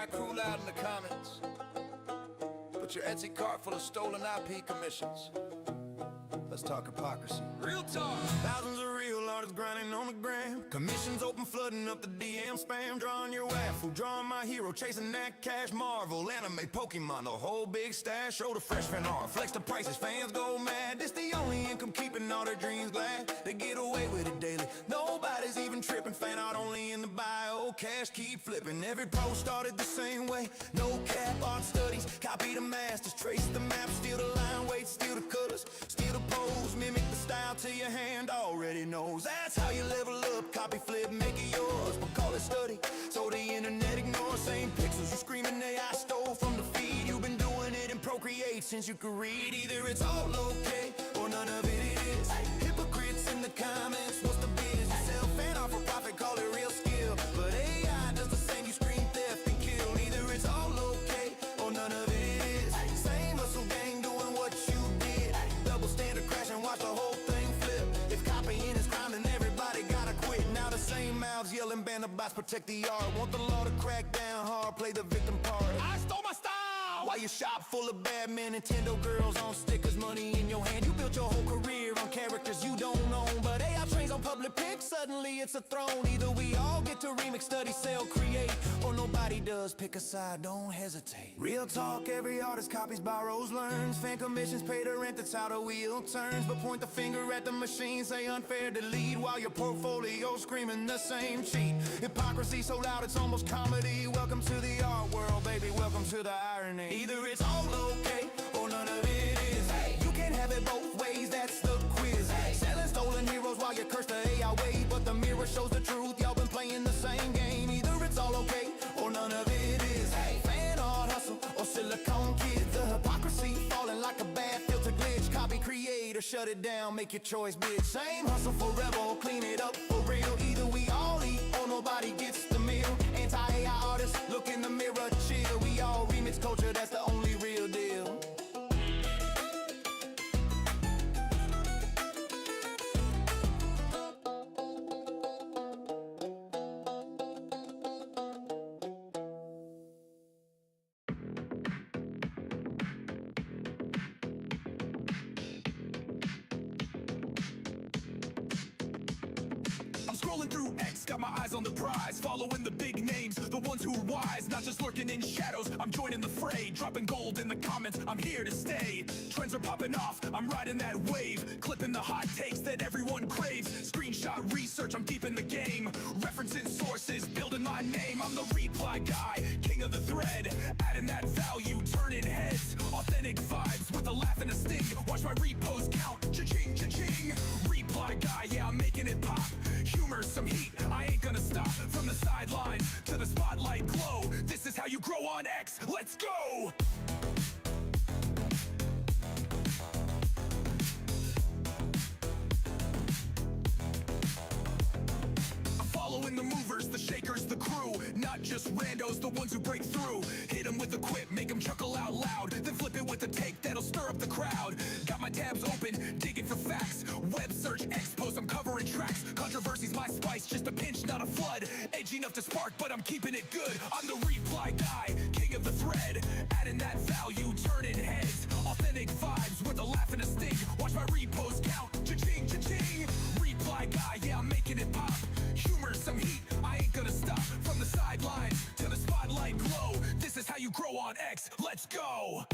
AI crew loud in the comments. Put your Etsy cart full of stolen IP commissions. Let's talk hypocrisy. Real talk. Thousands of real artists grinding on the gram. Commissions open, flooding up the DM spam. Drawing your waffle, drawing my hero, chasing that cash. Marvel, anime, Pokemon, the whole big stash. Show the fresh fan art, flex the prices, fans go mad. This the only income keeping all their dreams glad. They get away with it daily. Nobody's even tripping. Fan art only in the bio. Cash keep flipping. Every pro started the same way. No cap, art studies. Copy the masters, trace the map, steal the line weight, steal the colors, steal the pose, mimic the style till your hand already knows. That's how you level up, copy, flip, make it yours. But call it study, so the internet ignores. Same pixels you screaming AI stole from the feed. You've been doing it in Procreate since you could read. Either it's all okay, or none of it is. Hypocrites in the comments, what's the biz? You sell fan art for profit, call it real skill. But AI does the same, you scream theft and kill. Either it's all okay, or none of it is. Same hustle gang doing what you did. Double standard crash and watch the whole thing flip. If copying is crime, then everybody gotta quit. Now the same mouths yelling, ban the bots, protect the art. Want the law to crack down hard, play the victim part. I stole my style! While your shop full of bad men, Nintendo girls on stickers, money in your hand. You built your whole career on characters you don't own. But AI trains on public pics, suddenly it's a throne. Either we all get to remix, study, sell, create, or nobody does. Pick a side, don't hesitate. Real talk, every artist copies, borrows, learns. Fan commissions pay the rent, that's how the wheel turns. But point the finger at the machine, say unfair to lead, while your portfolio screaming the same cheat. Hypocrisy so loud it's almost comedy. Welcome to the art world, baby, welcome to the irony. Either it's all okay, or none of it is. Hey, you can't have it both ways, that's the quiz. Hey, selling stolen heroes while you curse the AI way. But the mirror shows the truth, y'all been playing the same game. Either it's all okay, or none of it is. Hey, fan art hustle, or silicone kid. The hypocrisy falling like a bad filter glitch. Copy, create, or shut it down, make your choice, bitch. Same hustle forever, or clean it up for real. Either we all eat, or nobody gets the meal. Anti-AI artists, look in the mirror, chill. We all remix culture, that's the only real deal. Scrolling through X, got my eyes on the prize. Following the big names, the ones who are wise. Not just lurking in shadows, I'm joining the fray. Dropping gold in the comments, I'm here to stay. Trends are popping off, I'm riding that wave. Clipping the hot takes that everyone craves. Screenshot research, I'm deep in the game. Referencing sources, building my name. I'm the reply guy, king of the thread. Adding that value, turning heads. Authentic vibes with a laugh and a sting. Watch my repost count, cha-ching, cha-ching. Reply guy, yeah, I'm making it pop. Humor, some heat, I ain't gonna stop. From the sidelines to the spotlight glow. This is how you grow on X, let's go! Following the movers, the shakers, the crew. Not just randos, the ones who break through. Hit them with a quip, make them chuckle out loud. Then flip it with a take that'll stir up the crowd. Got my tabs open, digging for facts. Web search, X post, I'm covering tracks. Controversy's my spice, just a pinch, not a flood. Edgy enough to spark, but I'm keeping it good. I'm the reply guy, king of the thread. Adding that value, turning heads. Authentic vibes with a laugh and a sting. Watch my repost count, cha-ching, cha-ching. Reply guy, yeah, I'm making it pop. Humor, some heat, I ain't gonna stop. From the sidelines to the spotlight glow. This is how you grow on X, let's go!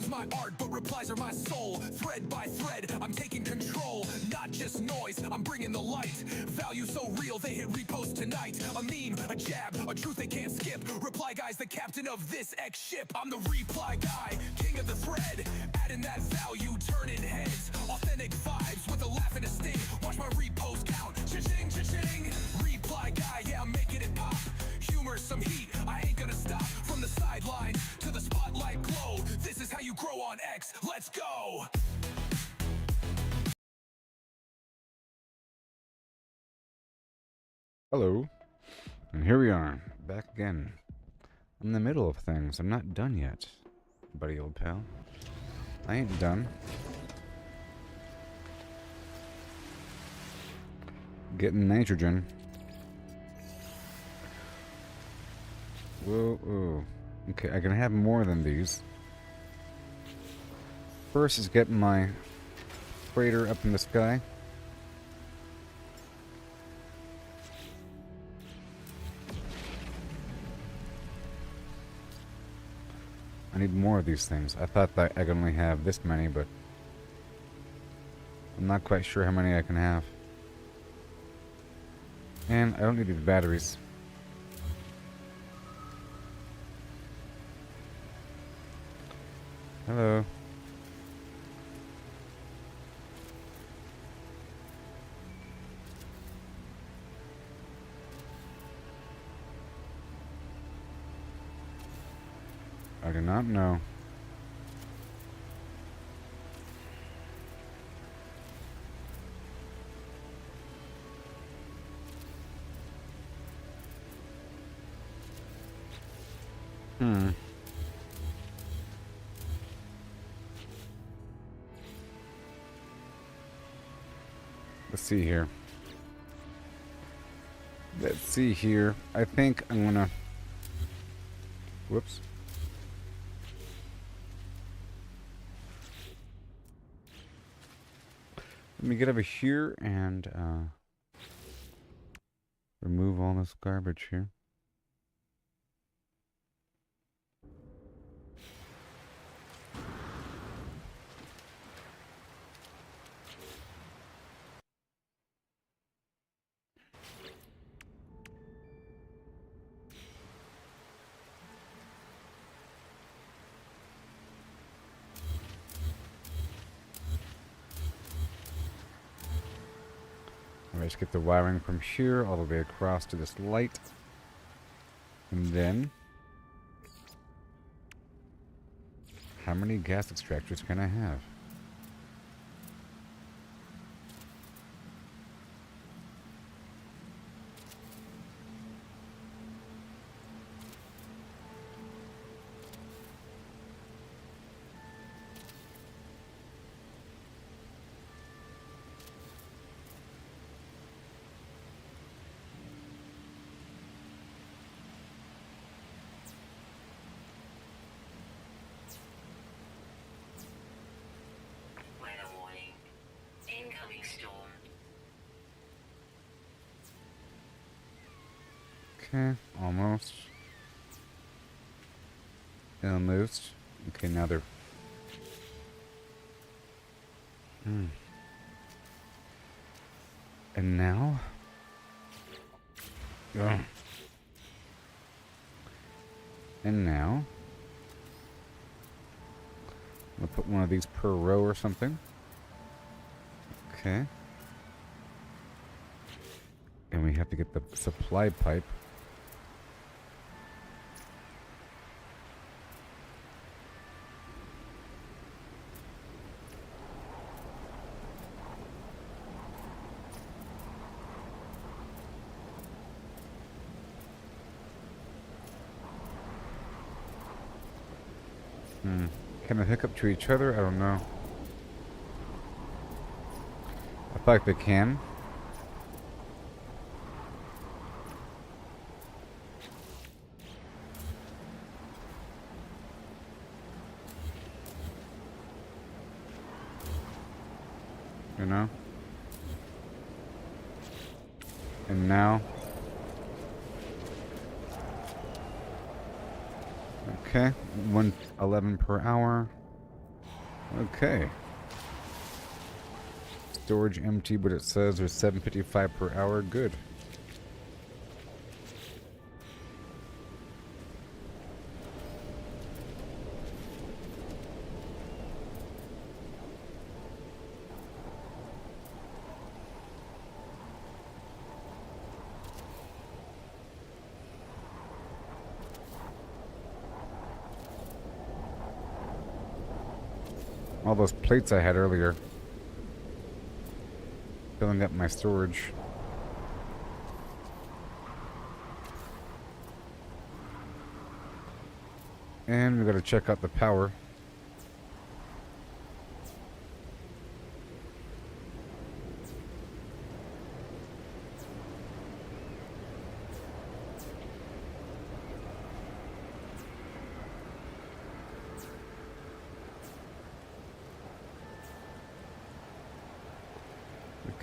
My art, but replies are my soul. Thread by thread, I'm taking control. Not just noise, I'm bringing the light. Value so real, they hit repost tonight. A meme, a jab, a truth they can't skip. Reply guy's the captain of this X ship. I'm the reply guy, king of the thread. Adding that value, turning heads. Authentic vibes with a laugh and a sting. Watch my repost count, cha-ching, cha-ching. Reply guy, yeah, I'm making it pop. Humor, some heat, I ain't gonna stop. From the sidelines to the spotlight glow. This is how you grow on X, let's go! Hello, and here we are, back again. I'm in the middle of things, I'm not done yet, buddy old pal. I ain't done. Getting nitrogen. Whoa, whoa. Okay, I can have more than these. First is getting my freighter up in the sky. I need more of these things. I thought that I could only have this many, but I'm not quite sure how many I can have. And I don't need these batteries. Hello. I do not know. Let's see here. Let's see here. I think I'm gonna... Whoops. Let me get over here and remove all this garbage here. Let's get the wiring from here all the way across to this light. And then... how many gas extractors can I have? Okay, almost. Almost. Okay, now they're... And now... Ugh. And now... I'm gonna put one of these per row or something. Okay. And we have to get the supply pipe. Can they hook up to each other? I don't know. I feel like they can. You know? And now... Okay, 111 per hour. Okay. Storage empty, but it says there's 755 per hour. Good. All those plates I had earlier. Filling up my storage. And we gotta check out the power.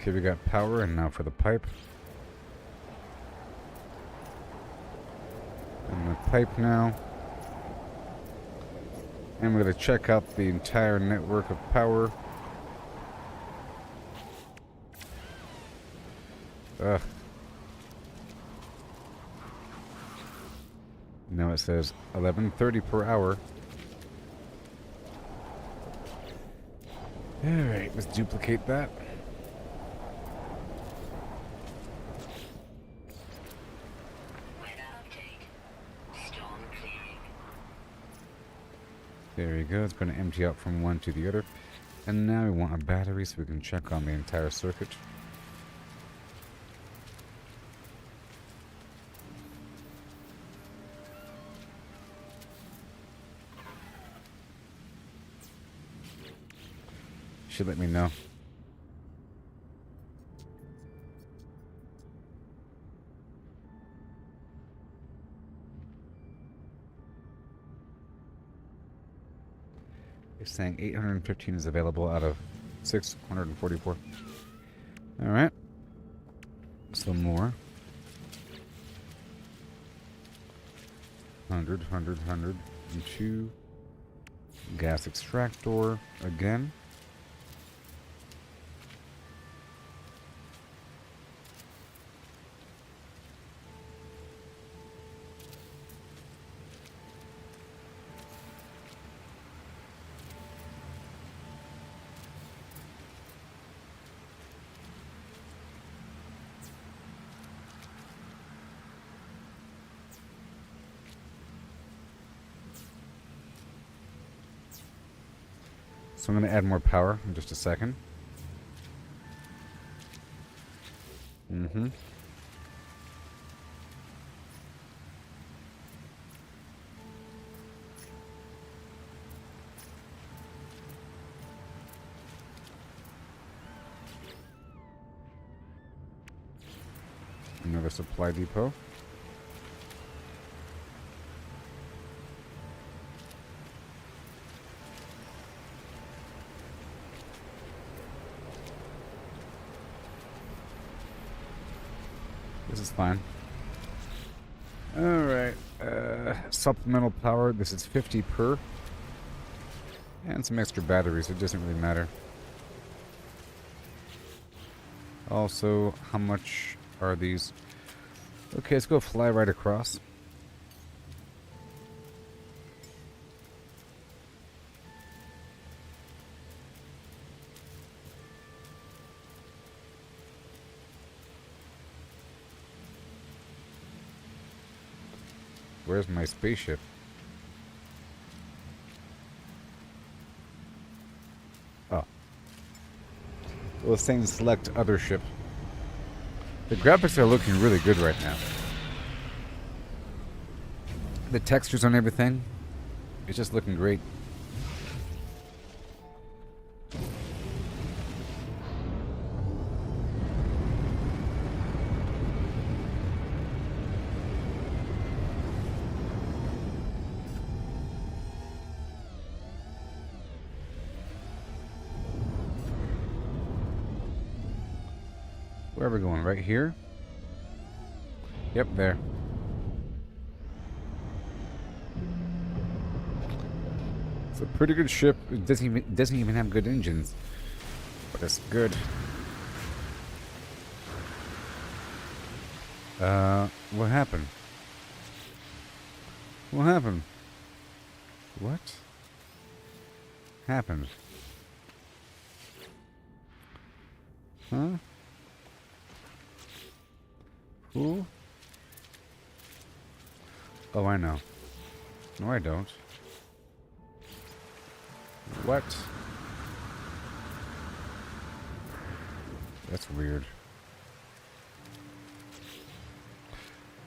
Okay, we got power, and now for the pipe. And the pipe now. And we're going to check out the entire network of power. Ugh. Now it says 11:30 per hour. Alright, let's duplicate that. There we go. It's going to empty out from one to the other. And now we want a battery so we can check on the entire circuit. Should let me know. It's saying 815 is available out of 644. Alright. Some more. 100, 100, 100, and 2. Gas extractor again. So I'm going to add more power in just a second. Another supply depot. This is fine. Alright. Supplemental power. This is 50 per. And some extra batteries. It doesn't really matter. Also, how much are these? Okay, let's go fly right across. Where's my spaceship? Oh. Well, it's saying select other ship. The graphics are looking really good right now. The textures on everything, it's just looking great. Where are we going? Right here? Yep, there. It's a pretty good ship. It doesn't even have good engines, but it's good. What happened? What happened? What happened? Huh? Who? Oh, I know. No, I don't. What? That's weird.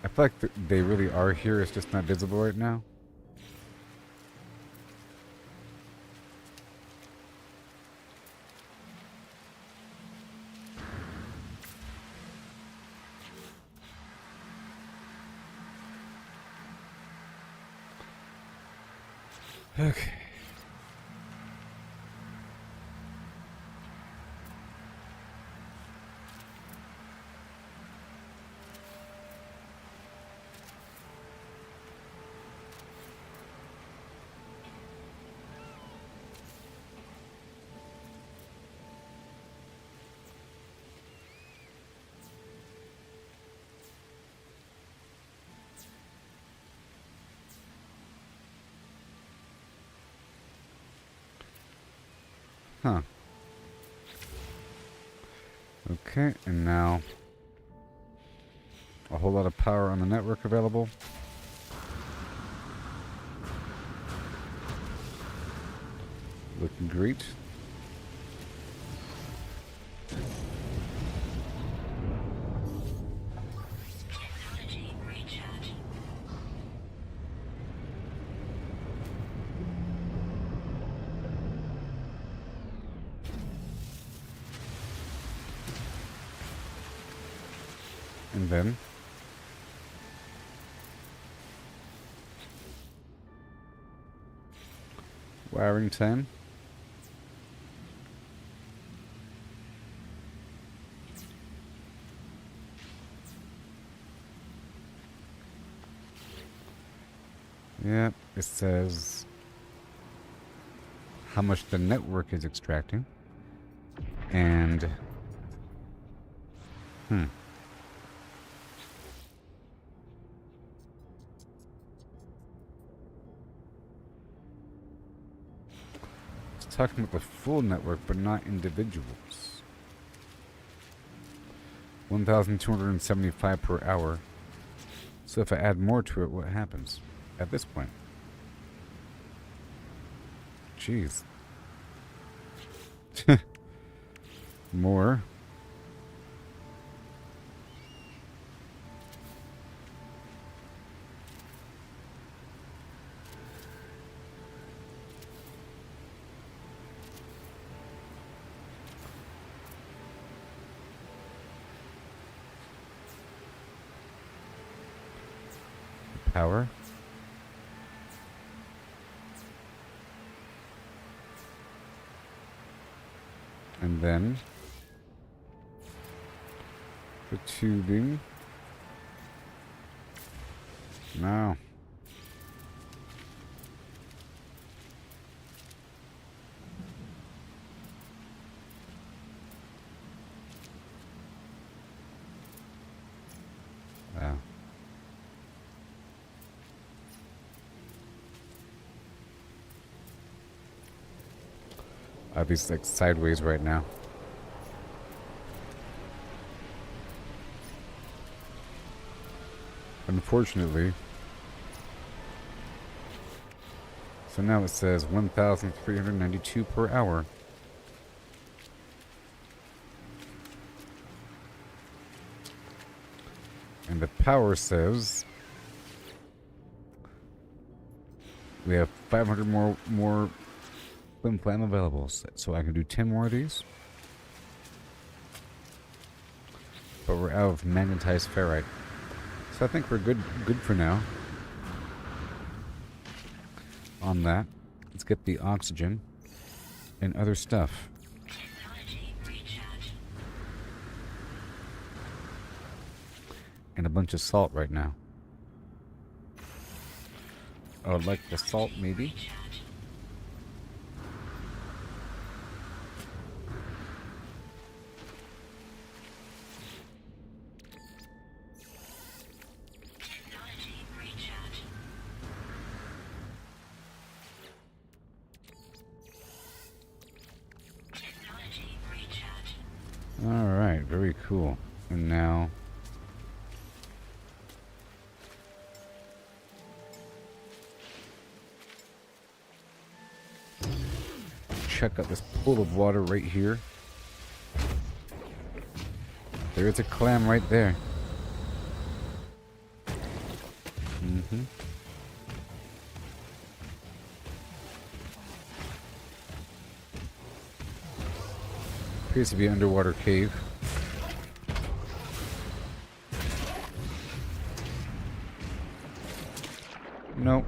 I feel like they really are here. It's just not visible right now. Okay. Huh. Okay, and now a whole lot of power on the network available. Looking great. Technology recharge. And then wiring time. Yeah, it says how much the network is extracting. And it's talking about the full network, but not individuals. 1,275 per hour. So if I add more to it, what happens at this point? Jeez. More. Power. And then the tubing. No. Wow. Are these like sideways right now? Unfortunately. So now it says 1,392 per hour. And the power says we have 500 more Twin Flame available, so I can do 10 more of these. But we're out of magnetized ferrite, so I think we're good for now. On that, let's get the oxygen and other stuff. Technology recharge. And a bunch of salt right now. I would like the salt, maybe. Recharge. Technology recharge. Technology recharge. Alright, very cool. And now check out this pool of water right here. There is a clam right there. Appears to be an underwater cave. Nope.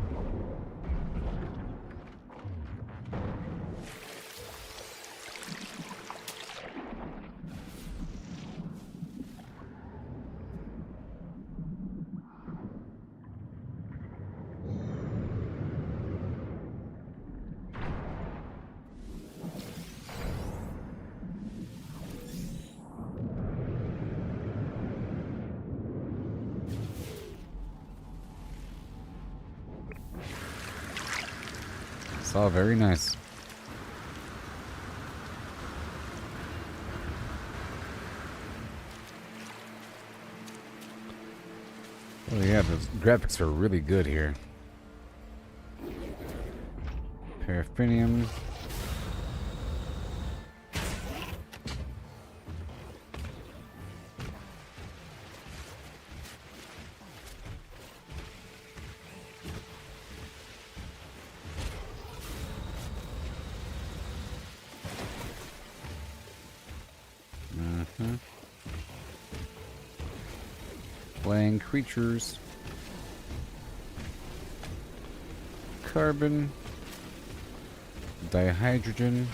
It's all very nice. Oh yeah, the graphics are really good here. Paraffinium. Playing creatures. Carbon. Dihydrogen.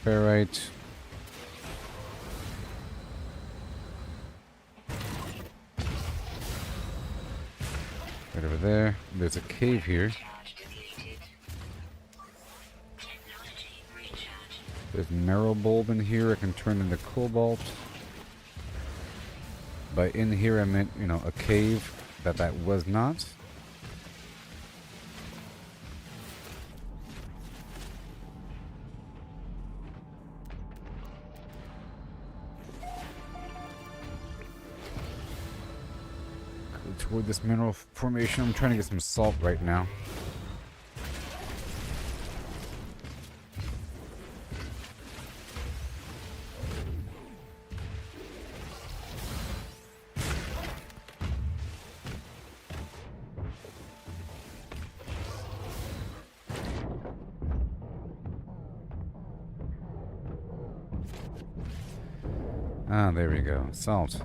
Ferrite. Right over there. There's a cave here. Charge depleted. Technology recharge. There's marrow bulb in here. I can turn into cobalt. By in here I meant, you know, a cave that was not. Go toward this mineral formation. I'm trying to get some salt right now. Ah, there we go. Salt.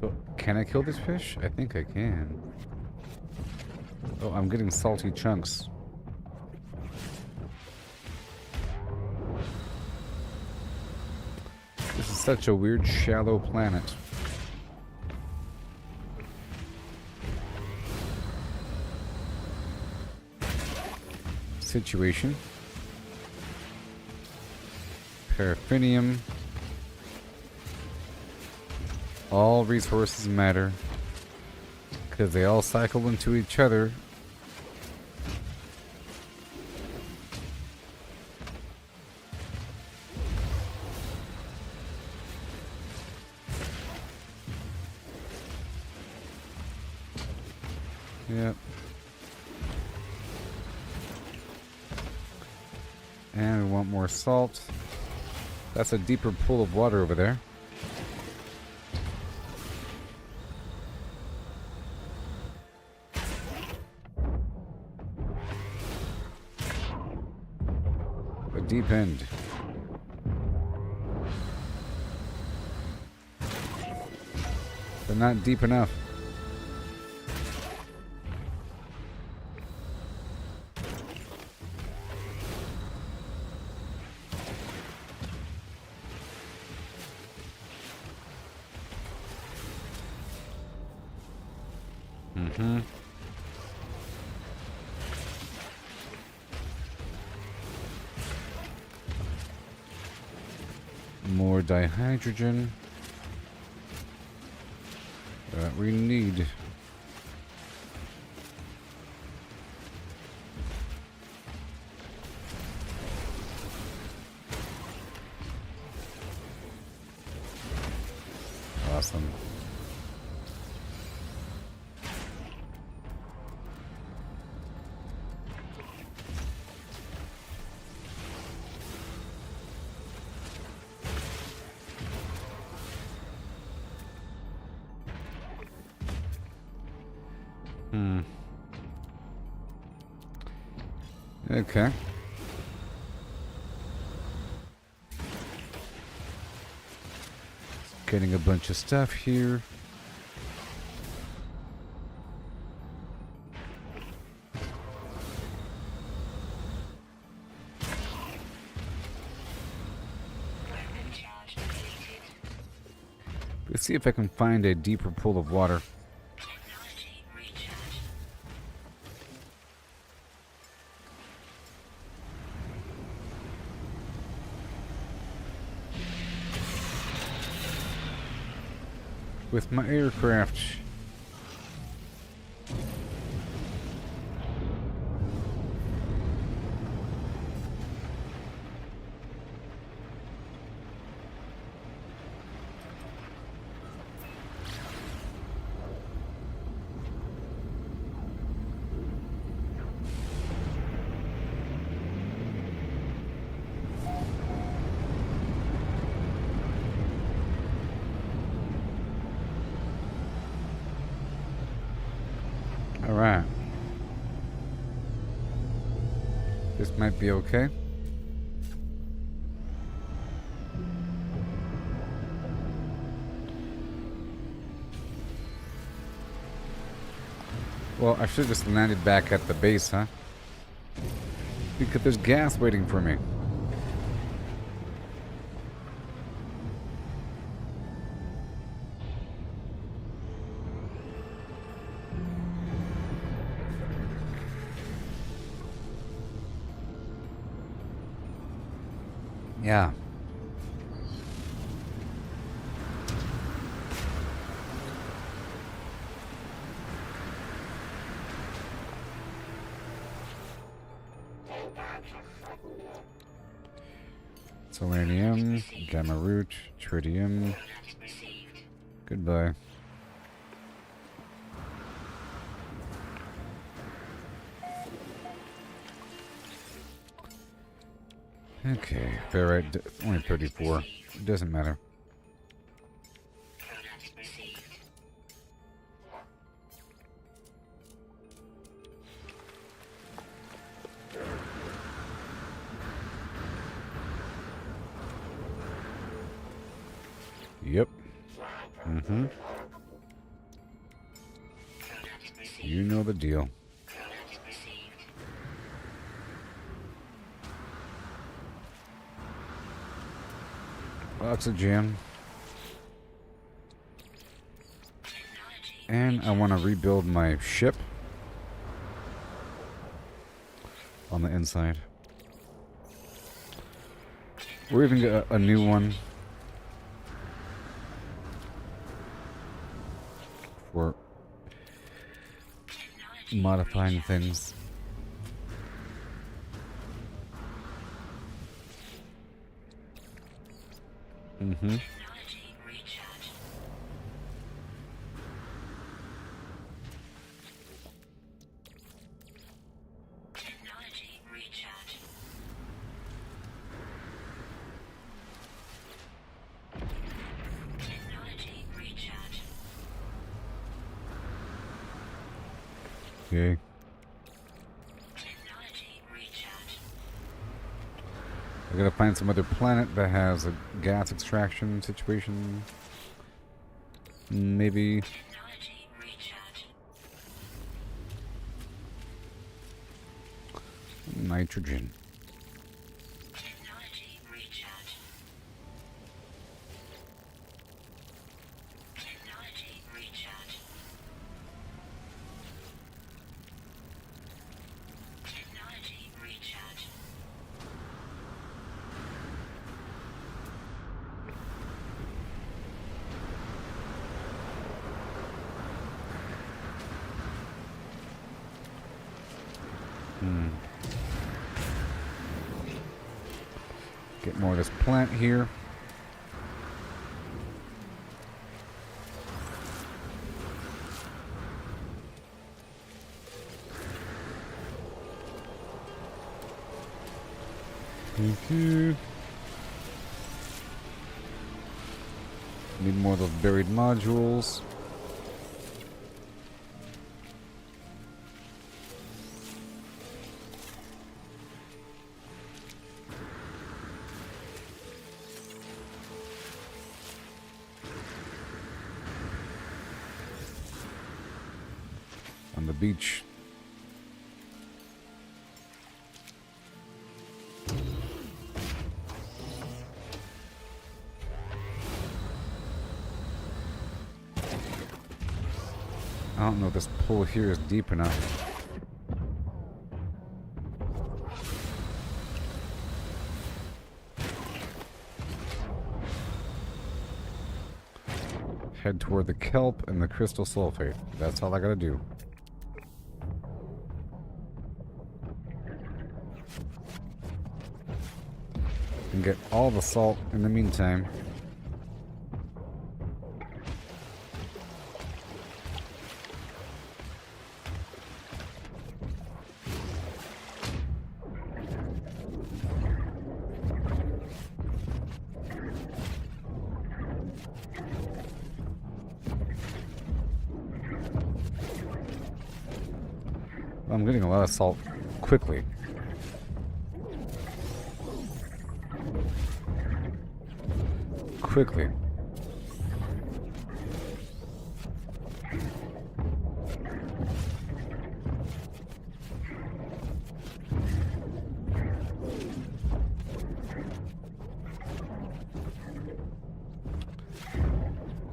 So, can I kill this fish? I think I can. Oh, I'm getting salty chunks. This is such a weird, shallow planet. Situation. Paraffinium. All resources matter because they all cycle into each other. Yep. And we want more salt. That's a deeper pool of water over there. A deep end. But not deep enough. Mm-hmm. More dihydrogen that we need. Awesome. Okay. Getting a bunch of stuff here. Let's see if I can find a deeper pool of water. Technology recharge. With my aircraft. Alright. This might be okay. Well, I should have just landed back at the base, huh? Because there's gas waiting for me. Yeah. Selenium, gamma root, tritium. Goodbye. Okay, ferrite, only 34. It doesn't matter. Products received. Yep. Mm-hmm. Products received. You know the deal. Products received. Oxygen. Technology And I want to rebuild my ship on the inside. Or even get a new one for technology modifying recharge. things. Mm-hmm. Technology recharge. Technology recharge. Technology recharge. Okay. Technology recharge. I gotta find some other planet that has a gas extraction situation. Maybe. Technology recharge. Nitrogen. Technology recharge. Technology recharge. Technology recharge. Get more of this plant here. Thank you. Need more of those buried modules. On the beach. don't know if this pool here is deep enough. Head toward the kelp and the crystal sulfate. That's all I gotta do. And get all the salt in the meantime. I'm getting a lot of salt quickly. Quickly.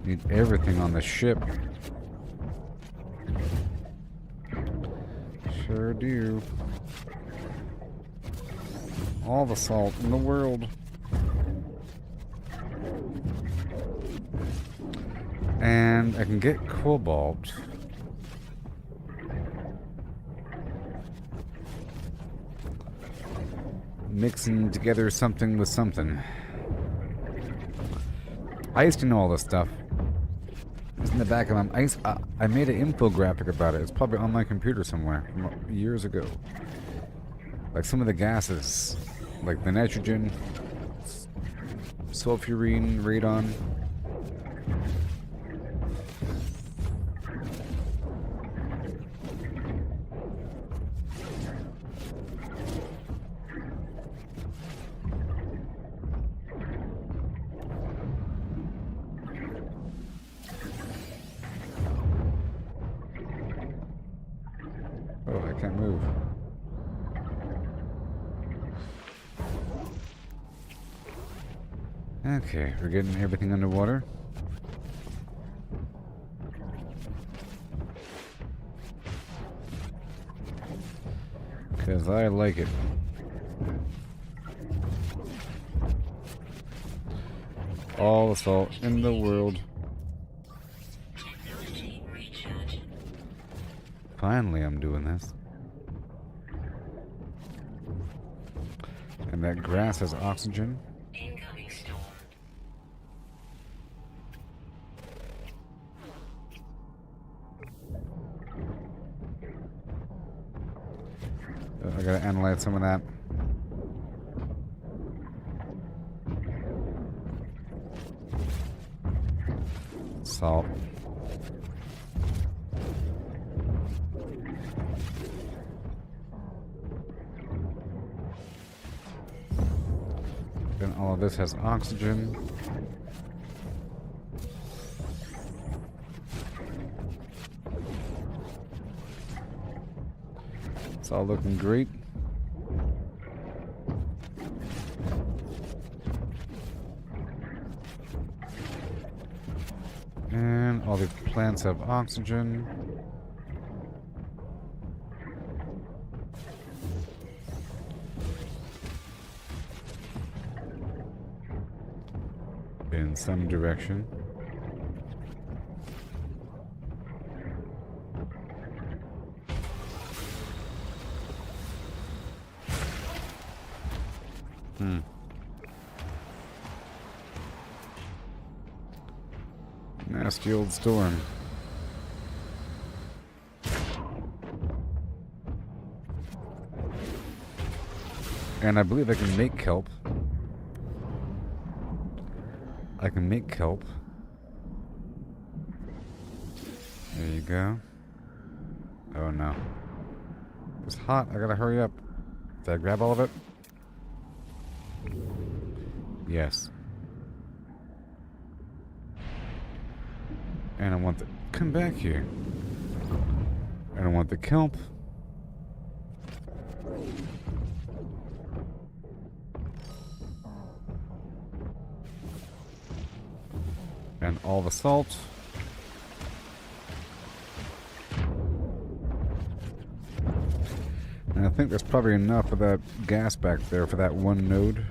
Need everything on the ship. Sure do. All the salt in the world. And I can get cobalt. Mixing together something with something. I used to know all this stuff. It's in the back of my... I made an infographic about it. It's probably on my computer somewhere from years ago. Like some of the gases. Like the nitrogen, sulfurine, radon. Oh, I can't move. Okay, we're getting everything underwater. Because I like it. All the salt in the world. Technology recharge. Finally, I'm doing this. And that grass has oxygen. Incoming storm. I gotta analyze some of that. Salt. And all of this has oxygen. It's all looking great. And all the plants have oxygen. In some direction. Nasty old storm. And I believe I can make kelp. I can make kelp. There you go. Oh no. It's hot. I gotta hurry up. Did I grab all of it? Yes. And I want the... Come back here. And I want the kelp. And all the salt. And I think there's probably enough of that gas back there for that one node.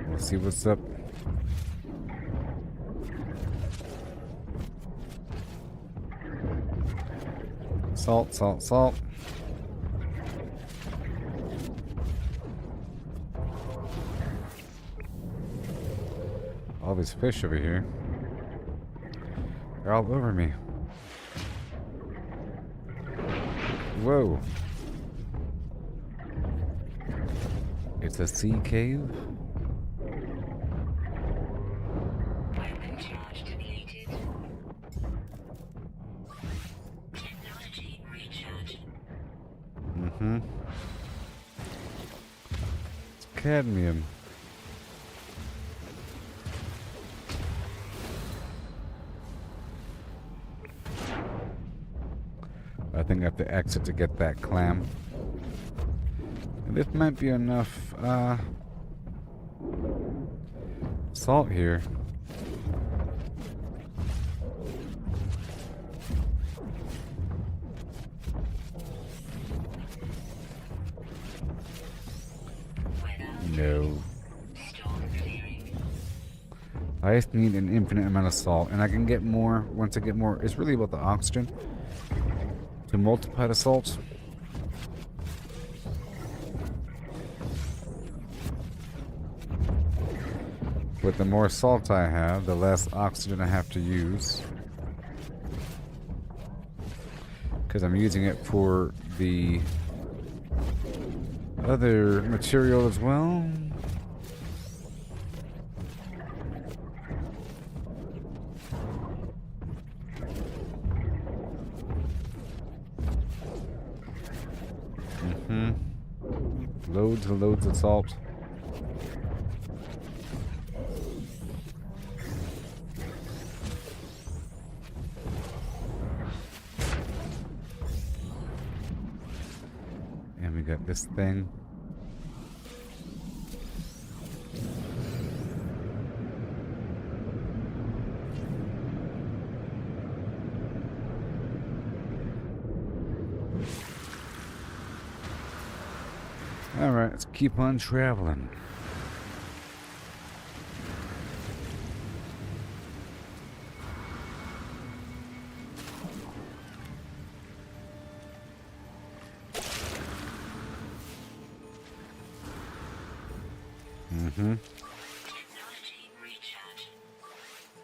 We'll see what's up. Salt, salt, salt. All these fish over here. They're all over me. Whoa. It's a sea cave? Weapon charge depleted. Technology recharge. Mm-hmm. It's cadmium. I think I have to exit to get that clam. And this might be enough salt here. No. Storm clearing. I just need an infinite amount of salt, and I can get more once I get more. It's really about the oxygen to multiply the salt. But the more salt I have, the less oxygen I have to use. Because I'm using it for the other material as well. Loads and loads of salt. And we got this thing. Alright, let's keep on traveling. Technology recharge.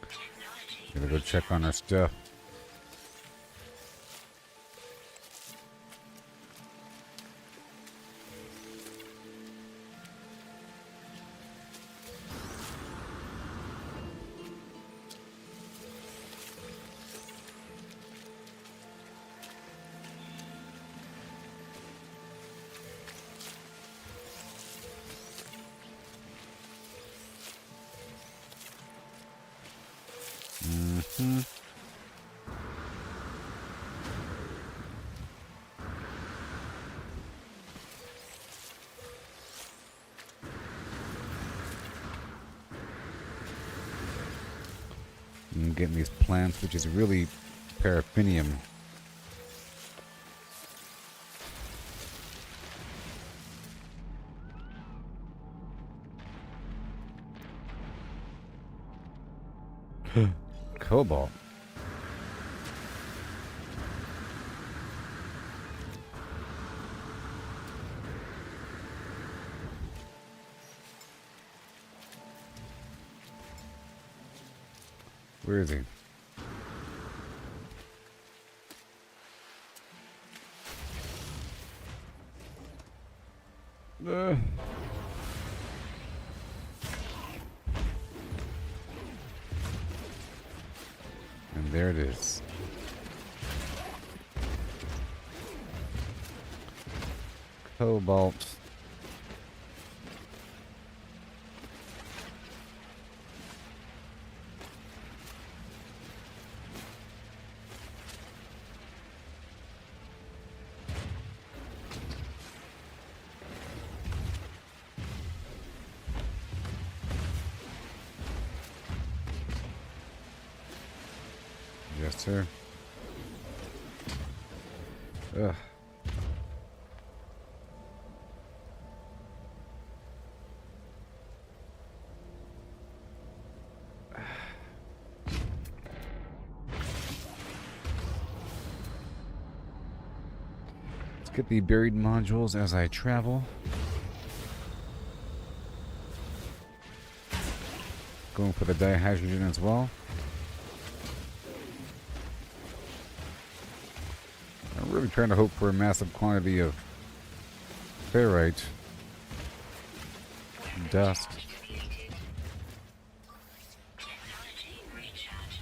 Technology. Gotta go check on our stuff. I'm getting these plants, which is really paraffinium. Cobalt. Where is he? And there it is. Cobalt. Yes, sir. Ugh. Let's get the buried modules as I travel. Going for the dihydrogen as well. I'm really trying to hope for a massive quantity of ferrite dust. Technology recharge.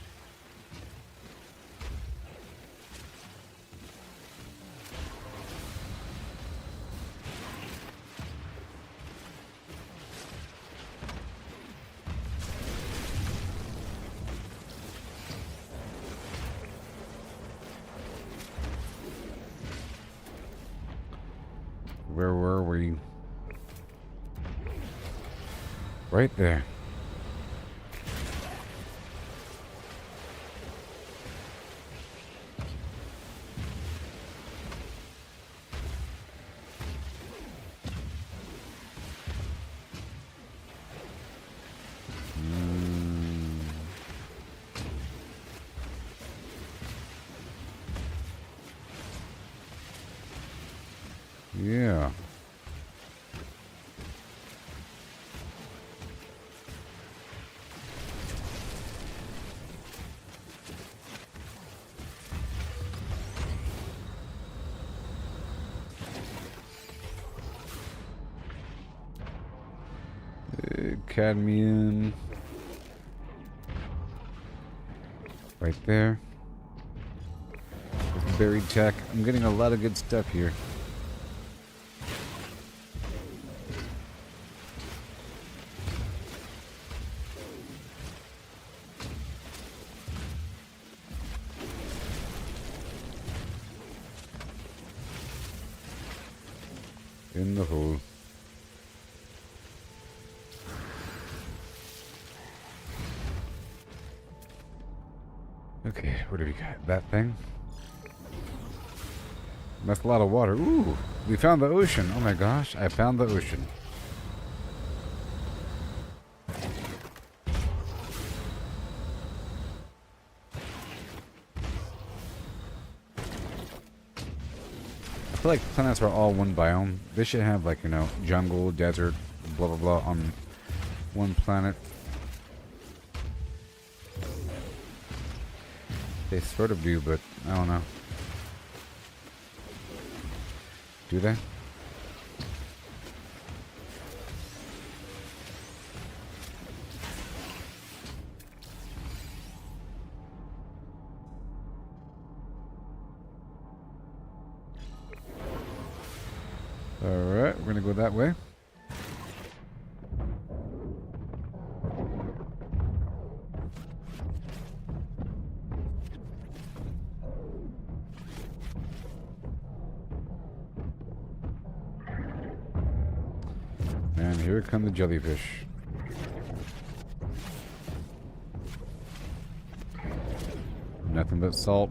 Where were we? Right there. Yeah. Cadmium. Right there. There's buried tech. I'm getting a lot of good stuff here. In the hole. Okay, what do we got? That thing? That's a lot of water. Ooh, we found the ocean. Oh my gosh, I found the ocean. I feel like planets are all one biome. They should have, like, you know, jungle, desert, blah blah blah on one planet. They sort of do, but I don't know. Do they? Alright, we're gonna go that way. And here come the jellyfish. Nothing but salt.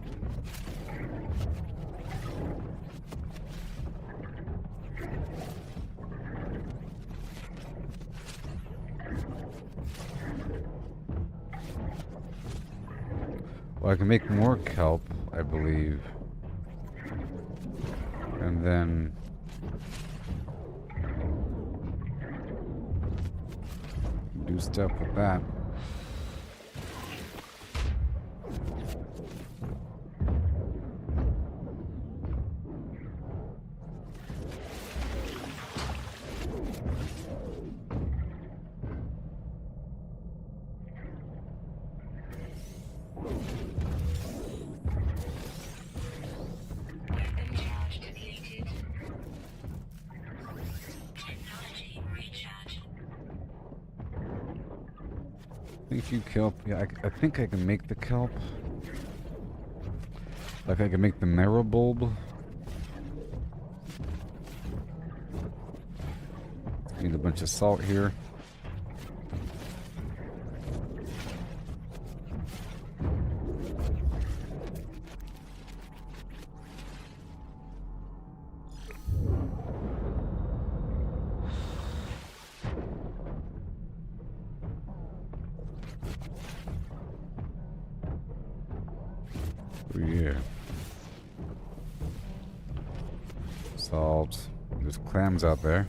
Well, I can make more kelp, I believe. And then do stuff with that. Weapon charge depleted. Technology recharge. Thank you, kelp. Yeah, I think I can make the kelp. Like I can make the marrow bulb. Need a bunch of salt here. Oh, yeah. Salt. There's clams out there.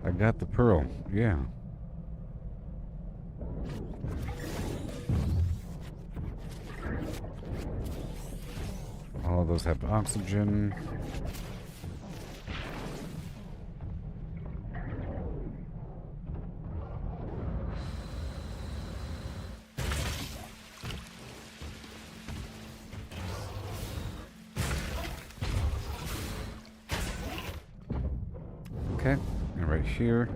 I got the pearl. Yeah. All of those have oxygen. Okay, and right here.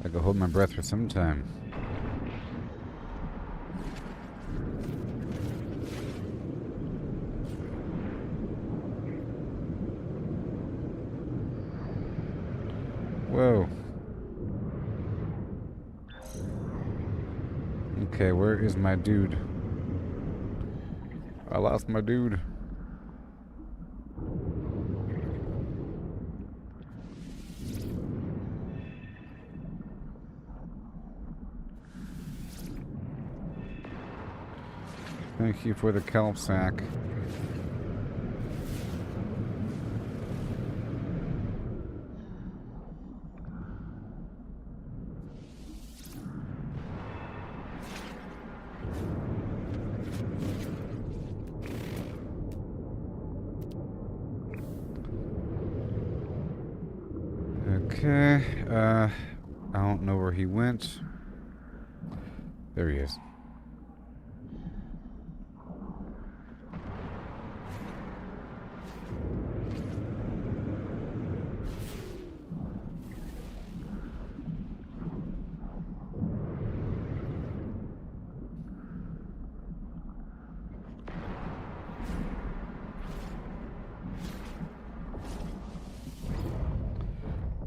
I could hold my breath for some time. Whoa. Okay, where is my dude? I lost my dude. Thank you for the kelp sack. Okay, I don't know where he went. There he is.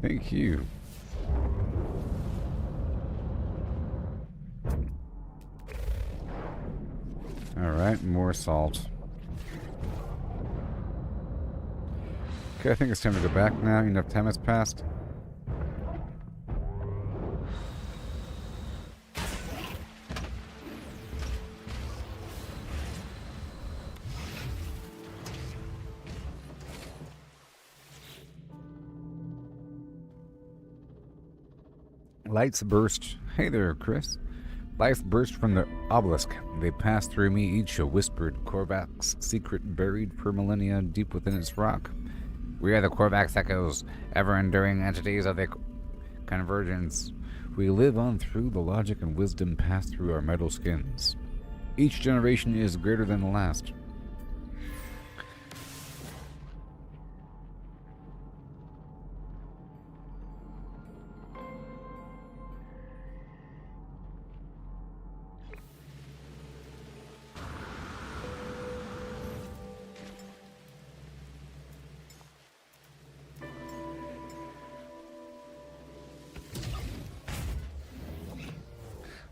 Thank you. Alright, more salt. Okay, I think it's time to go back now. Enough time has passed. Lights burst. Hey there, Chris. Lights burst from the obelisk. They pass through me, each a whispered Korvax secret buried for millennia deep within its rock. We are the Korvax echoes, ever-enduring entities of the convergence. We live on through the logic and wisdom passed through our metal skins. Each generation is greater than the last.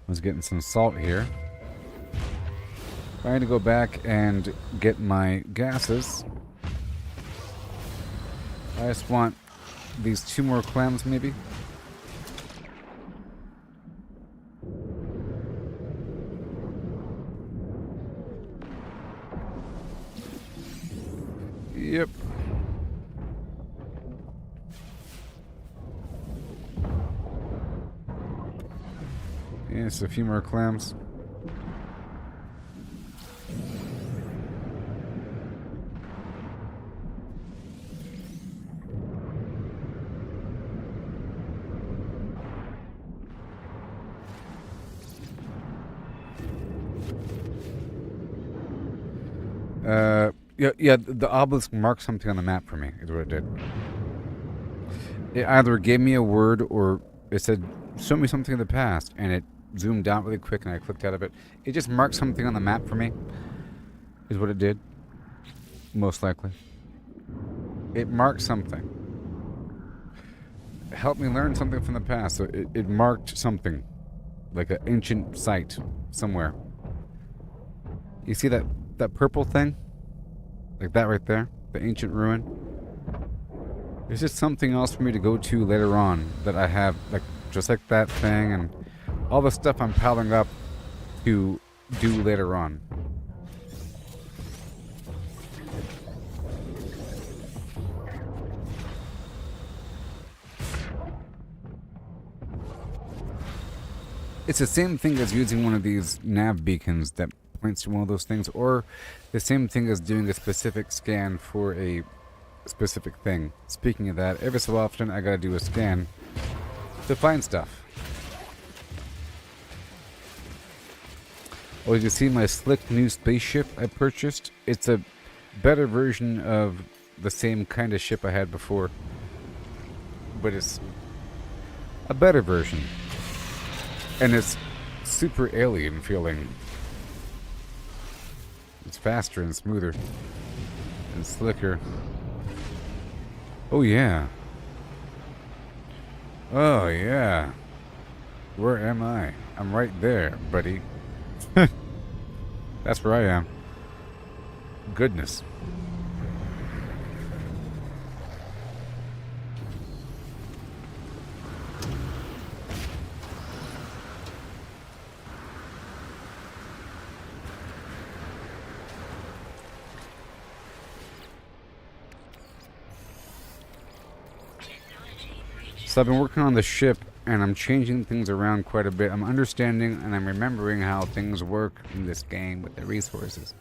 I was getting some salt here. Trying to go back and get my gases. I just want these 2 more clams, maybe. Yep. Yes, a few more clams. Yeah, the obelisk marked something on the map for me, is what it did. It either gave me a word or it said, show me something in the past, and it zoomed out really quick and I clicked out of it. It just marked something on the map for me, is what it did. Most likely. It marked something. It helped me learn something from the past, so it marked something. Like an ancient site somewhere. You see that purple thing? Like that right there? The ancient ruin? There's just something else for me to go to later on that I have, like, just like that thing and all the stuff I'm piling up to do later on. It's the same thing as using one of these nav beacons that points to one of those things, or the same thing as doing a specific scan for a specific thing. Speaking of that, every so often I gotta do a scan to find stuff. Oh, did you see my slick new spaceship I purchased? It's a better version of the same kind of ship I had before, but it's a better version. And it's super alien feeling. It's faster and smoother and slicker. Oh yeah. Oh yeah. Where am I? I'm right there, buddy. That's where I am. Goodness. So I've been working on the ship, and I'm changing things around quite a bit. I'm understanding and I'm remembering how things work in this game with the resources.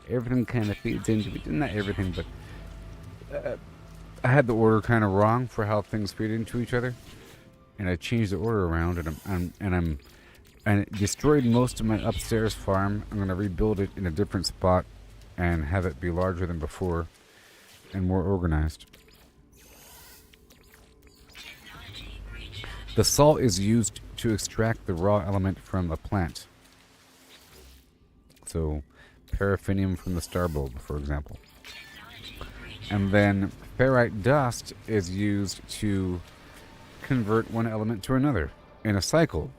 Everything kind of feeds into it. Not everything, but I had the order kind of wrong for how things feed into each other, and I changed the order around, and it destroyed most of my upstairs farm. I'm going to rebuild it in a different spot and have it be larger than before and more organized. The salt is used to extract the raw element from a plant. So, paraffinium from the star bulb, for example. And then ferrite dust is used to convert one element to another in a cycle.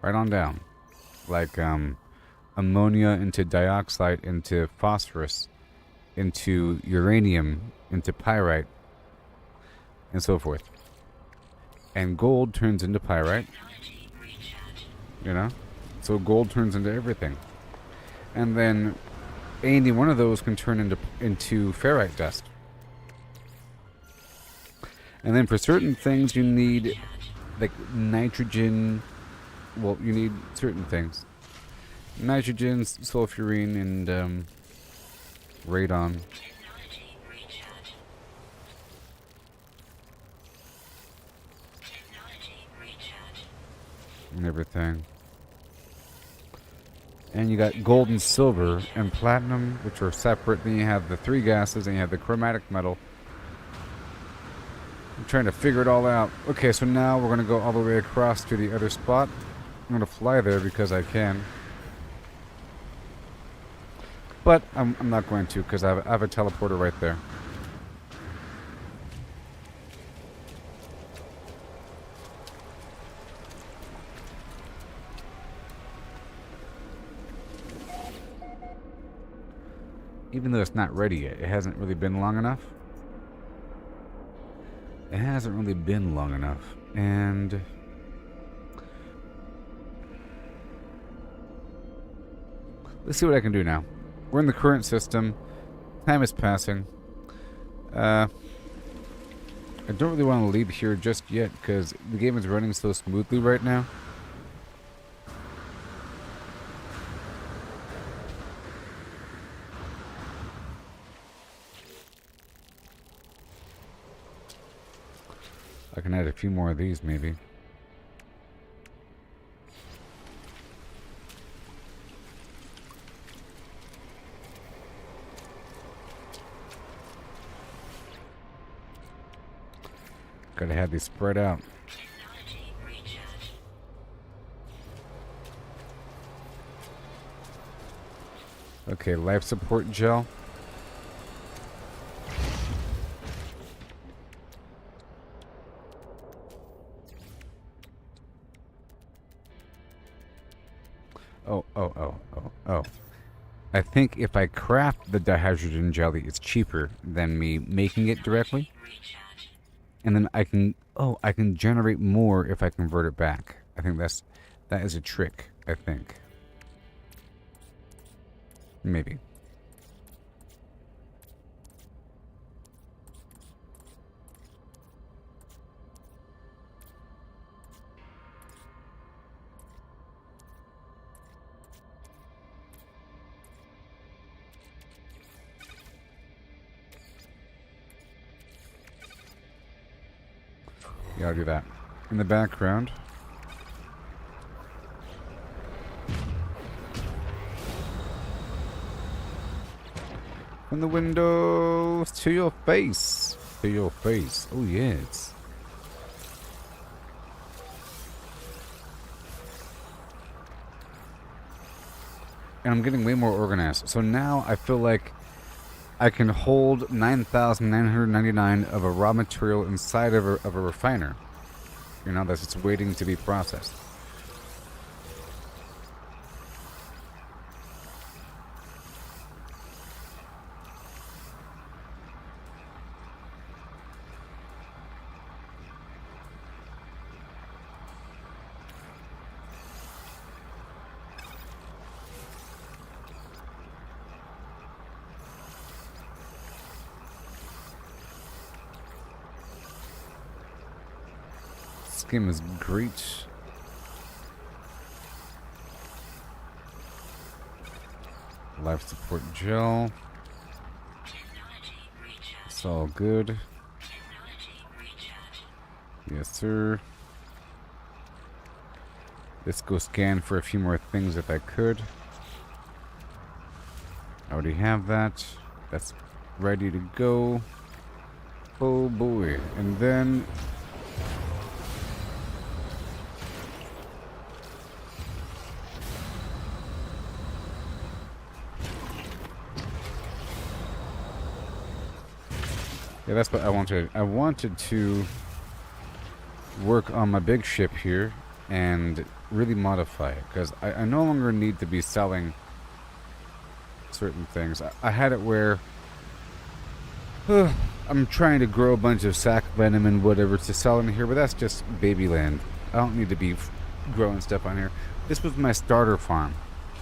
Right on down. Like ammonia into dioxide into phosphorus into uranium into pyrite and so forth. And gold turns into pyrite. You know? So gold turns into everything. And then any one of those can turn into ferrite dust. And then for certain things you need like nitrogen. Well, you need certain things. Nitrogen, sulfurine, and radon. And everything. And you got gold and silver and platinum, which are separate. Then you have the three gases, and you have the chromatic metal. I'm trying to figure it all out. Okay, so now we're going to go all the way across to the other spot. I'm going to fly there because I can. But I'm not going to because I have a teleporter right there. Even though it's not ready yet, it hasn't really been long enough. It hasn't really been long enough. And let's see what I can do now. We're in the current system. Time is passing. I don't really want to leave here just yet because the game is running so smoothly right now. I can add a few more of these, maybe. Gotta have these spread out. Technology recharge. Okay, life support gel. Oh. I think if I craft the dihydrogen jelly, it's cheaper than me making it directly. Recharge. And then I can generate more if I convert it back. I think that is a trick, I think. Maybe. Yeah, I'll do that. In the background. From the windows to your face. To your face. Oh, yes. And I'm getting way more organized. So now I feel like I can hold 9,999 of a raw material inside of a refiner. You know, that's just waiting to be processed. Skim is great. Life support gel. Technology recharge. It's all good. Technology recharge. Yes, sir. Let's go scan for a few more things if I could. I already have that. That's ready to go. Oh boy. And then yeah, that's what I wanted. I wanted to work on my big ship here and really modify it, because I no longer need to be selling certain things. I had it where I'm trying to grow a bunch of sac venom and whatever to sell in here, but that's just baby land. I don't need to be growing stuff on here. This was my starter farm,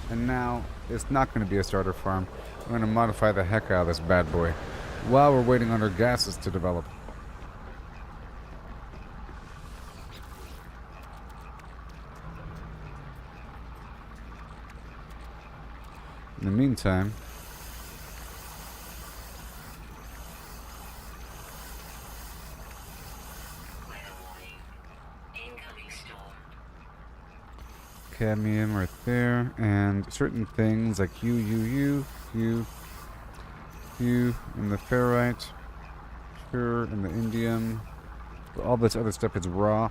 and now it's not going to be a starter farm. I'm going to modify the heck out of this bad boy while we're waiting on our gases to develop. In the meantime, Weather warning. Incoming storm. cadmium right there, and certain things like you, and the ferrite, sure, and the indium. But all this other stuff is raw.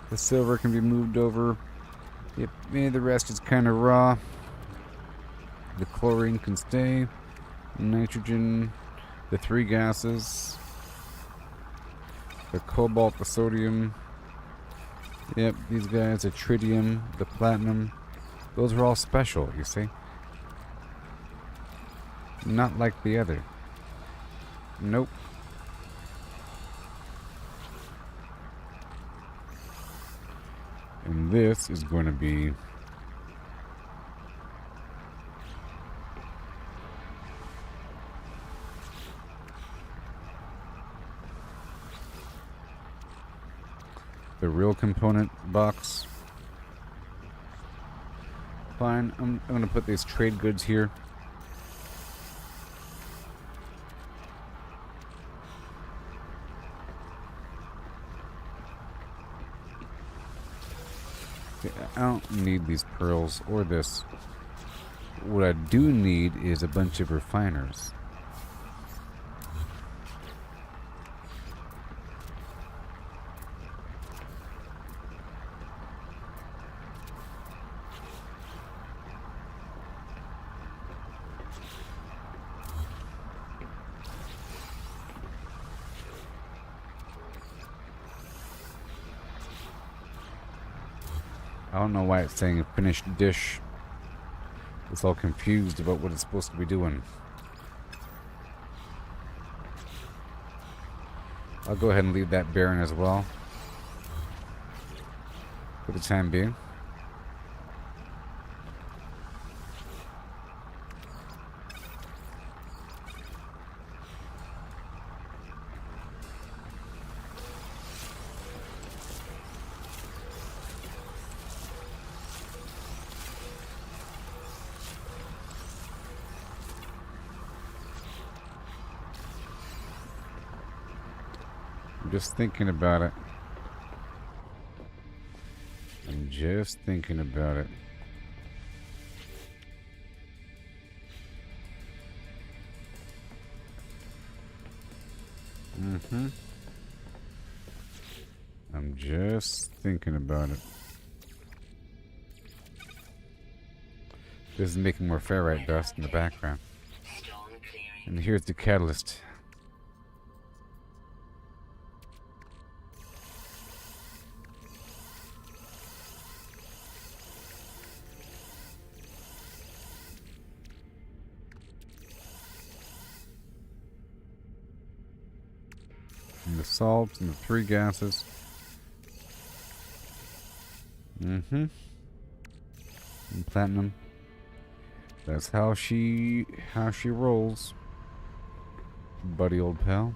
The silver can be moved over. Yep, the rest is kind of raw. The chlorine can stay. Nitrogen, the three gases, the cobalt, the sodium. Yep, these guys, the tritium, the platinum. Those are all special, you see. Not like the other. Nope. And this is going to be the real component box. Fine, I'm going to put these trade goods here. I don't need these pearls or this. What I do need is a bunch of refiners. I don't know why it's saying finished dish. It's all confused about what it's supposed to be doing. I'll go ahead and leave that barren as well. For the time being. I'm just thinking about it. I'm just thinking about it. I'm just thinking about it. This is making more ferrite dust in the background. Storm clearing. And here's the catalyst. And the salts and the 3 gases. And platinum. That's how she rolls. Buddy old pal.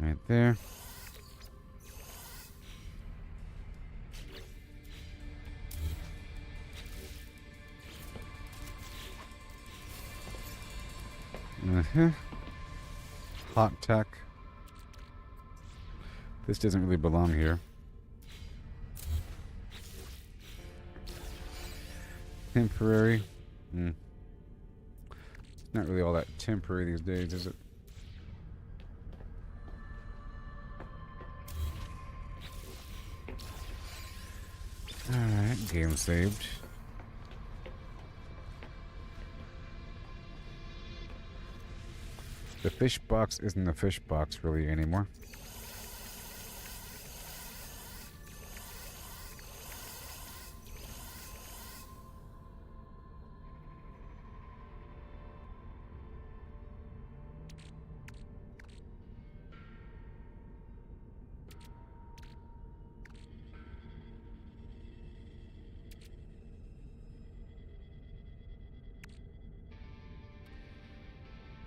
Right there. Hot tech. This doesn't really belong here. Temporary. It's not really all that temporary these days, is it? Alright, game saved. The fish box isn't a fish box really anymore.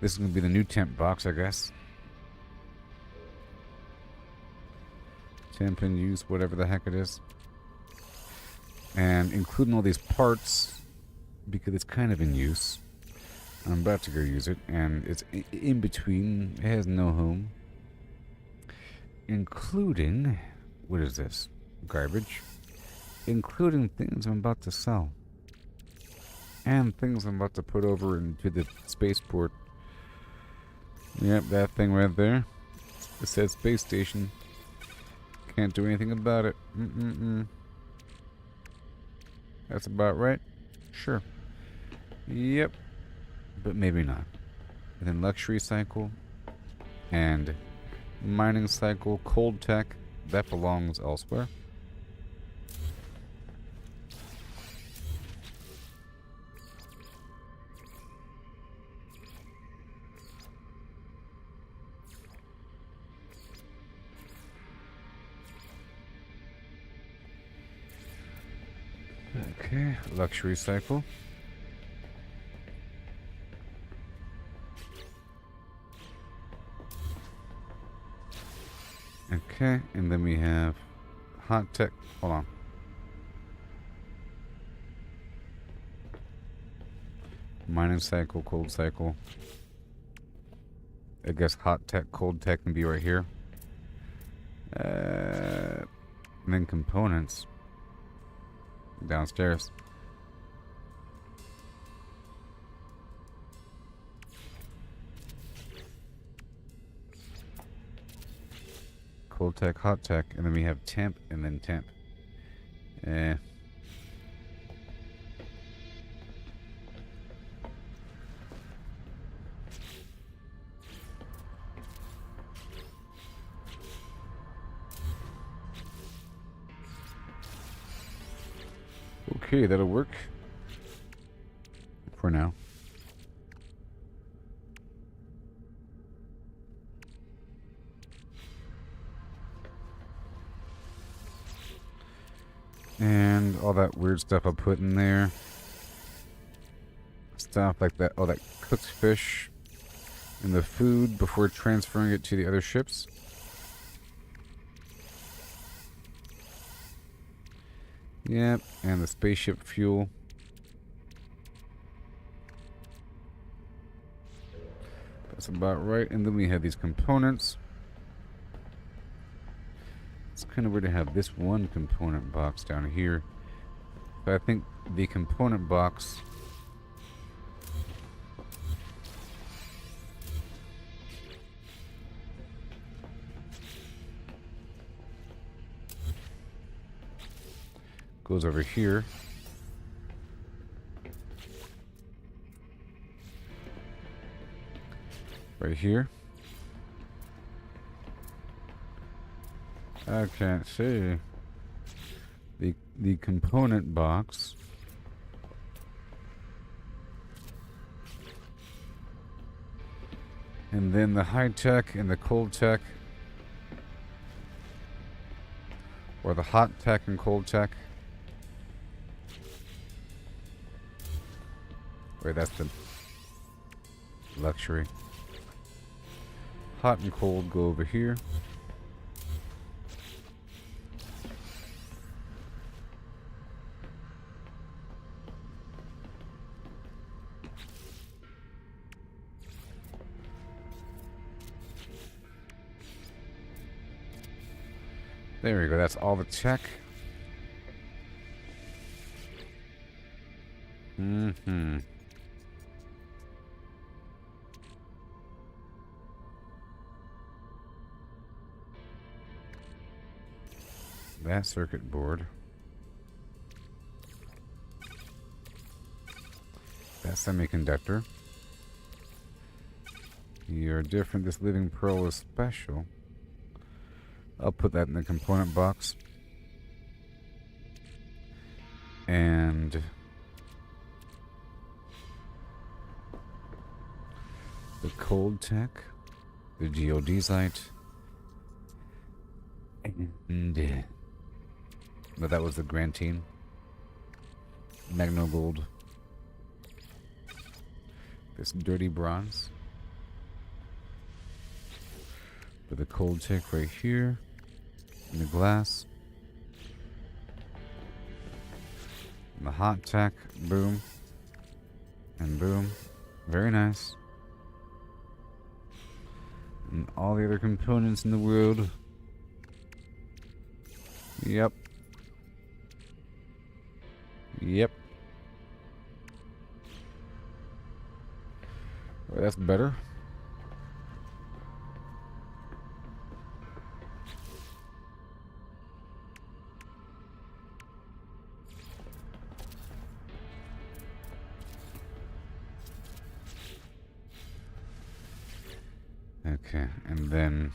This is going to be the new temp box, I guess. Temp in use, whatever the heck it is. And including all these parts, because it's kind of in use. I'm about to go use it, and it's in between. It has no home. Including, what is this? Garbage. Including things I'm about to sell. And things I'm about to put over into the spaceport. Yep, that thing right there. It says space station. Can't do anything about it. That's about right. Sure. Yep. But maybe not. And then luxury cycle. And mining cycle. Cold tech. That belongs elsewhere. Okay, luxury cycle. Okay, and then we have hot tech. Hold on. Mining cycle, cold cycle. I guess hot tech, cold tech can be right here. And then components. Downstairs. Cold tech, hot tech, and then we have temp and then temp. Okay, that'll work. For now. And all that weird stuff I'll put in there. Stuff like that, all that cooked fish in the food before transferring it to the other ships. Yep, and the spaceship fuel. That's about right. And then we have these components. It's kind of weird to have this one component box down here. But I think the component box goes over here. Right here. I can't see the component box. And then the high tech and the cold tech, or the hot tech and cold tech. Wait, that's the luxury. Hot and cold go over here. There we go, that's all the tech. Mm-hmm. That circuit board. That semiconductor. You're different. This living pearl is special. I'll put that in the component box. And the cold tech, the geodesite, and but that was the grantine, magno gold, this dirty bronze, with the cold tech right here, in the glass, and the hot tech, boom, and boom, very nice. And all the other components in the world. Yep. Yep. Well, that's better. Okay, and then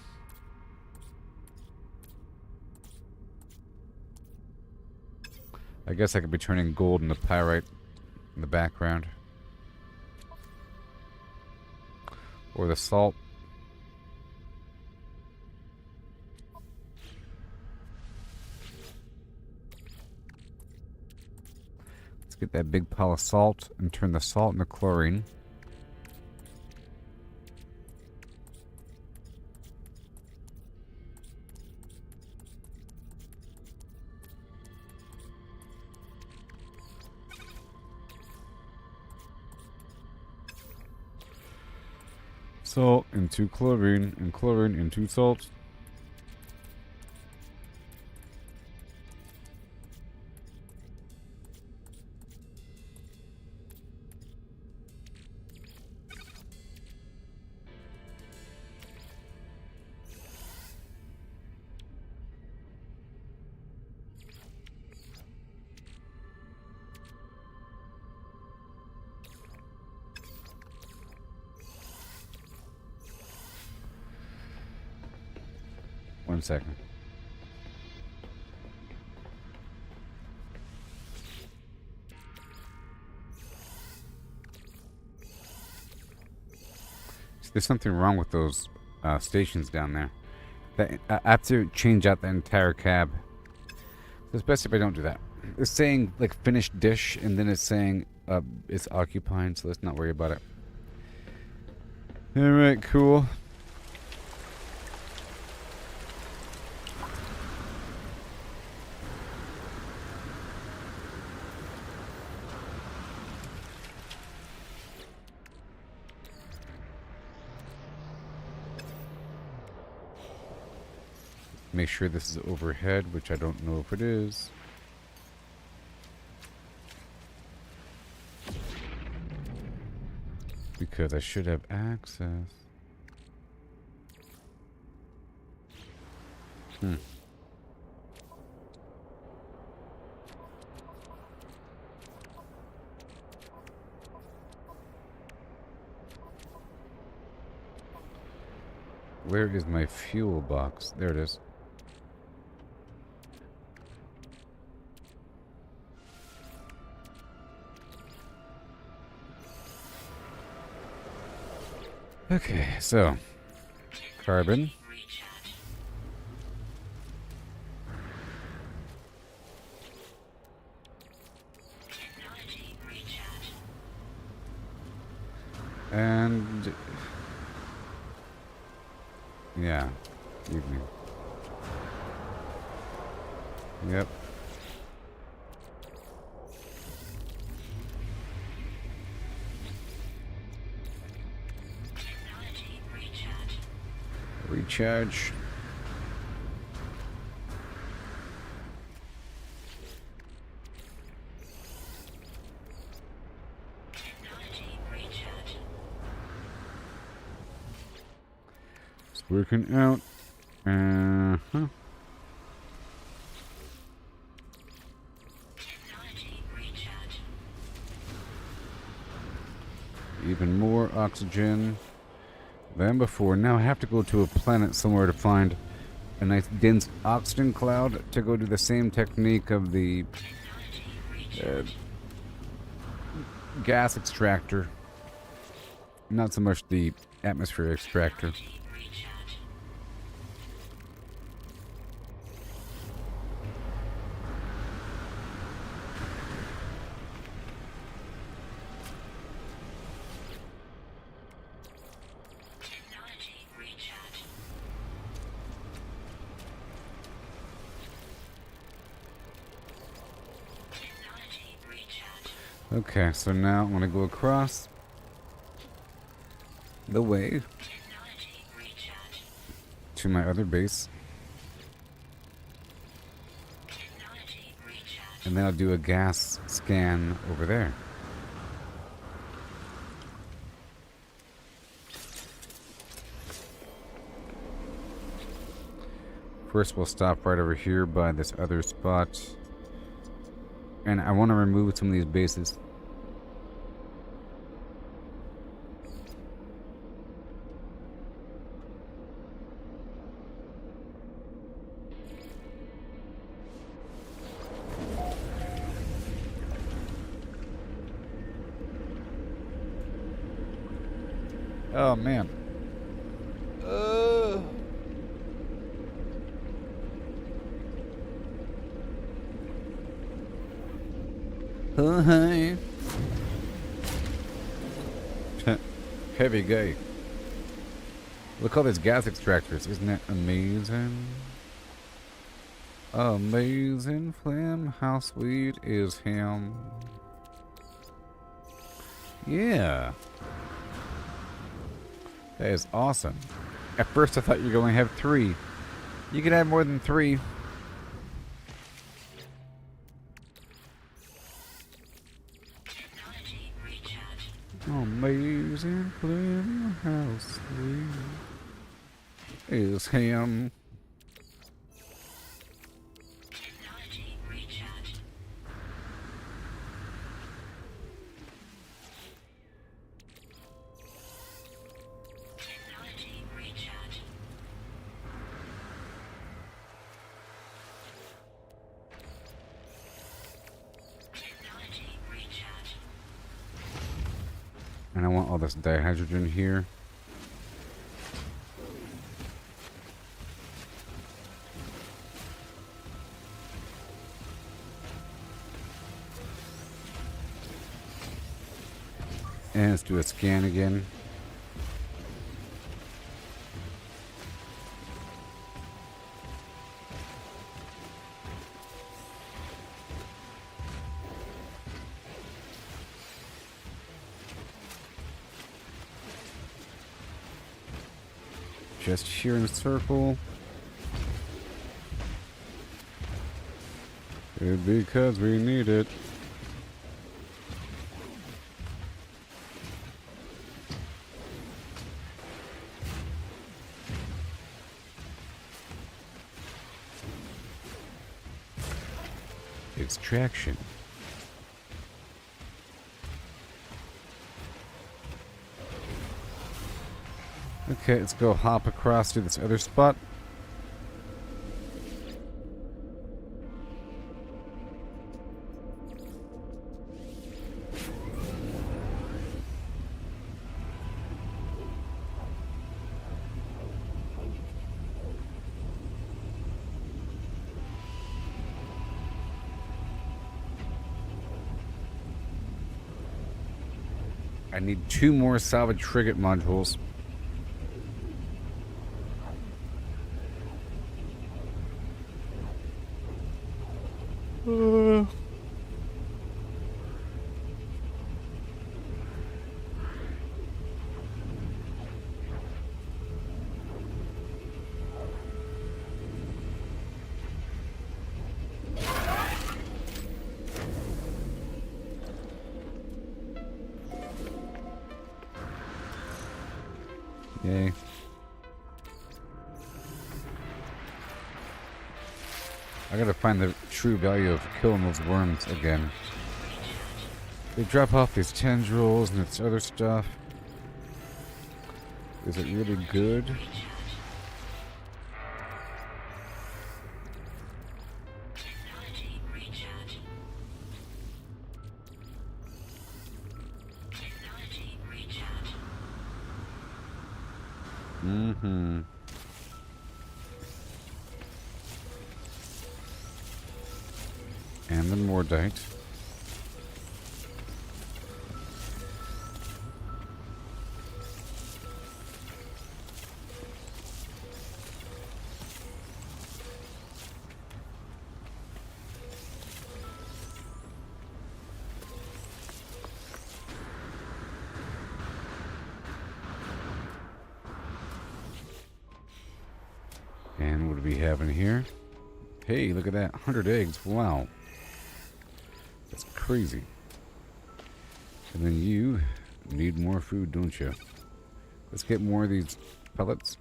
I guess I could be turning gold into pyrite in the background. Or the salt. Let's get that big pile of salt and turn the salt into chlorine. Salt into chlorine, and chlorine into salt. One second. There's something wrong with those stations down there. I have to change out the entire cab. It's best if I don't do that. It's saying like finished dish, and then it's saying it's occupied, so let's not worry about it. Alright, cool. Make sure this is overhead, which I don't know if it is. Because I should have access. Where is my fuel box? There it is. Okay, so carbon. Recharge. Technology recharge. And yeah, evening. Yep. Technology recharge. Recharge. Technology recharge. It's working out. Technology recharge. Even more oxygen than before. Now I have to go to a planet somewhere to find a nice dense oxygen cloud to go do the same technique of the gas extractor. Not so much the atmosphere extractor. Recharge. Technology recharge. Technology recharge. Okay, so now I'm going to go across the way Technology recharge. to my other base, Technology recharge. and then I'll do a gas scan over there. First, we'll stop right over here by this other spot. And I want to remove some of these bases. Oh, man. Oh, hi. Heavy guy. Look at all these gas extractors. Isn't that amazing? Amazing Flim. How sweet is him? Yeah. That is awesome. At first I thought you could only have 3. You can have more than 3. Technology recharge. Amazing Flim. How sweet is him? Technology recharge. Technology recharge. Technology recharge. And I want all this dihydrogen here. And let's do a scan again. Just here in a circle. Because we need it. Extraction. Okay, let's go hop across to this other spot. I need 2 more salvage frigate modules. Yay. I gotta find the true value of killing those worms again. They drop off these tendrils and its other stuff. Is it really good? Technology recharge. Technology recharge. Mm-hmm. And the Mordite. And what do we have in here? Hey, look at that. 100 eggs. Wow. That's crazy. And then you need more food, don't you? Let's get more of these pellets.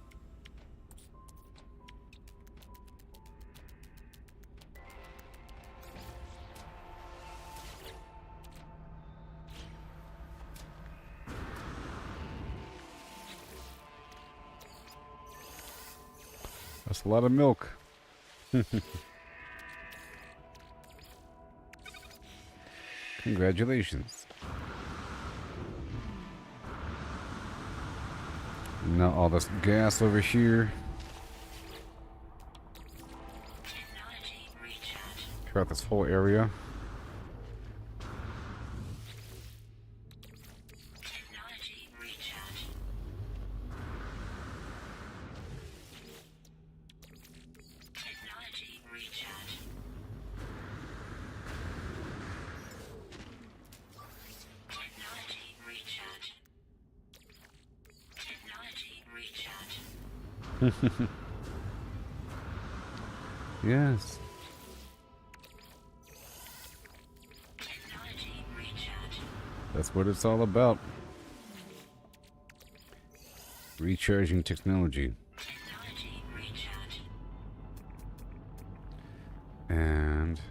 That's a lot of milk. Congratulations. Now all this gas over here. Technology recharge. Throughout this whole area. Technology recharge. Technology recharge. Technology recharge. Technology recharge. Yes. Technology recharge. That's what it's all about. Recharging technology. Technology recharge. And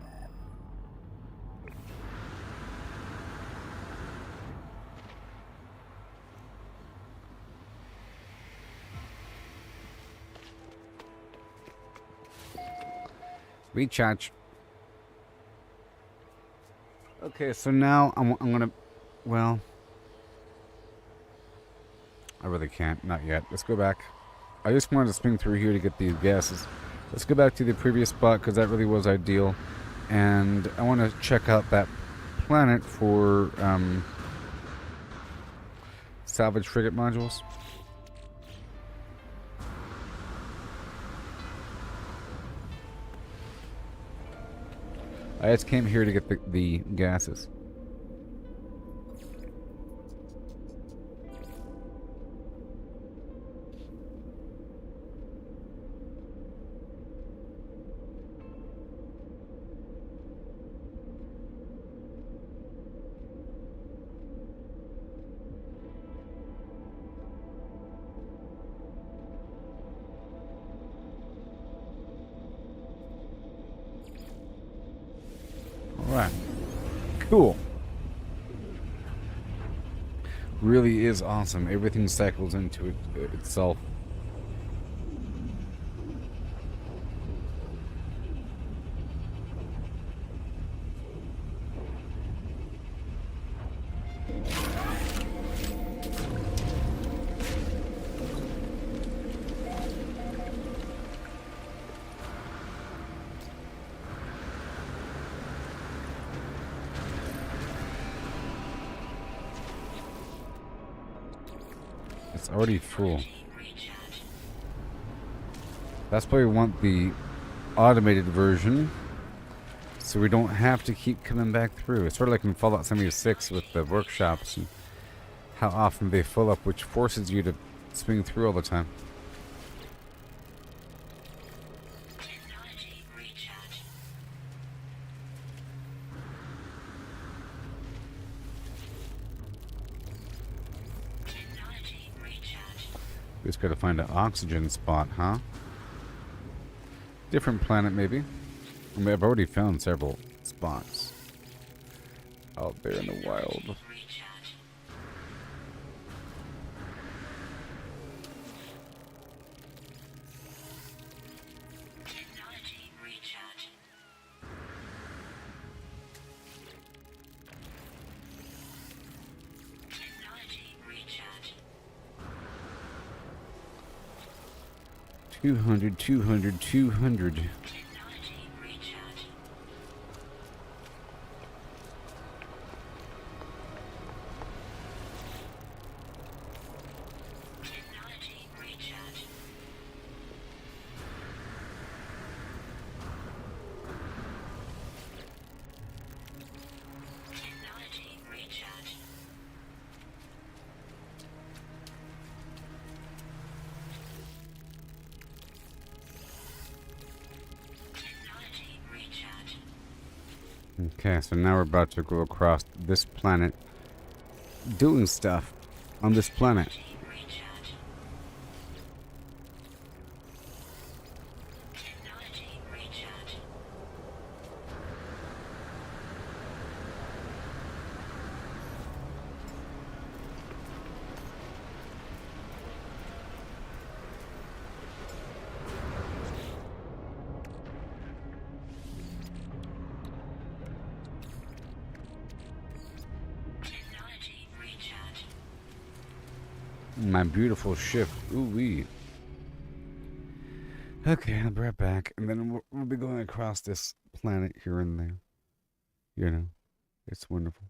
recharge. Okay, so now I'm gonna, well, I really can't, not yet. Let's go back. I just wanted to swing through here to get these gases. Let's go back to the previous spot because that really was ideal, and I want to check out that planet for salvage frigate modules. I just came here to get the gases. Alright. Cool. Really is awesome. Everything cycles into itself. It's already full. That's why we want the automated version, so we don't have to keep coming back through. It's sort of like in Fallout 76 with the workshops and how often they fill up, which forces you to swing through all the time. Technology recharge. Technology recharge. We just gotta find an oxygen spot, huh? Different planet, maybe. I mean, I've already found several spots out there in the wild. Recharge. Technology recharge. Technology recharge. 200, 200, 200. Technology recharge. Technology recharge. Technology recharge. Technology recharge. Okay, so now we're about to go across this planet, doing stuff on this planet. Recharge. Technology recharge. Technology recharge. My beautiful ship. Ooh wee. Okay, I'll be right back, and then we'll be going across this planet here and there. You know, it's wonderful.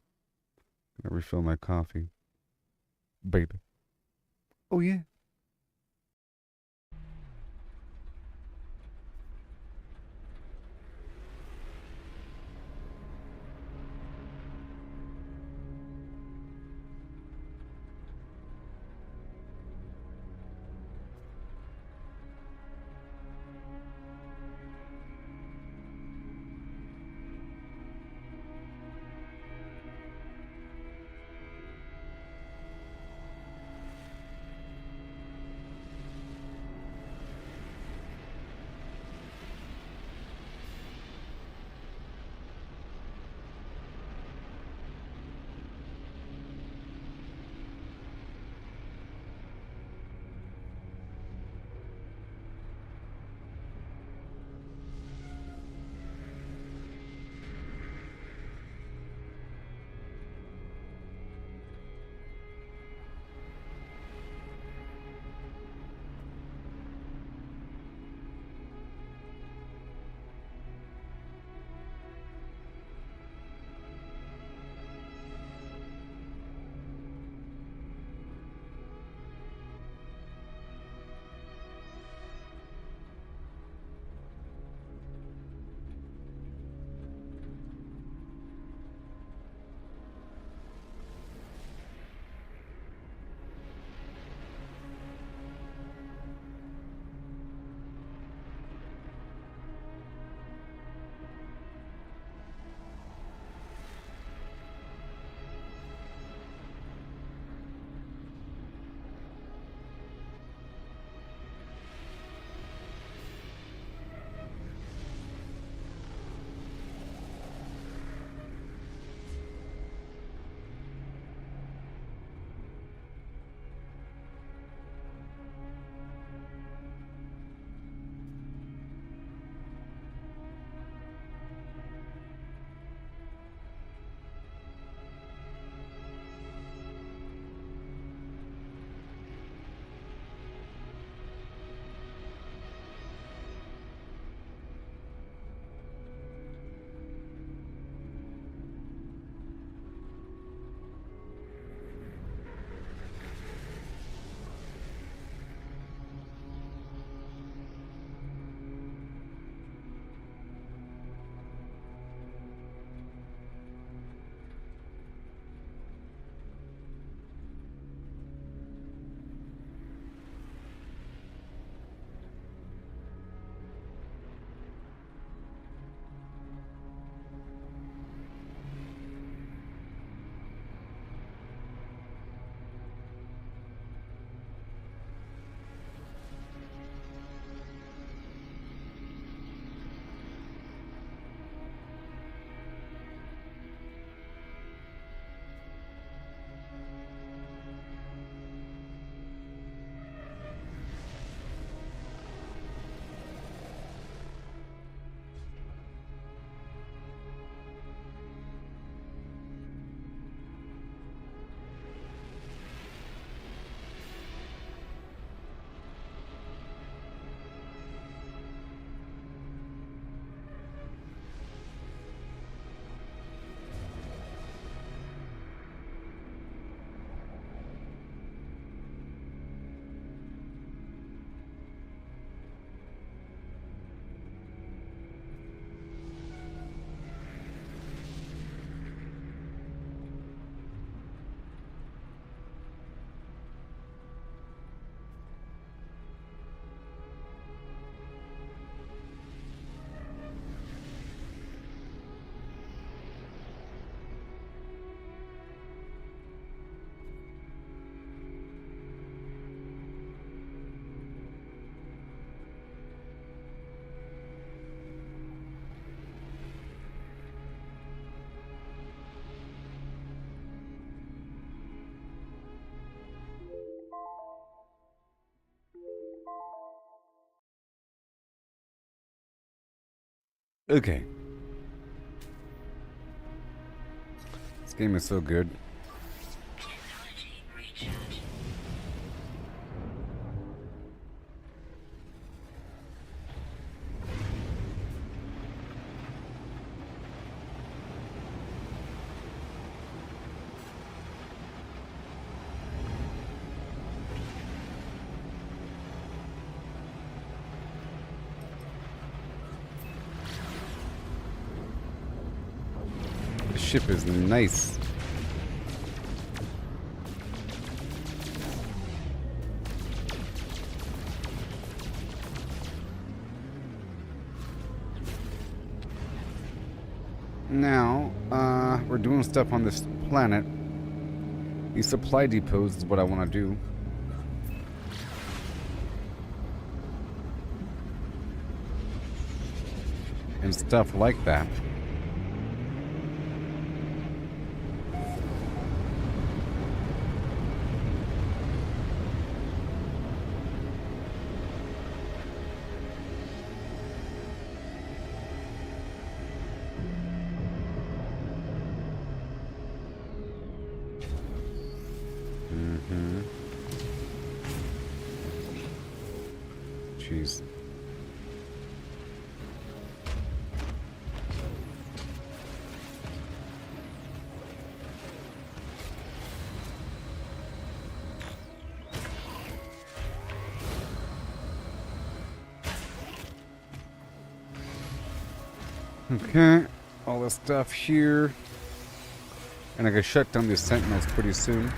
Gonna refill my coffee, baby. Oh yeah. Okay. This game is so good. Technology recharge. The ship is nice. Now, we're doing stuff on this planet. These supply depots is what I want to do. And stuff like that. Jeez. Okay, all this stuff here. And I can shut down these sentinels pretty soon.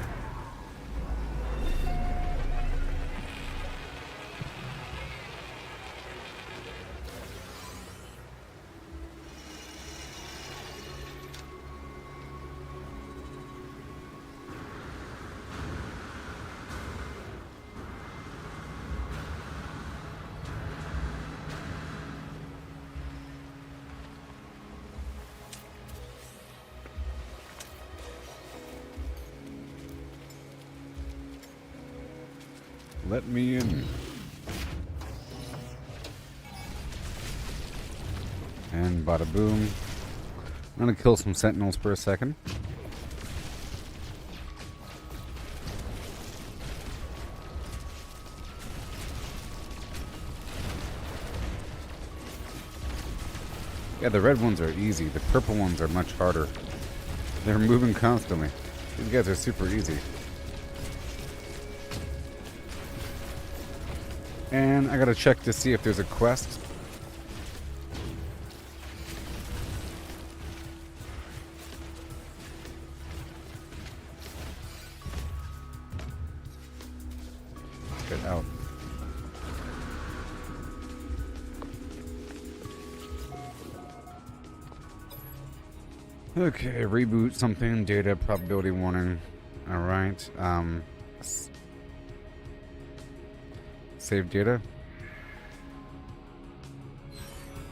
Let me in. And bada boom. I'm gonna kill some sentinels for a second. Yeah, the red ones are easy. The purple ones are much harder. They're moving constantly. These guys are super easy. And I gotta check to see if there's a quest. Get out. Okay, reboot something, data, probability warning. Alright, save data.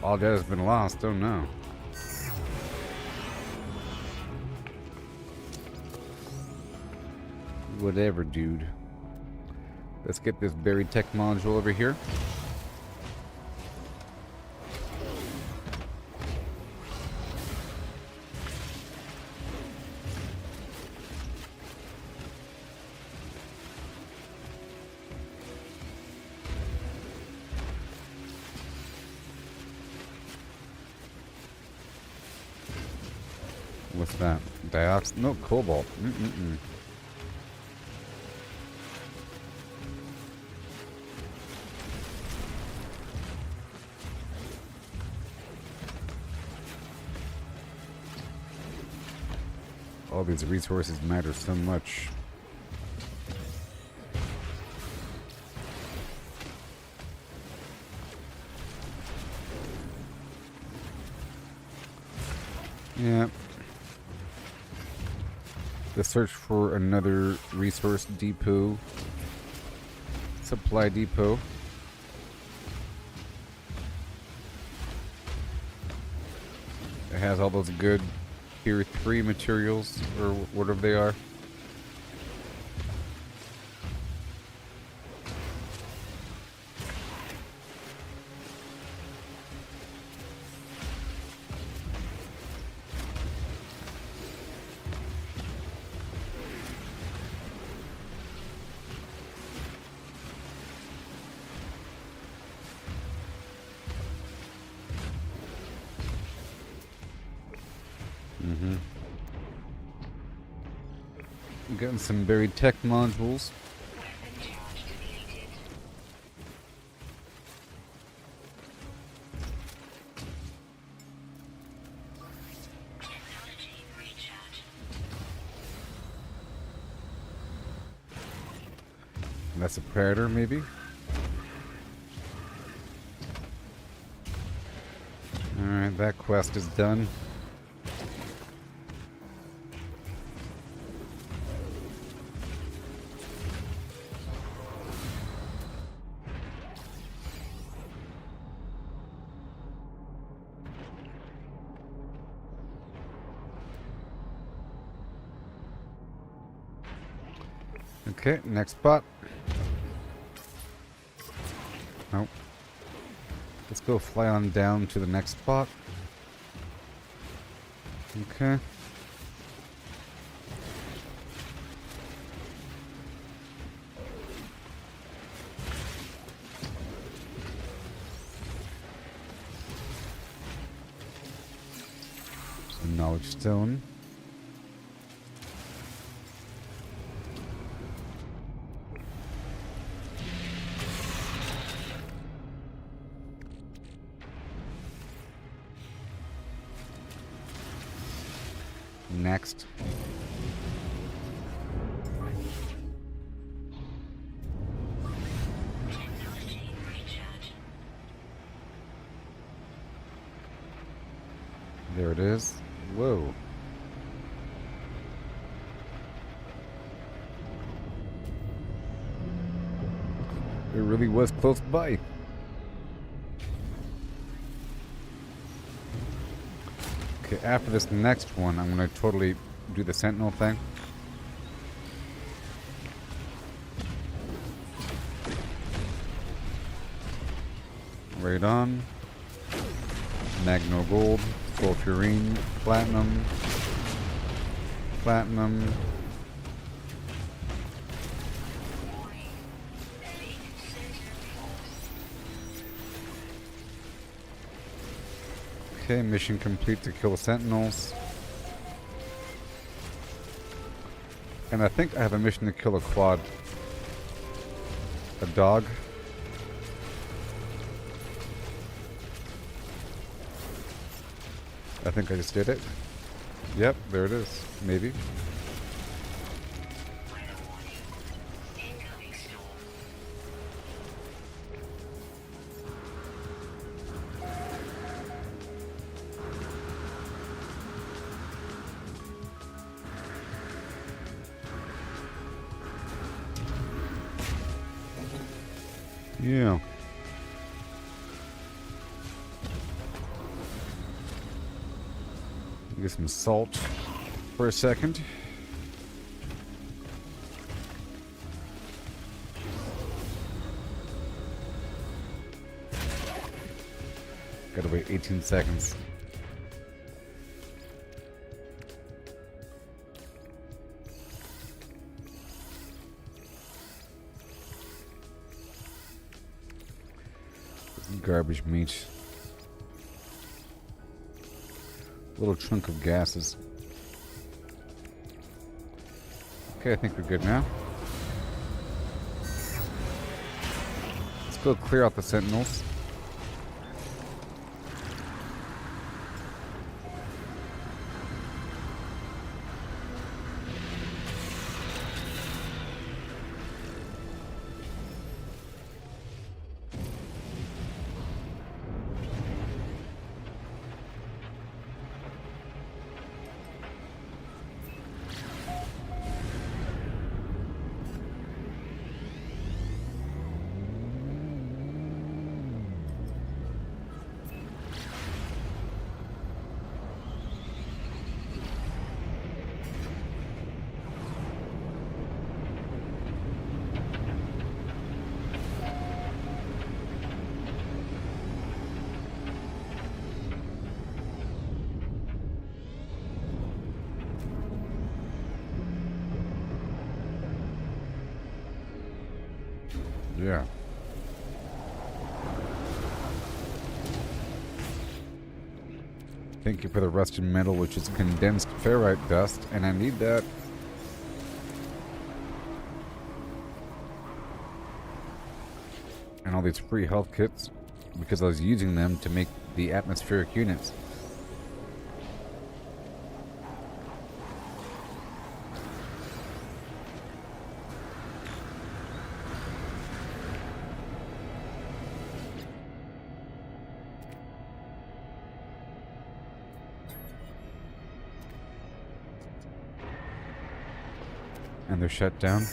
All data has been lost. Oh no. Whatever, dude. Let's get this buried tech module over here. What's that? Dioxide? No, cobalt. All these resources matter so much. Yeah. The search for another resource depot, supply depot. It has all those good Tier 3 materials, or whatever they are. Getting some buried tech modules. Weapon charge depleted. Technology recharge. That's a predator, maybe? Alright, that quest is done. Okay, next spot. Nope. Let's go fly on down to the next spot. Okay. Some knowledge stone. Next. Technology recharge. There it is. Whoa. It really was close by. Okay, after this next one, I'm going to totally do the sentinel thing. Right on. Magno gold, sulfurine, platinum, platinum. Warning. Elite center force. Okay, mission complete to kill sentinels. And I think I have a mission to kill a quad. A dog. I think I just did it. Yep, there it is. Maybe. Weather warning. Incoming storm. Yeah. Get some salt for a second. Gotta wait 18 seconds. Garbage meat. Little chunk of gases. Okay, I think we're good now. Let's go clear out the sentinels. Yeah. Thank you for the rusted metal, which is condensed ferrite dust, and I need that. And all these free health kits, because I was using them to make the atmospheric units. And they're shut down.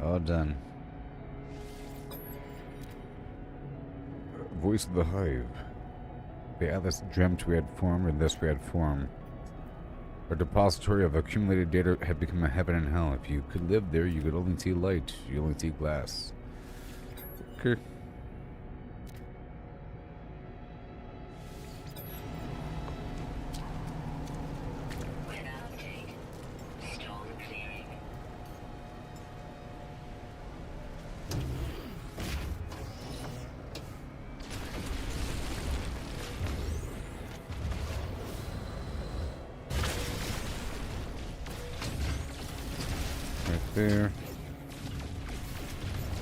All done. Voice of the Hive. The Atlas dreamt we had form, and thus we had form. Our depository of accumulated data had become a heaven and hell. If you could live there, you could only see light. You only see glass. Okay. There.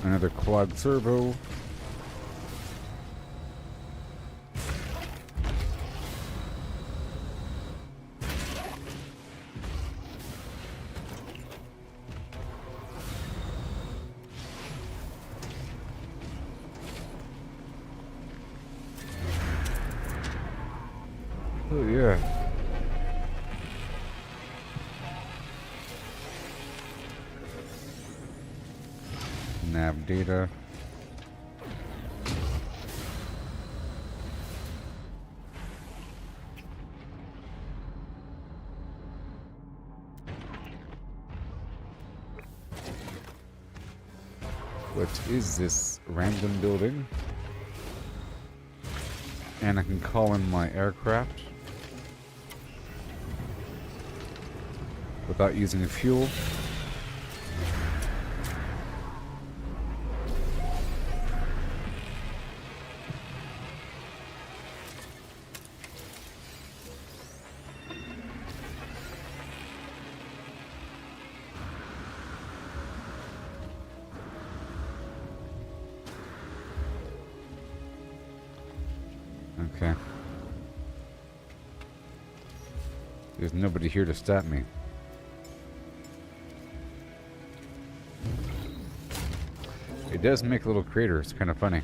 Another quad servo. Oh yeah. Nav data. What is this random building? And I can call in my aircraft without using fuel. Okay. There's nobody here to stop me. It does make a little crater. It's kind of funny.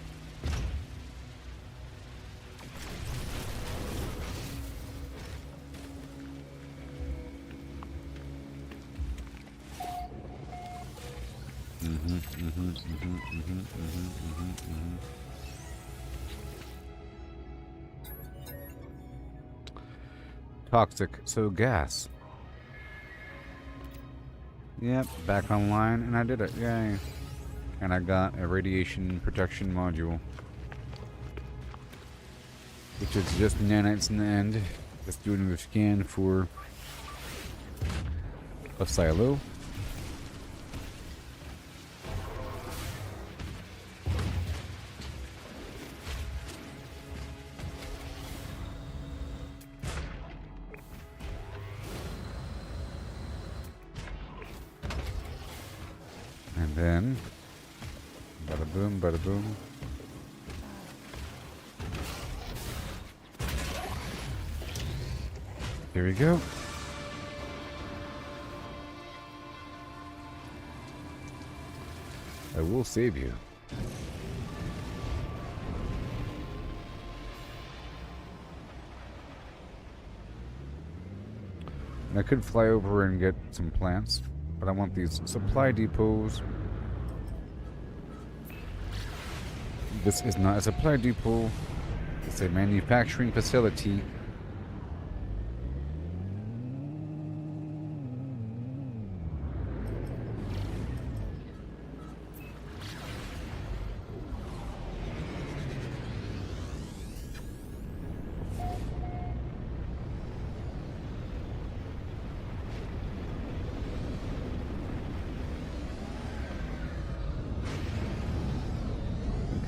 Toxic, so gas. Yep, back online, and I did it. Yay. And I got a radiation protection module, which is just nanites in the end. Just doing another scan for a silo. And then, bada boom, bada boom. Here we go. I will save you. And I could fly over and get some plants, but I want these supply depots. This is not a supply depot. It's a manufacturing facility.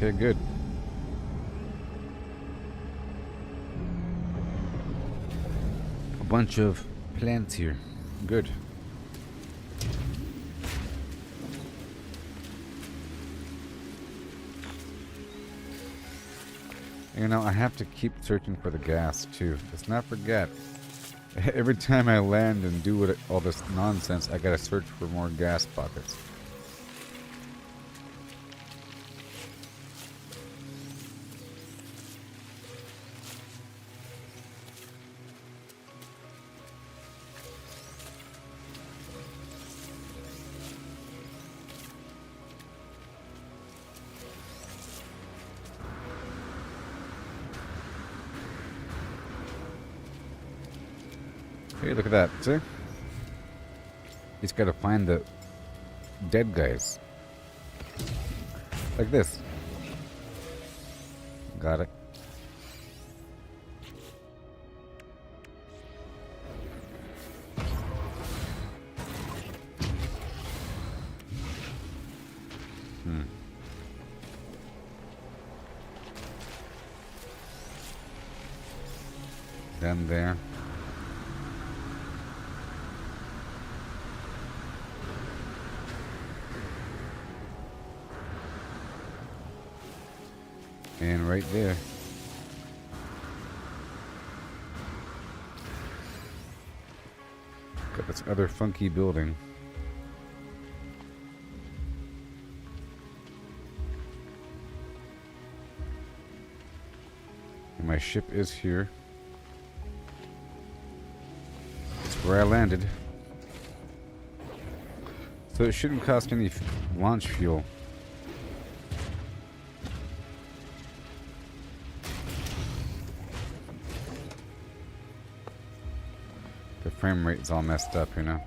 Okay, good. A bunch of plants here. Good. You know, I have to keep searching for the gas, too. Let's not forget. Every time I land and do all this nonsense, I gotta search for more gas pockets. Hey, look at that. See? He's got to find the dead guys. Like this. Got it. Then there. And right there. Got this other funky building. And my ship is here. That's where I landed. So it shouldn't cost any launch fuel. The frame rate's all messed up, you know.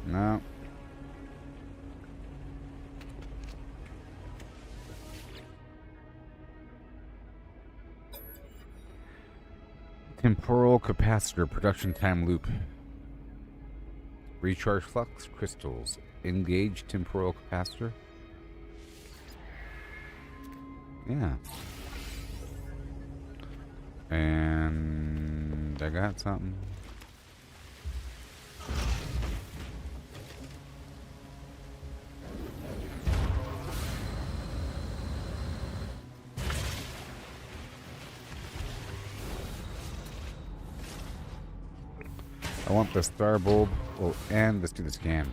No. Temporal capacitor production time loop. Recharge flux crystals. Engage temporal capacitor. Yeah. And I got something. I want the star bulb. Oh, and let's do the scan.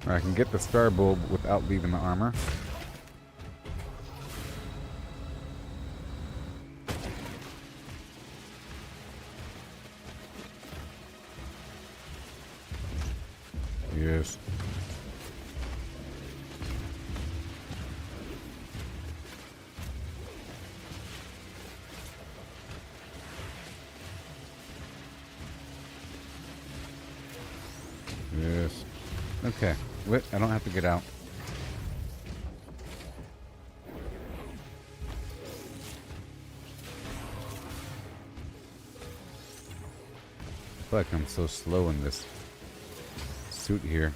I can get the star bulb without leaving the armor. Yes. Yes. Okay. Wait, I don't have to get out. I feel like I'm so slow in this suit here.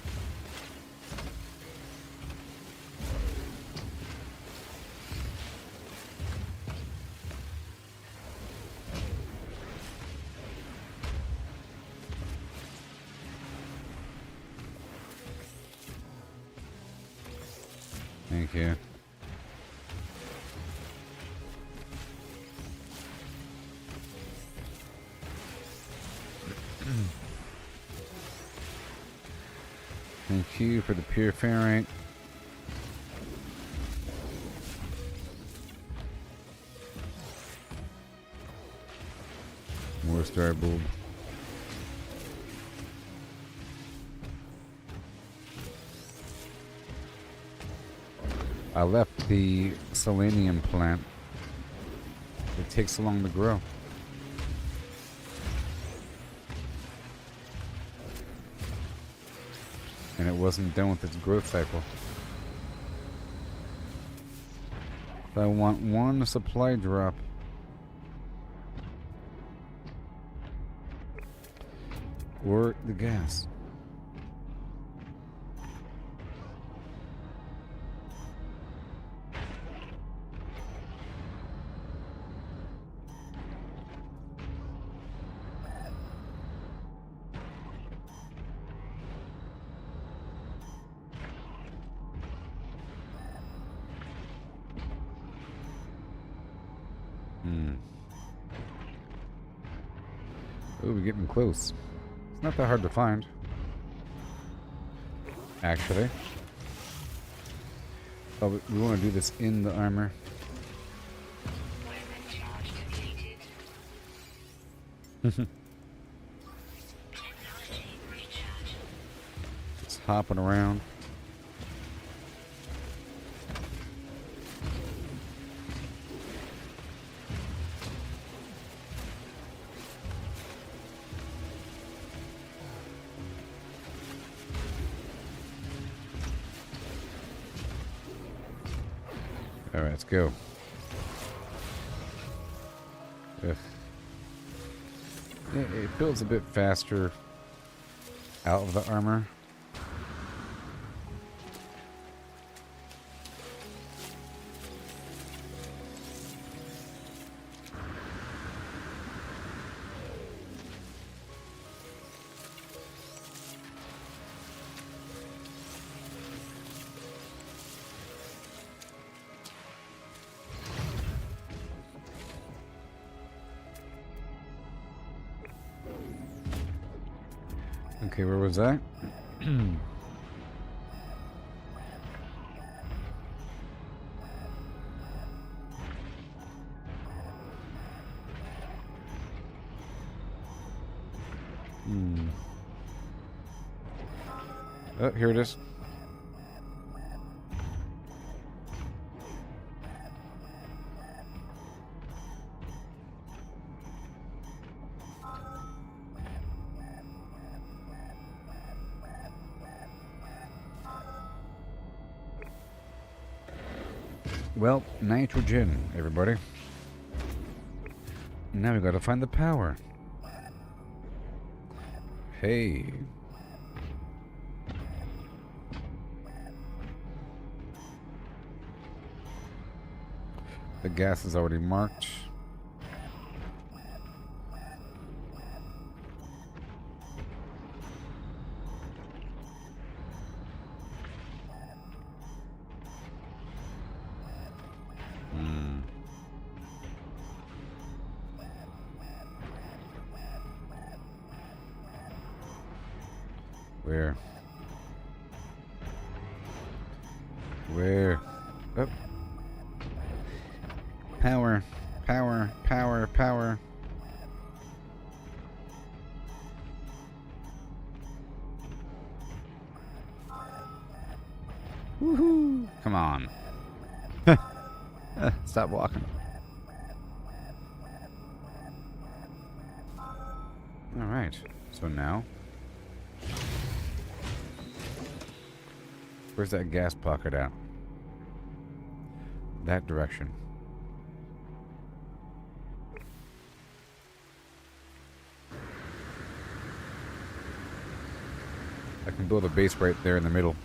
Thank you. Thank you for the pure ferrite. More star bulb. I left the selenium plant. It takes so long to grow. And it wasn't done with its growth cycle. So I want one supply drop. Or the gas. Oh, we're getting close. It's not that hard to find. Actually. Oh, we want to do this in the armor. Weapon charge depleted. Technology recharge. Just hopping around. Alright, let's go. Ugh. It builds a bit faster out of the armor. Okay, where was that? Oh, here it is. Well, nitrogen, everybody. Now we gotta find the power. Hey. The gas is already marked. Where? Where? Oh. Power. Power. Power. Power. Woohoo! Come on. Stop walking. Alright. So now... where's that gas pocket at? That direction. I can build a base right there in the middle.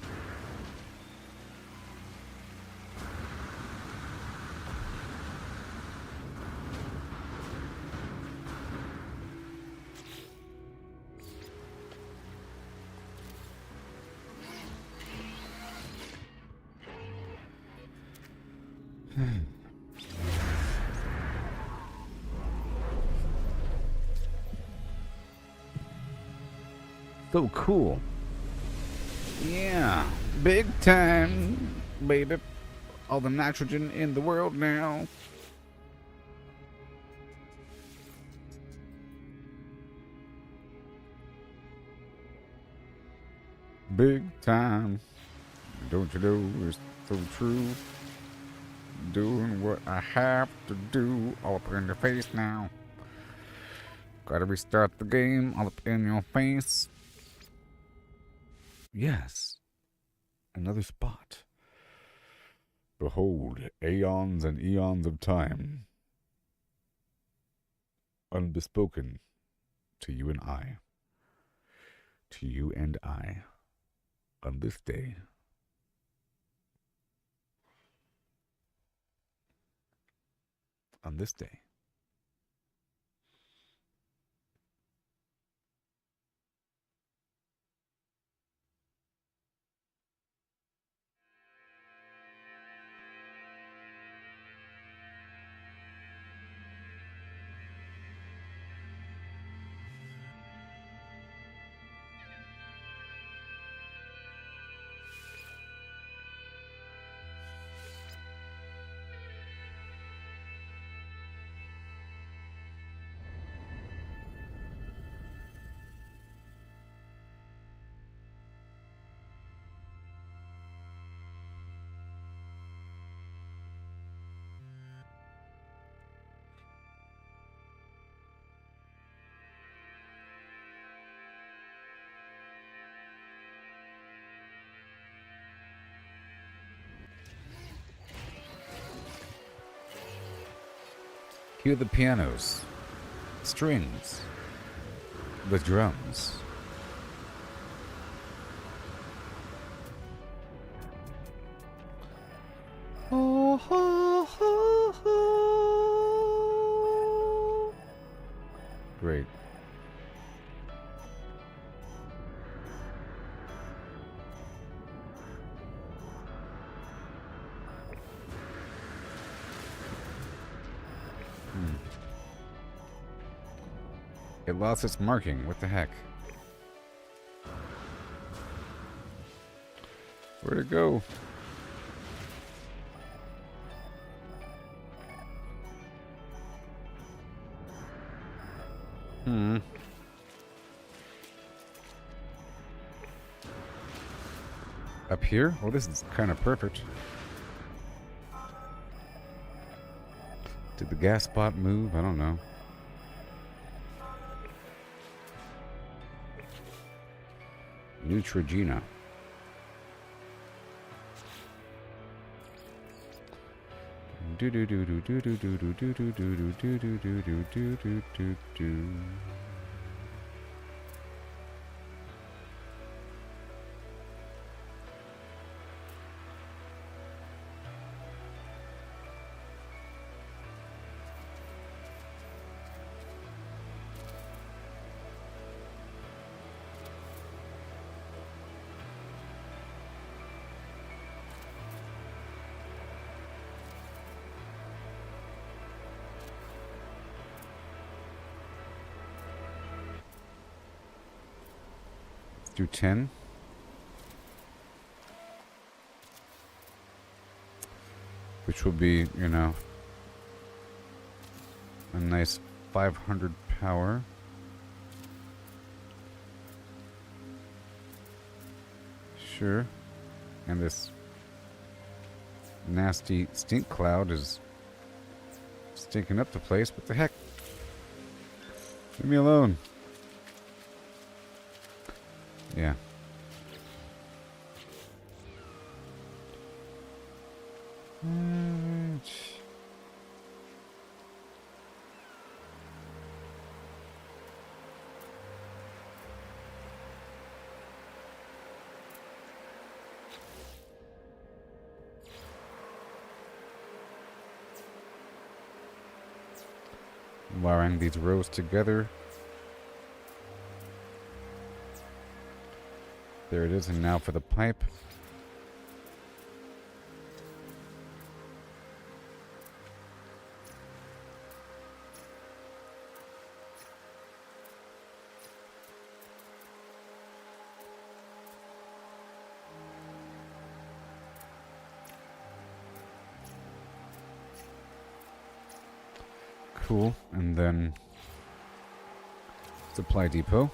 So cool. Yeah, big time, baby. All the nitrogen in the world now. Big time. Don't you know it's so true? Doing what I have to do, all up in your face now. Gotta restart the game, all up in your face. Yes. Another spot. Behold, aeons and eons of time. Unbespoken to you and I. To you and I. On this day. On this day. Hear the pianos, strings, the drums. Oh, ho, ho, ho. Great. It lost its marking. What the heck? Where'd it go? Up here? Well, this is kind of perfect. Did the gas spot move? I don't know. Nitrogeena. Do do do do do do do do do do do do do do do do do do do. Do 10. Which will be, you know, a nice 500 power. Sure. And this nasty stink cloud is stinking up the place. What the heck? Leave me alone. Yeah. Wiring these rows together. There it is, and now for the pipe. Cool, and then supply depot.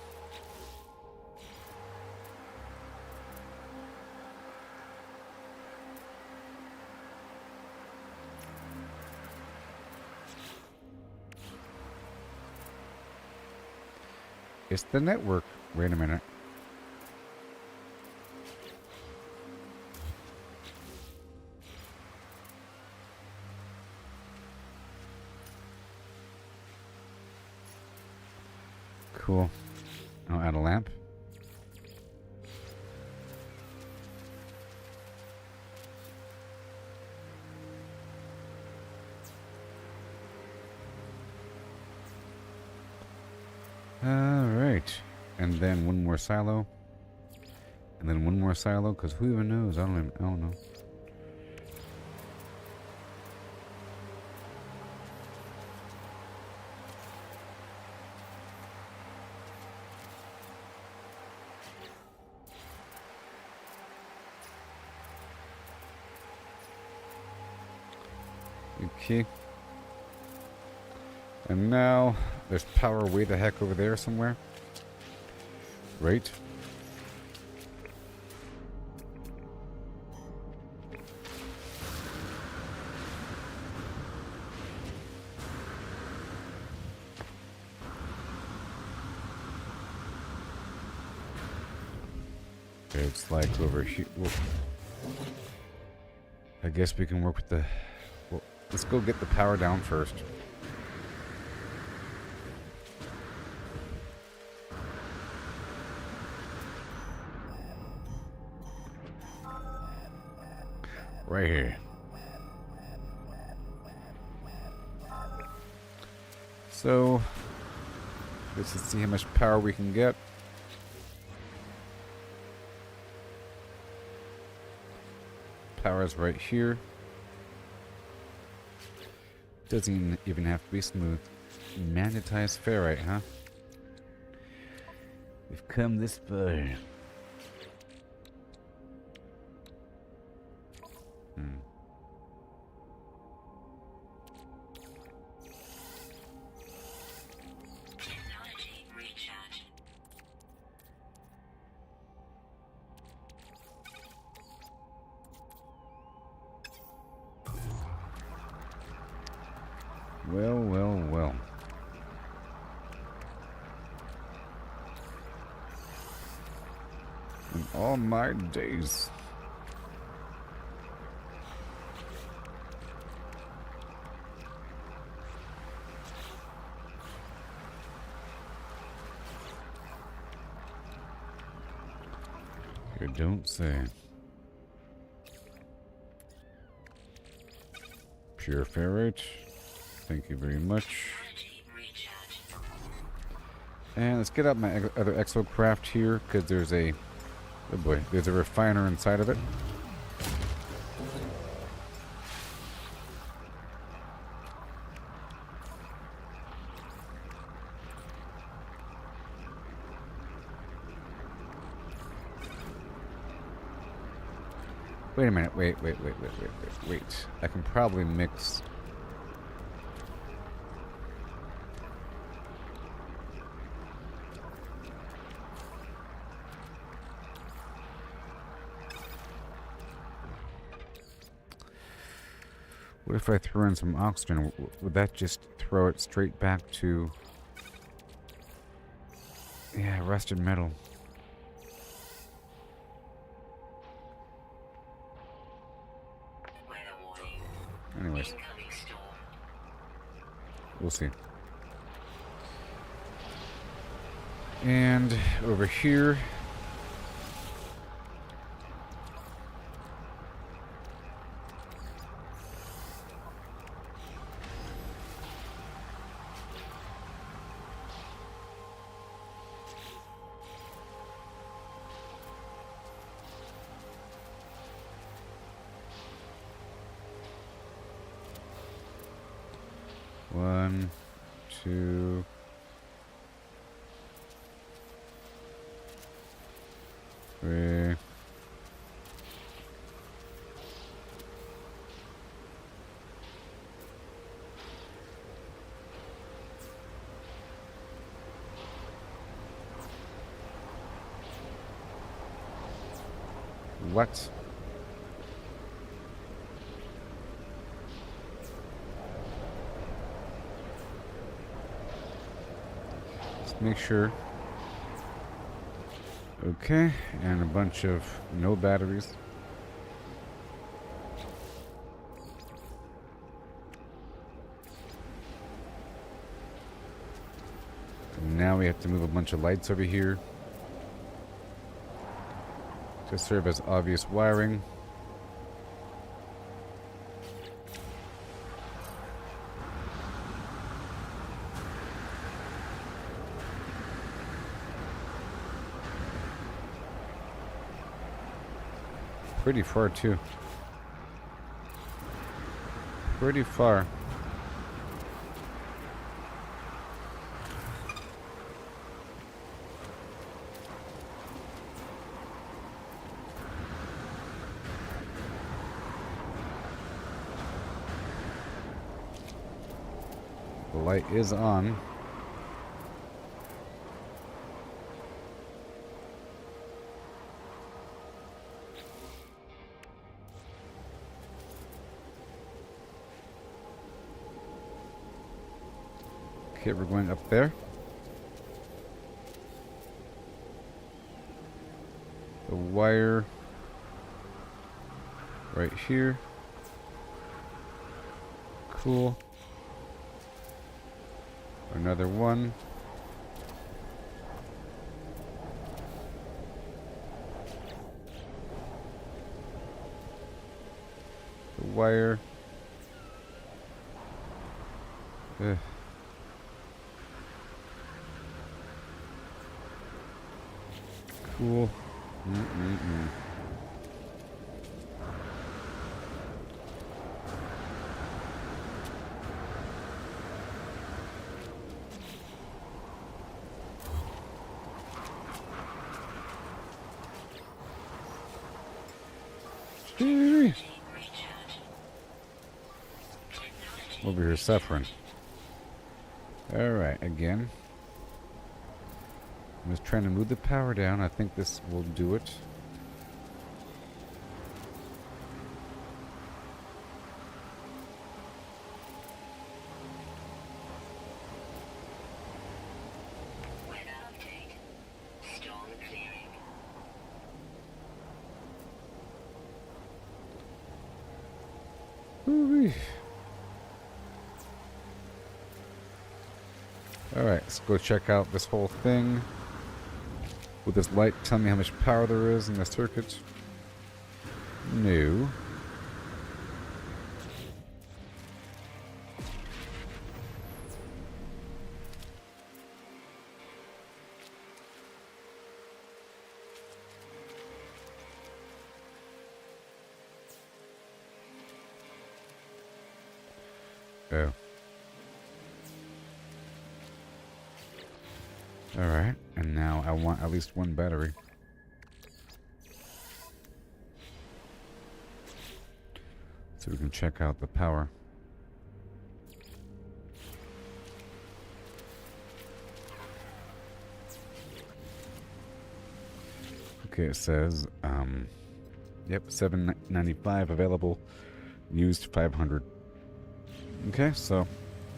It's the network. Wait a minute. cool. I'll add a lamp. Alright. And then one more silo. And then one more silo, because who even knows? I don't know. Okay. And now there's power way the heck over there somewhere. Right? It's like over here. Well, I guess we can work with the... Well, let's go get the power down first. Right here. So, let's see how much power we can get. Power is right here. Doesn't even have to be smooth. Magnetized ferrite, huh? We've come this far. Technology recharge. Well, well, well. In all my days. You don't say. Pure ferrite. Thank you very much. Energy recharge. And let's get out my other exocraft here, because there's a... Oh boy, there's a refiner inside of it. Wait a minute, wait. I can probably mix... What if I throw in some oxygen? Would that just throw it straight back to... Yeah, rusted metal. Weather warning. Anyways, Incoming storm. we'll see. And over here... One, two, three. What? Make sure. Okay, and a bunch of no batteries. now we have to move a bunch of lights over here to serve as obvious wiring. Pretty far too. Pretty far. The light is on. Okay, we're going up there. The wire right here. Cool. Another one. The wire. Ugh. Cool. Over here suffering. Alright, again. I'm just trying to move the power down. I think this will do it. Weather update. Storm clearing. Woo-wee. Alright, let's go check out this whole thing. Will this light tell me how much power there is in the circuit? No. Oh. Alright, and now I want at least one battery. So we can check out the power. Okay, it says, yep, 795 available, used 500. Okay, so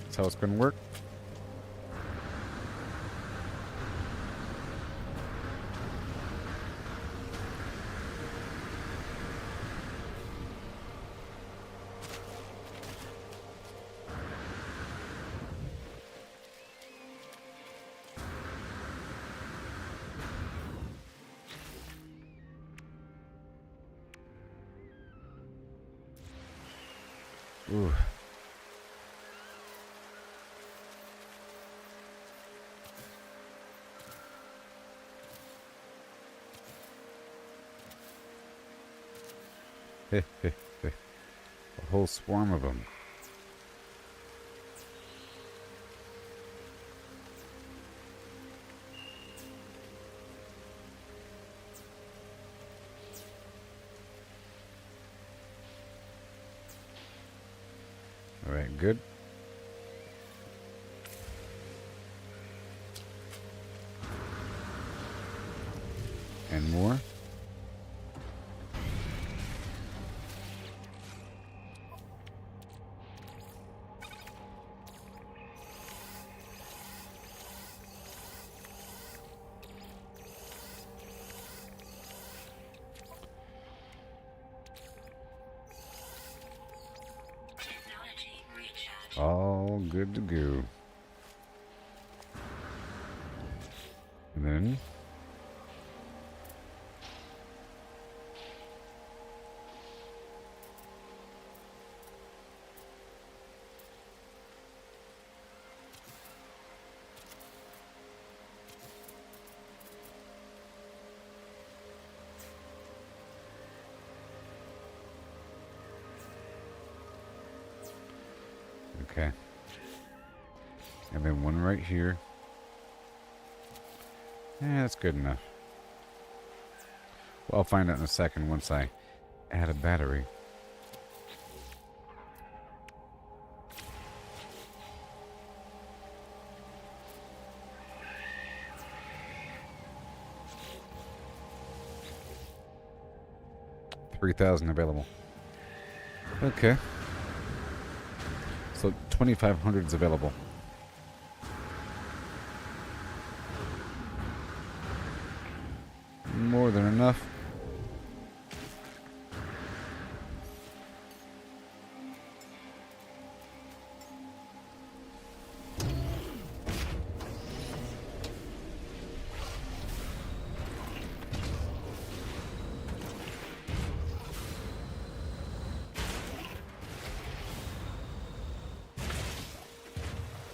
that's how it's going to work. Ooh. A whole swarm of them. All right, good. And more. Technology recharge. All good to go. And then okay. And then one right here. Yeah, that's good enough. Well, I'll find out in a second once I add a battery. $3,000 available. Okay. So 2,500 is available. More than enough.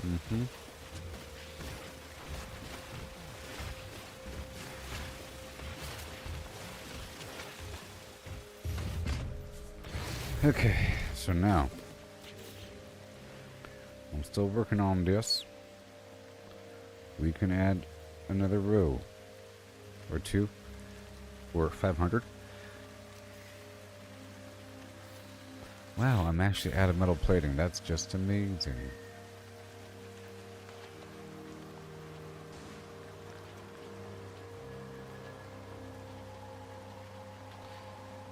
Mm-hmm. Okay, so now I'm still working on this. We can add another row or two for 500. Wow, I'm actually out of metal plating. That's just amazing.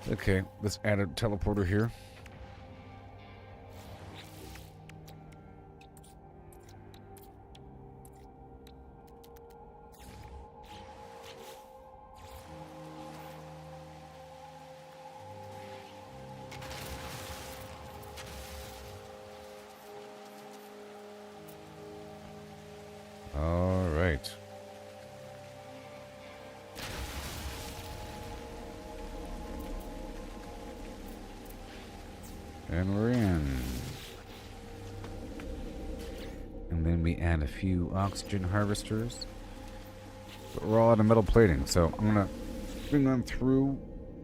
Okay, let's add a teleporter here. All right. And we're in. And then we add a few oxygen harvesters. But we're all out of metal plating, so I'm gonna bring them through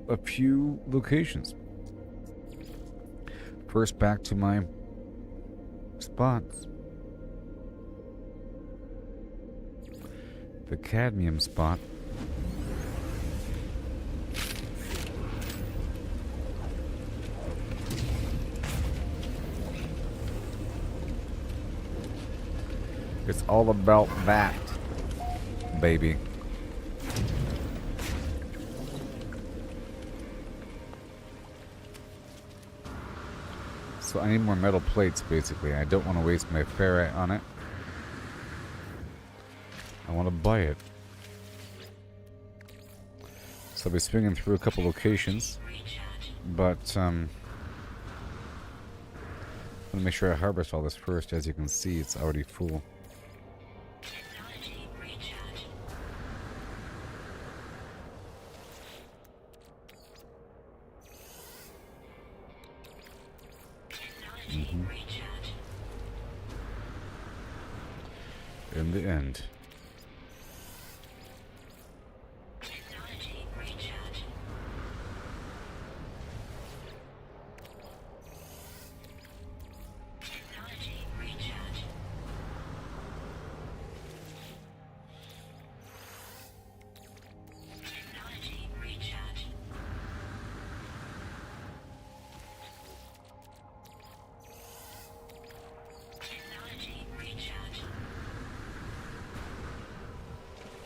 a few locations. First, back to my spots. The cadmium spot. It's all about that, baby. So I need more metal plates, basically. I don't want to waste my ferrite on it. I want to buy it. So I'll be swinging through a couple locations. But, I'm going to make sure I harvest all this first. As you can see, it's already full. In the end.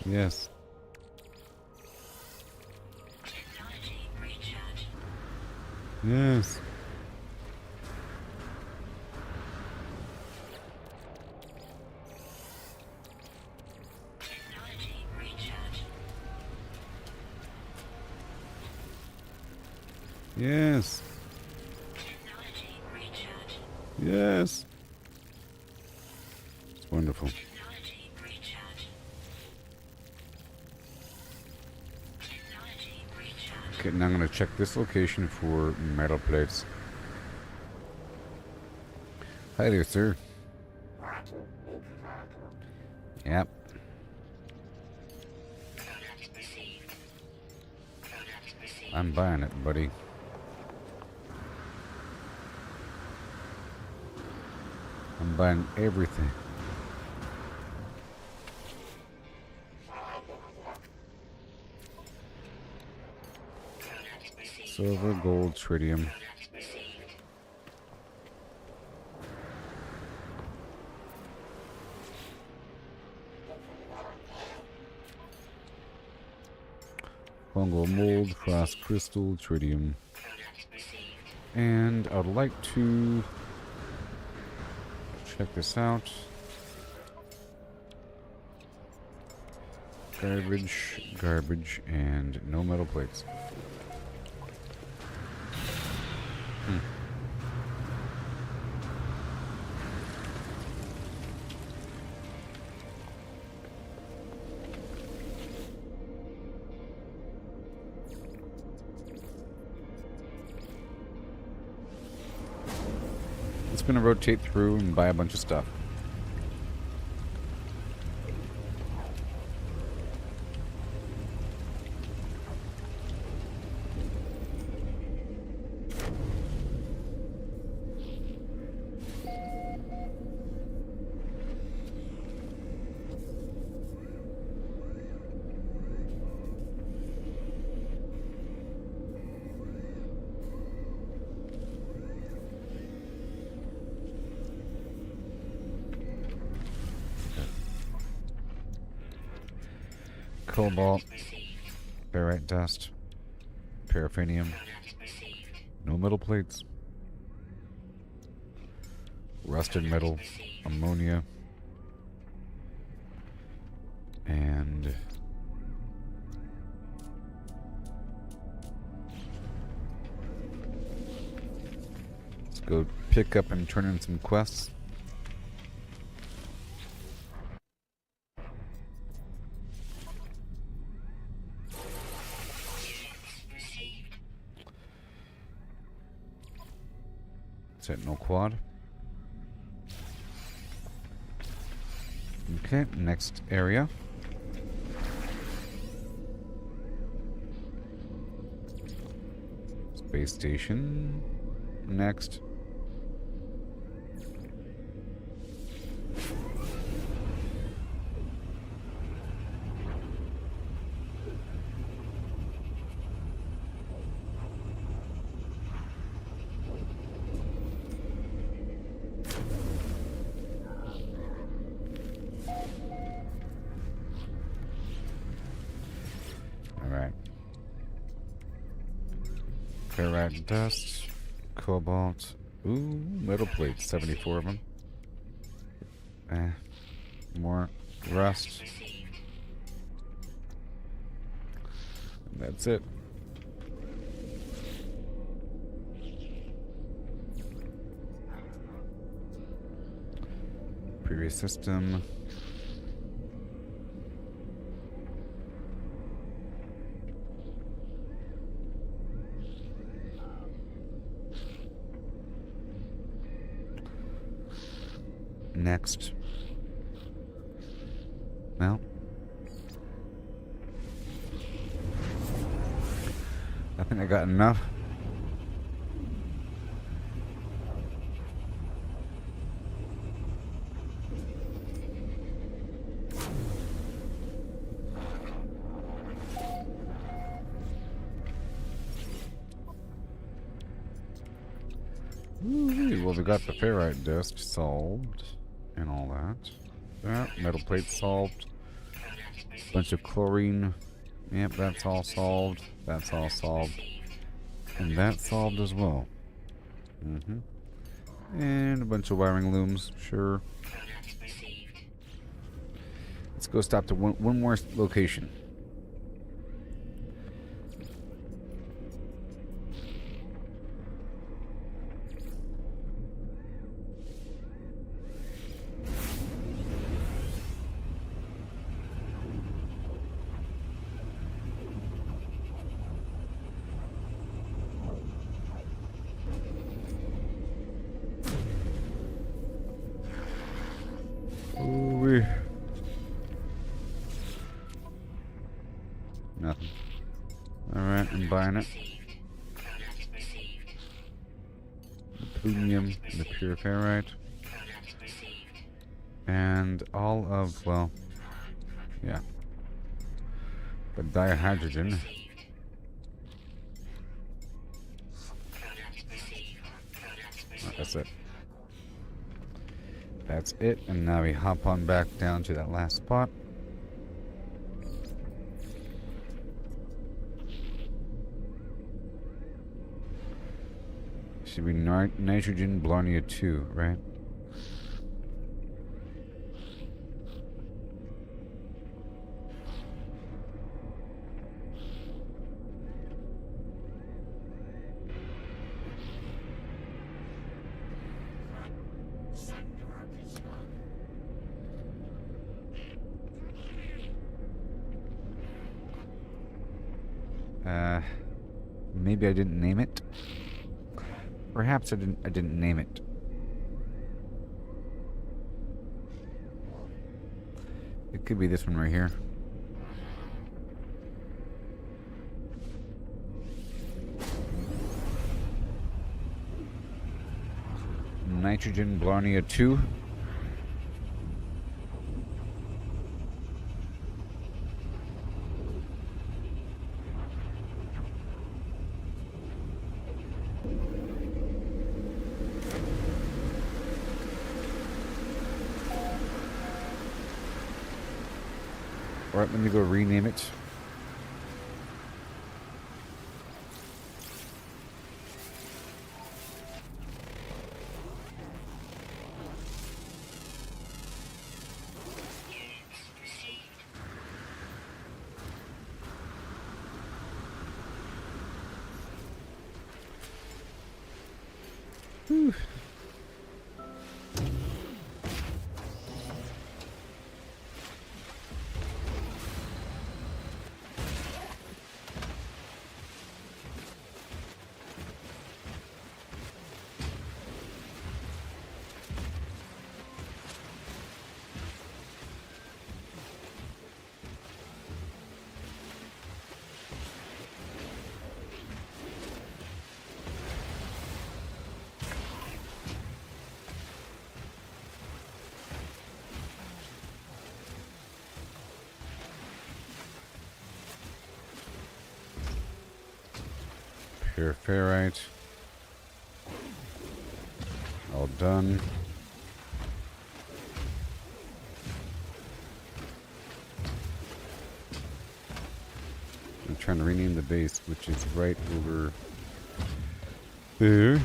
Yes. Yes. Yes. Yes. It's wonderful. Okay, now I'm going to check this location for metal plates. Hi there, sir. Yep. I'm buying it, buddy. I'm buying everything. Silver, gold, tritium. Fungal mold, frost crystal, tritium. And I'd like to check this out. Garbage, garbage, and no metal plates. It's gonna rotate through and buy a bunch of stuff. Cobalt, ferrite dust, paraffinium, no metal plates, rusted metal, ammonia, and let's go pick up and turn in some quests. Sentinel quad. Okay, next area. Space station. Next. Ferrite dust, cobalt, ooh, metal plates, 74 of them. More rust. And that's it. Previous system. Next. Well, I think I got enough. Ooh, well, we got the ferrite dust solved. And all that. That metal plate solved. Bunch of chlorine. Yep, that's all solved. That's all solved. And that's solved as well. And a bunch of wiring looms. Sure. Let's go stop to one more location. that and buying it. Received. Product received. The plutonium, the pure ferrite, Product received. and all of, well, yeah. The dihydrogen. Received. Product received. Product received. That's it. That's it, and now we hop on back down to that last spot. Should be nitrogen blarnia 2, right? Maybe I didn't name it. Perhaps I didn't name it. It could be this one right here. Nitrogen blarnia 2. Alright, let me go rename it. Units received. Pure ferrite. All done. I'm trying to rename the base, which is right over there.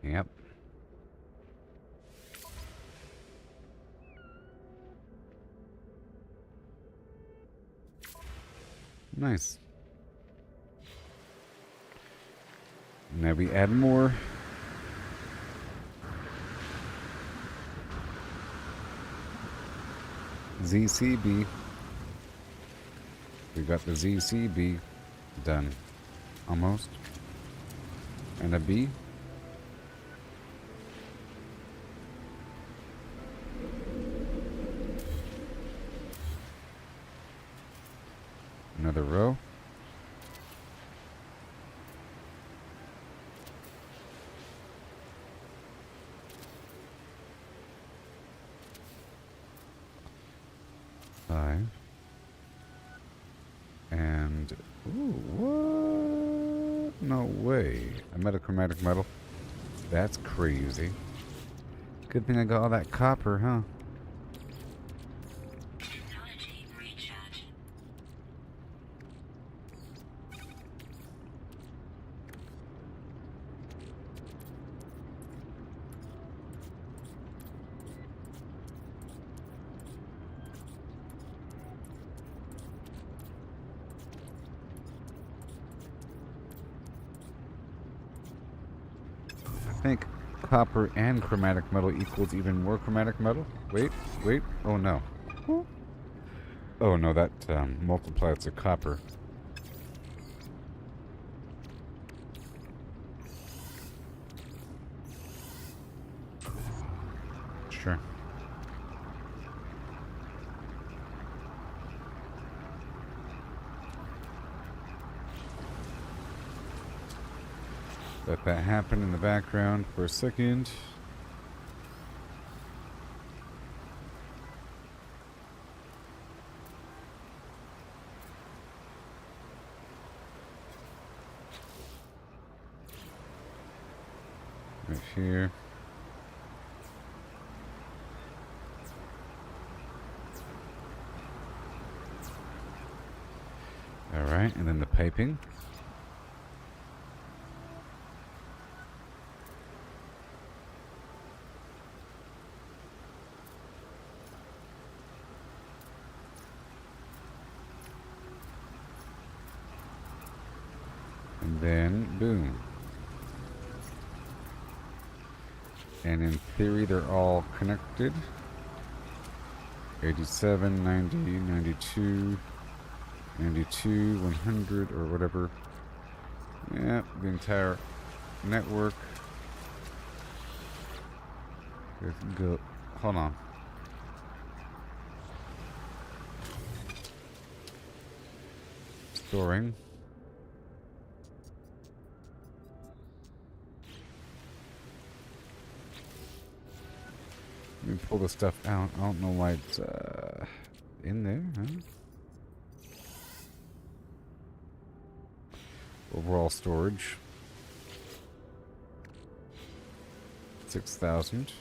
Yep. Nice. Now we add more. ZCB. We got the ZCB done. Almost. And a B. Another row. Five. And ooh, what? No way. A metachromatic metal. That's crazy. Good thing I got all that copper, huh? Technology recharge. think copper and chromatic metal equals even more chromatic metal. Wait. Oh no. Oh no, that multiplies to copper. Sure. Let that happen in the background for a second. Right here. Alright, and then the piping. And then, boom. And in theory, they're all connected. 87, 90, 92, 92, 100, or whatever. Yep, the entire network. Let's go. Hold on. Storing. Let me pull the stuff out. I don't know why it's in there, huh? Overall storage. 6,000.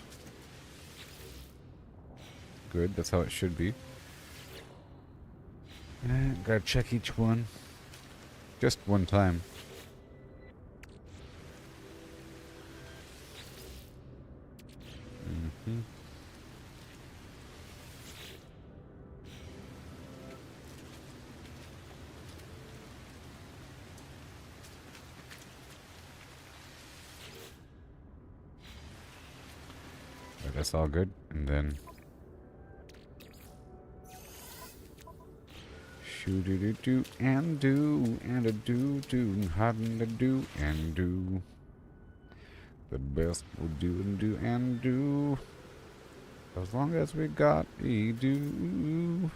Good, that's how it should be. Gotta check each one. Just one time. That's all good, and then shoo doo doo doo and a do hot and a do and do. The best we'll do and do and do, as long as we got a do.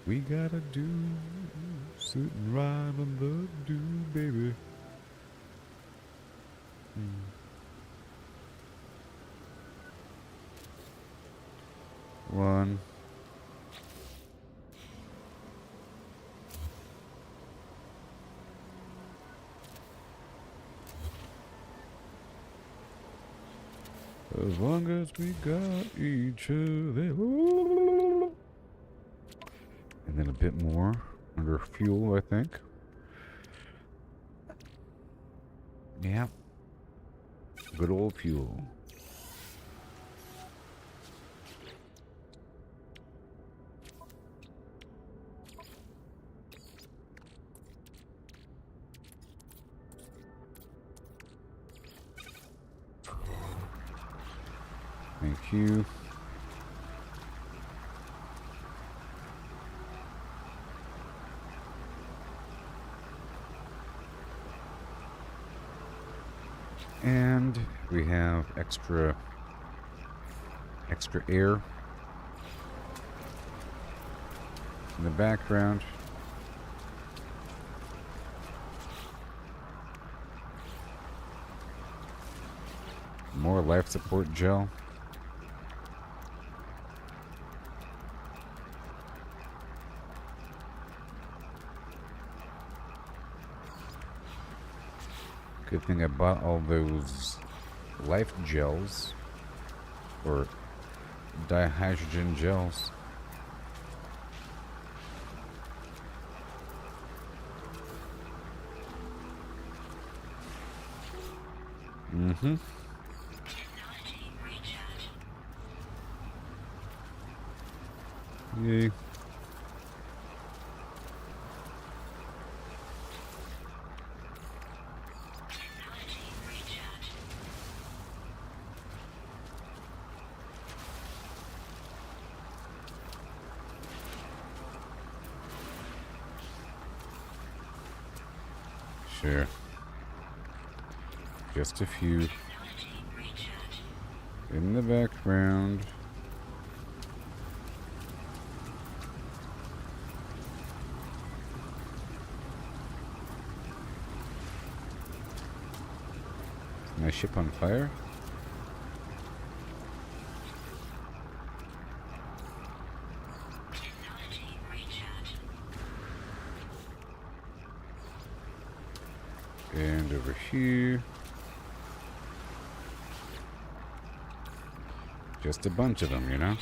We gotta do, sit and ride on the do, baby. One. As long as we got each other. And then a bit more under fuel, I think. Yeah. Good old fuel. Thank you. And we have extra air in the background. More life support gel. Good thing I bought all those life gels, or dihydrogen gels. Mm-hmm. Yay. Sure. Just a few. In the background. Is my ship on fire? And over here. Just a bunch of them, you know?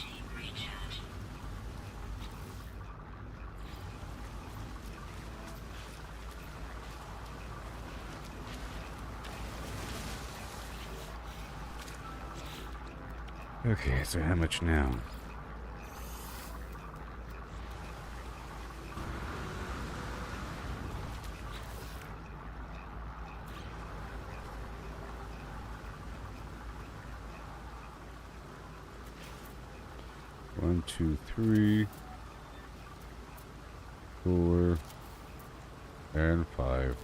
Okay, so how much now? One, two, three, 4, and 5.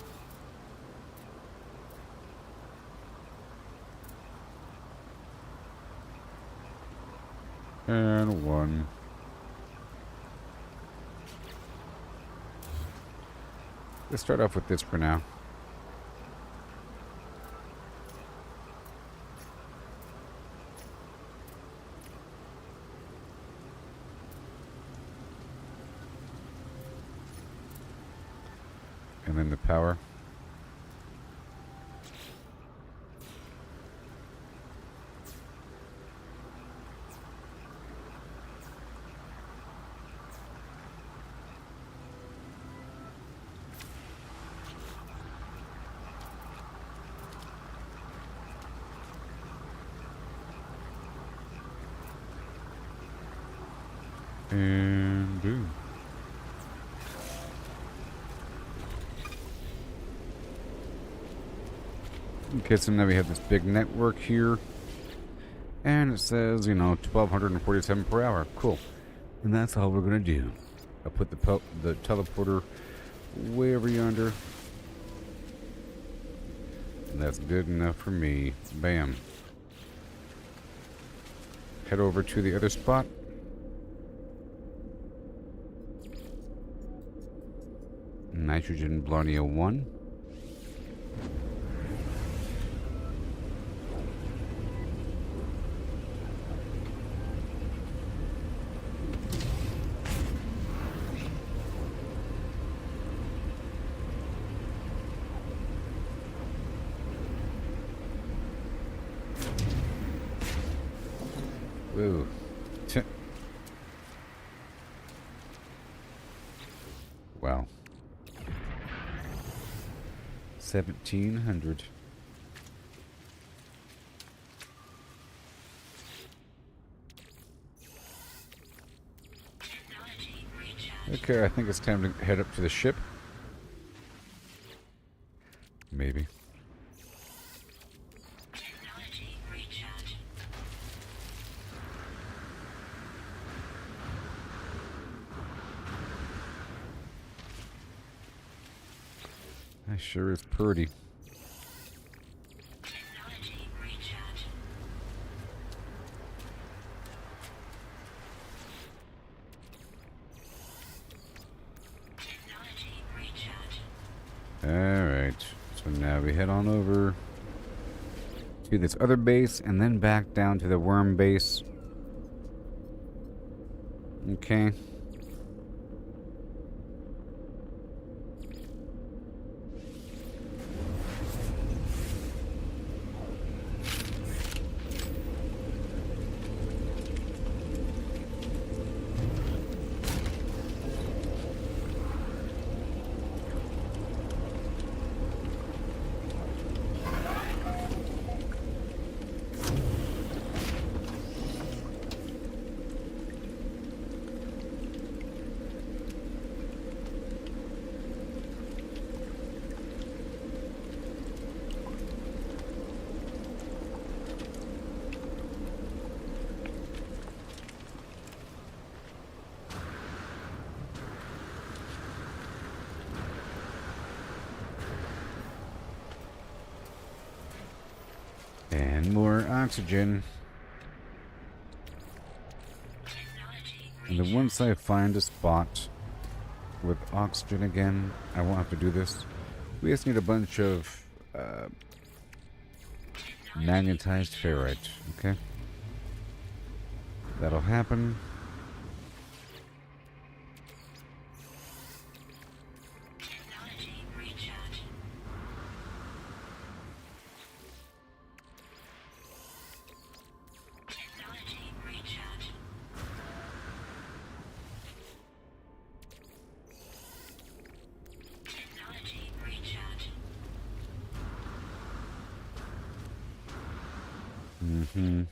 And 1. Let's start off with this for now. And then the power. And boom. Okay, so now we have this big network here. And it says, you know, 1247 per hour. Cool. And that's all we're going to do. I'll put the teleporter way over yonder. And that's good enough for me. Bam. Head over to the other spot. Nitrogen Blarnea 1. Whoa. Wow. 1700. Okay, I think it's time to head up to the ship. Maybe. That sure is pretty. Alright, so now we head on over to this other base and then back down to the worm base. Okay. And more oxygen. And then once I find a spot with oxygen again, I won't have to do this. We just need a bunch of magnetized ferrite, okay? That'll happen. Mm-hmm.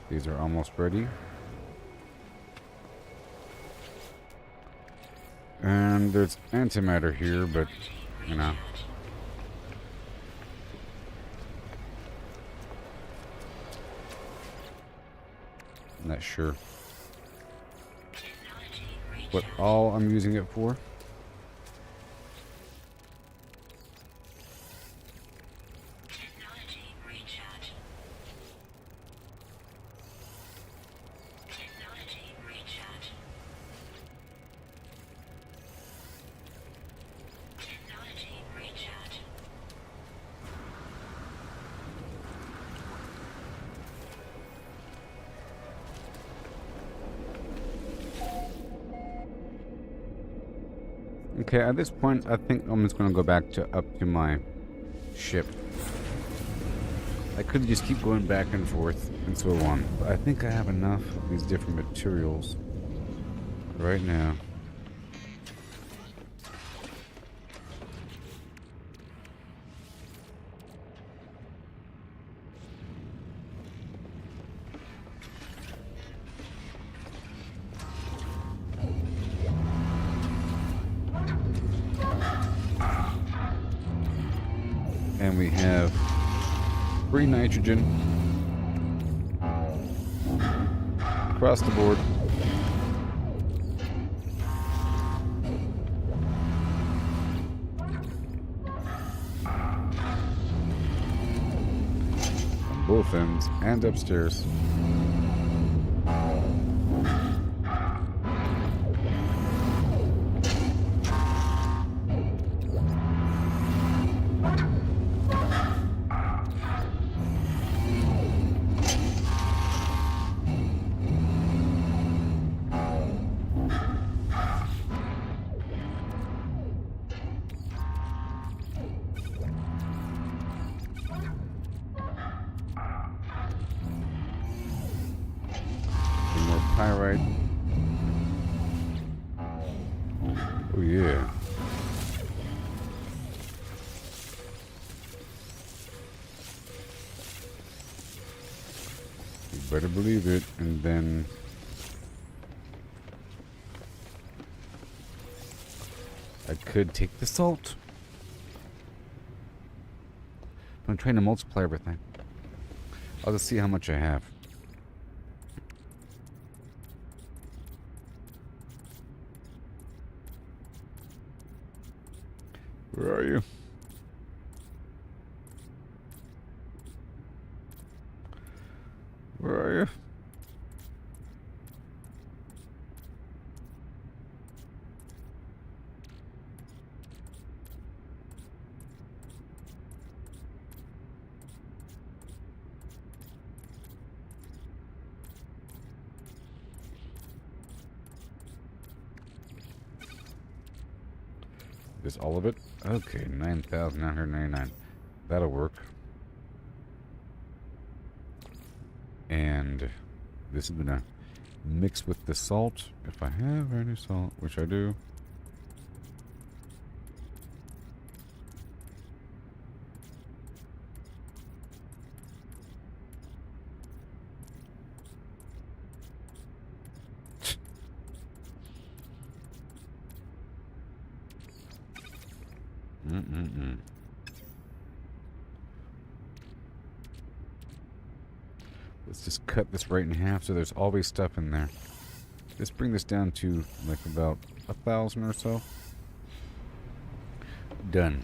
These are almost ready. And there's antimatter here, but, you know. I'm not sure what all I'm using it for. Okay, at this point, I think I'm just going to go back up to my ship. I could just keep going back and forth and so on, but I think I have enough of these different materials right now. And we have free nitrogen across the board. On both ends and upstairs. Pyrite. Oh yeah. You better believe it. And then I could take the salt. I'm trying to multiply everything. I'll just see how much I have. Where are you? Where are you? Is all of it? Okay, 9,999. That'll work. And this is gonna mix with the salt, if I have any salt, which I do. Let's just cut this right in half so there's always stuff in there. Let's bring this down to like about 1,000 or so. Done.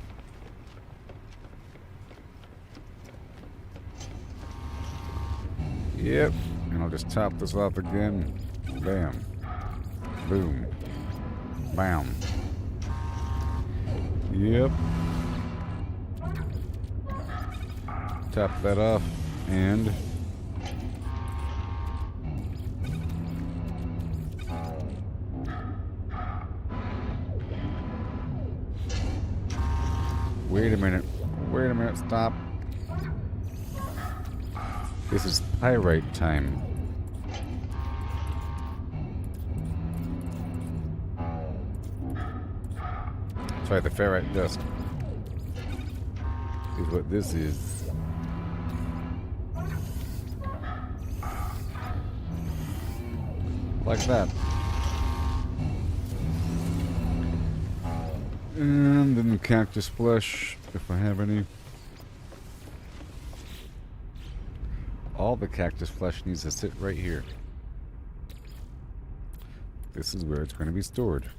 Yep. And I'll just top this off again. Bam. Boom. Bam. Yep. Top that off and wait a minute. Wait a minute. Stop. This is pyrite time. Sorry, the ferrite dust is what this is. Like that. And then the cactus flesh, if I have any. All the cactus flesh needs to sit right here. This is where it's going to be stored.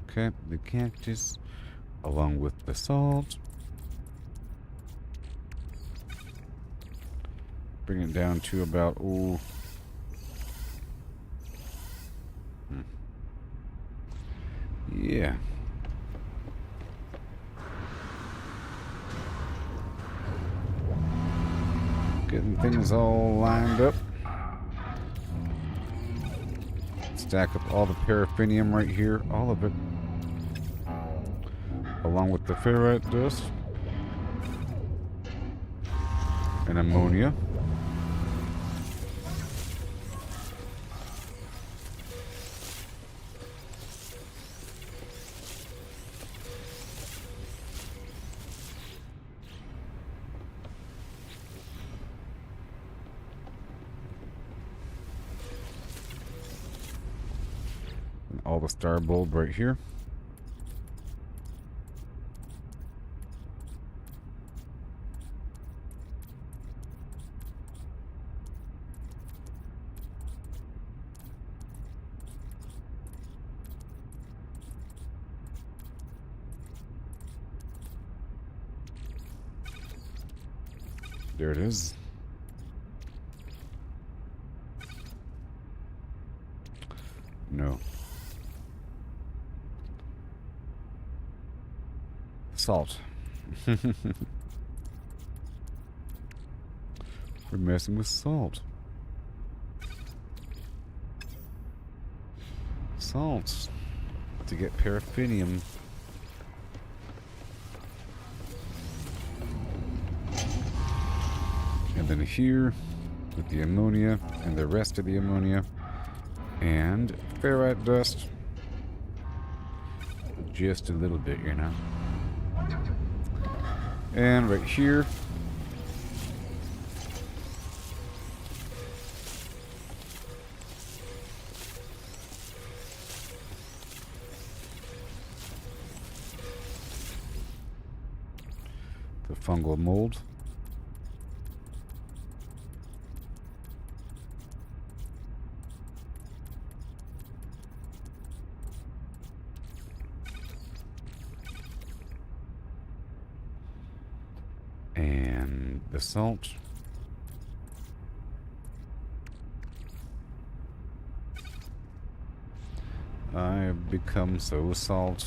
Okay, the cactus along with the salt. Bring it down to about, yeah. Getting things all lined up. Stack up all the paraffinium right here, all of it. Along with the ferrite dust. And ammonia. All the star bulb right here. There it is. No. Salt. We're messing with salt. Salt. To get paraffinium. And then here with the ammonia and the rest of the ammonia and ferrite dust. Just a little bit, you know. And right here, the fungal mold. And the salt. I've become so salt.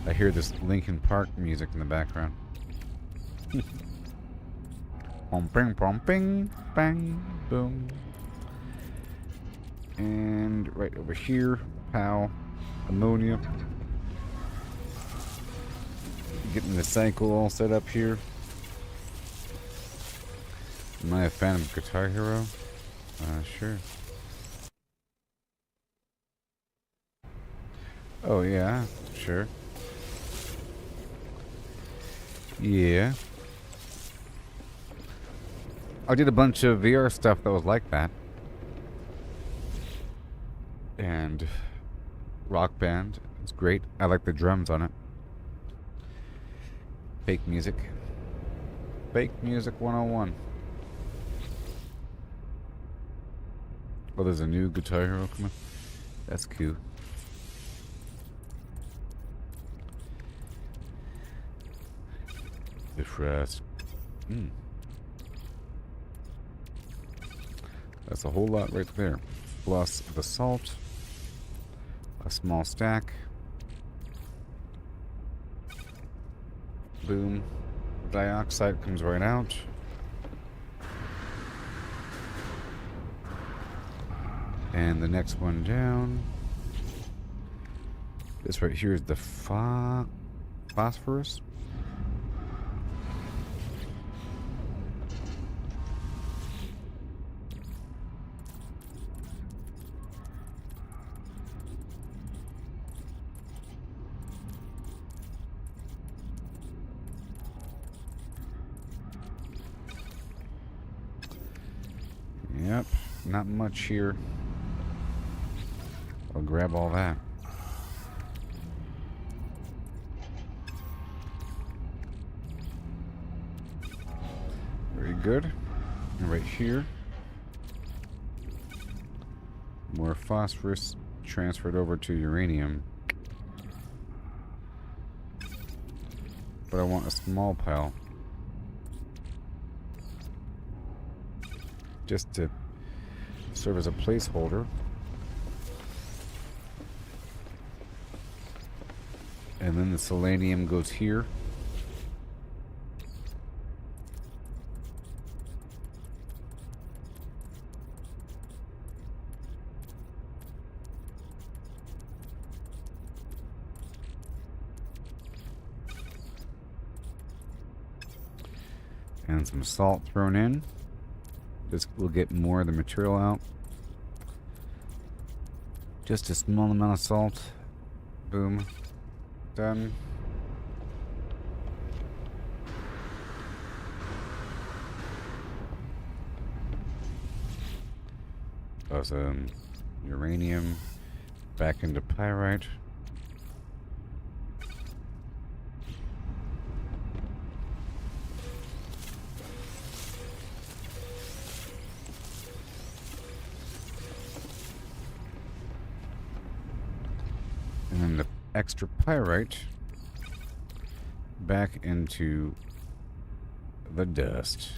I hear this Linkin Park music in the background. Pom ping, bang, boom. And right over here, pow, ammonia. Getting the cycle all set up here. Am I a fan of Guitar Hero? Sure. Oh, yeah, sure. Yeah. I did a bunch of VR stuff that was like that. And Rock Band. It's great. I like the drums on it. Fake music. Fake music 101. Oh, there's a new Guitar Hero coming. That's cute. Defrost. That's a whole lot right there. Plus the salt. A small stack. Boom. Dioxide comes right out. And the next one down. This right here is the phosphorus. Yep, not much here. I'll grab all that. Very good. And right here, more phosphorus transferred over to uranium. But I want a small pile. Just to serve as a placeholder. And then the selenium goes here. And some salt thrown in. This will get more of the material out. Just a small amount of salt. Boom. Done. Awesome. Uranium back into pyrite. And then the extra pyrite back into the dust.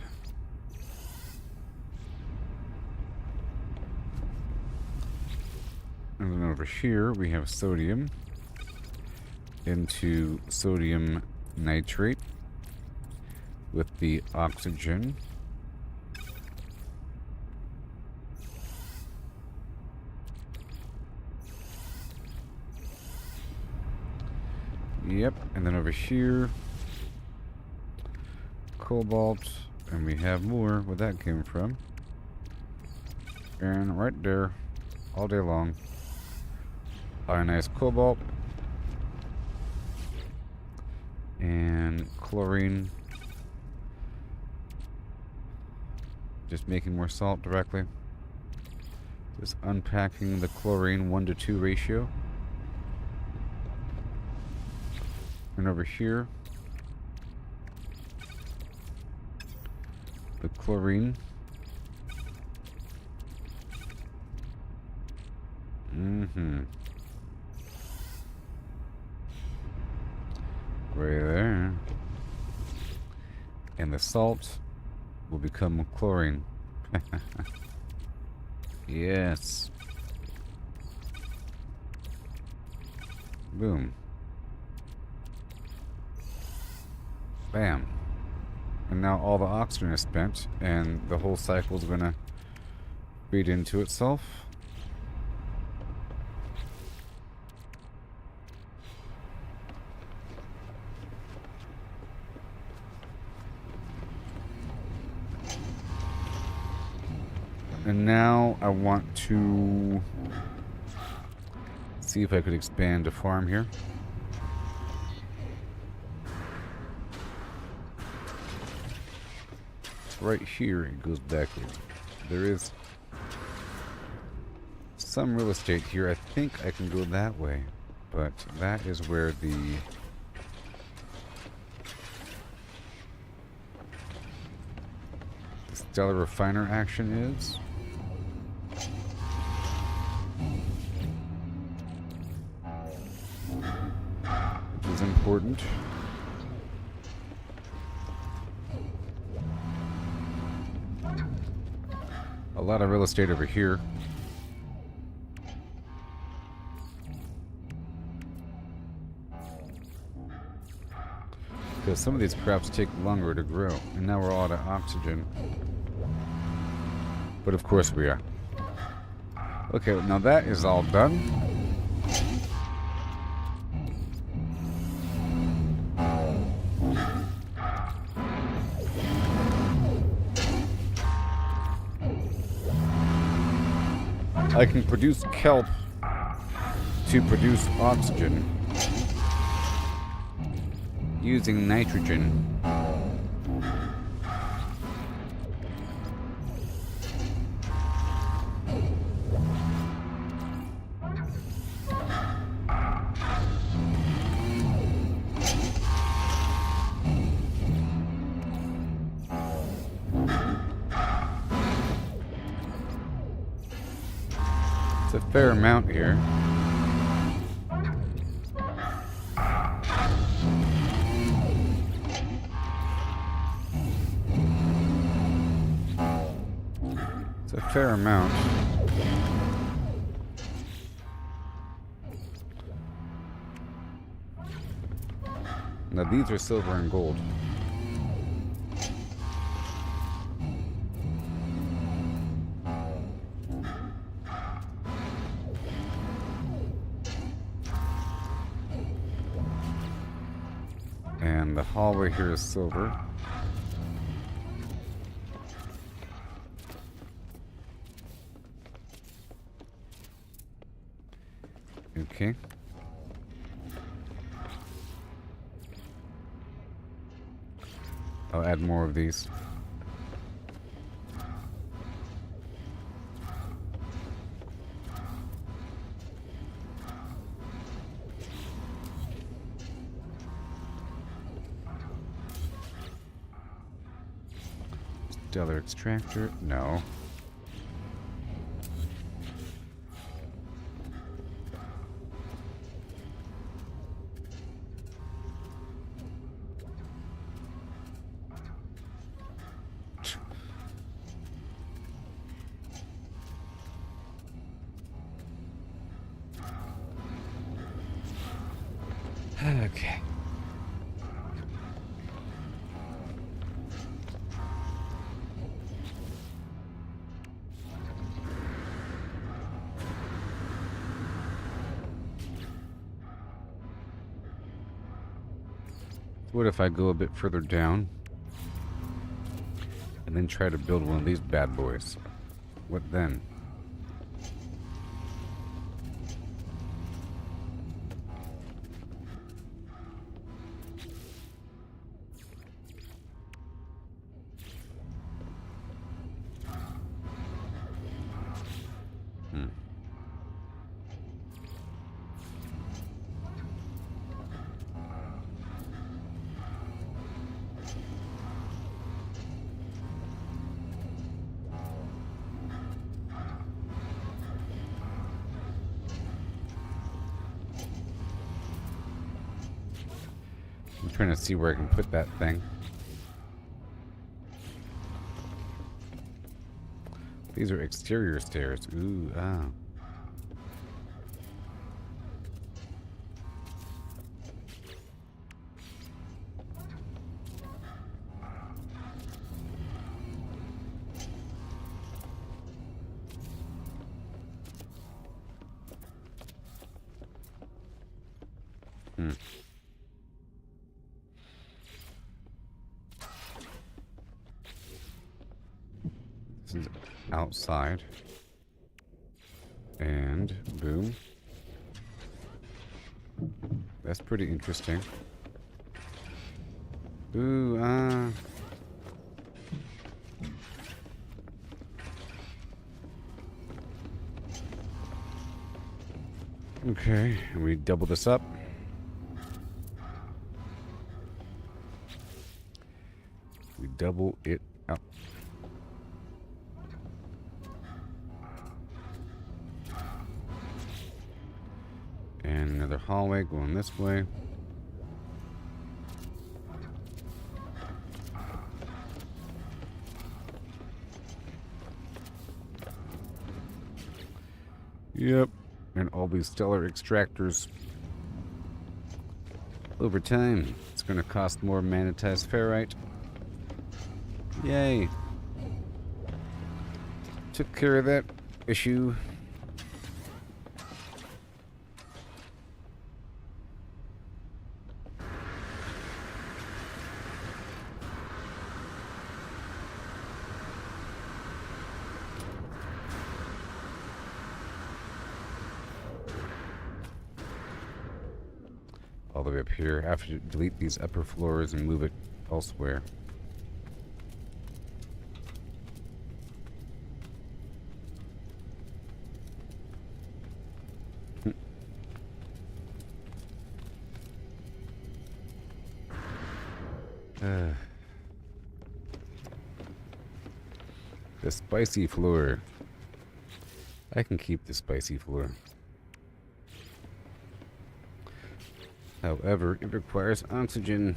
And then over here we have sodium into sodium nitrate with the oxygen. Yep, and then over here, cobalt, and we have more where that came from. And right there, all day long, ionized cobalt, and chlorine. Just making more salt directly. Just unpacking the chlorine 1:2 ratio. And over here, the chlorine. Right there. And the salt will become chlorine. Yes. Boom. Bam. And now all the oxygen is spent, and the whole cycle is going to feed into itself. And now I want to see if I could expand a farm here. Right here it goes backwards. There is some real estate here. I think I can go that way, but that is where the Stellar Refiner action is. Which is important. A lot of real estate over here. Because some of these crops take longer to grow. And now we're all out of oxygen. But of course we are. Okay, now that is all done. I can produce kelp to produce oxygen using nitrogen. It's a fair amount here. It's a fair amount. Now these are silver and gold. And the hallway here is silver. Okay. I'll add more of these. Stellar extractor? No. Okay. What if I go a bit further down and then try to build one of these bad boys? What then? I'm trying to see where I can put that thing. These are exterior stairs. Ooh, ah. outside. And boom. That's pretty interesting. Ooh, okay, and we double this up. We double it up. And another hallway going this way. Yep, and all these stellar extractors. Over time, it's going to cost more magnetized ferrite. Yay. Took care of that issue. All the way up here. I have to delete these upper floors and move it elsewhere. The spicy floor. I can keep the spicy floor. However, it requires oxygen.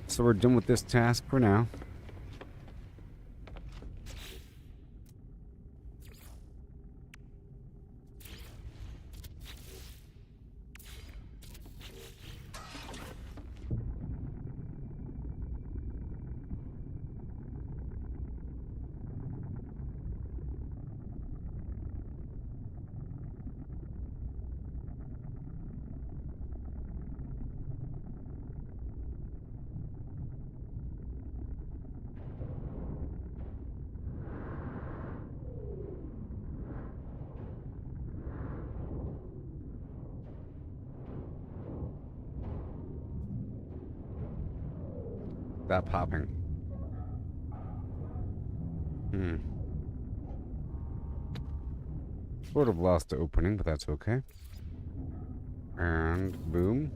So we're done with this task for now. Stop popping. Sort of lost the opening, but that's okay. And boom.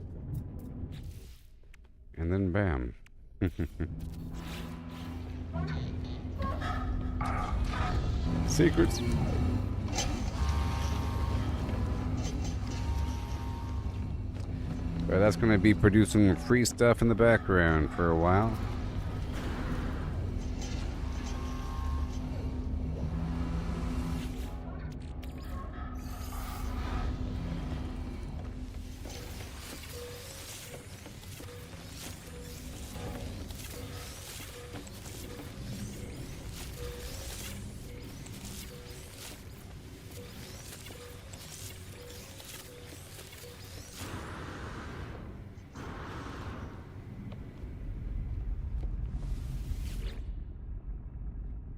And then bam. Secrets. But that's going to be producing free stuff in the background for a while.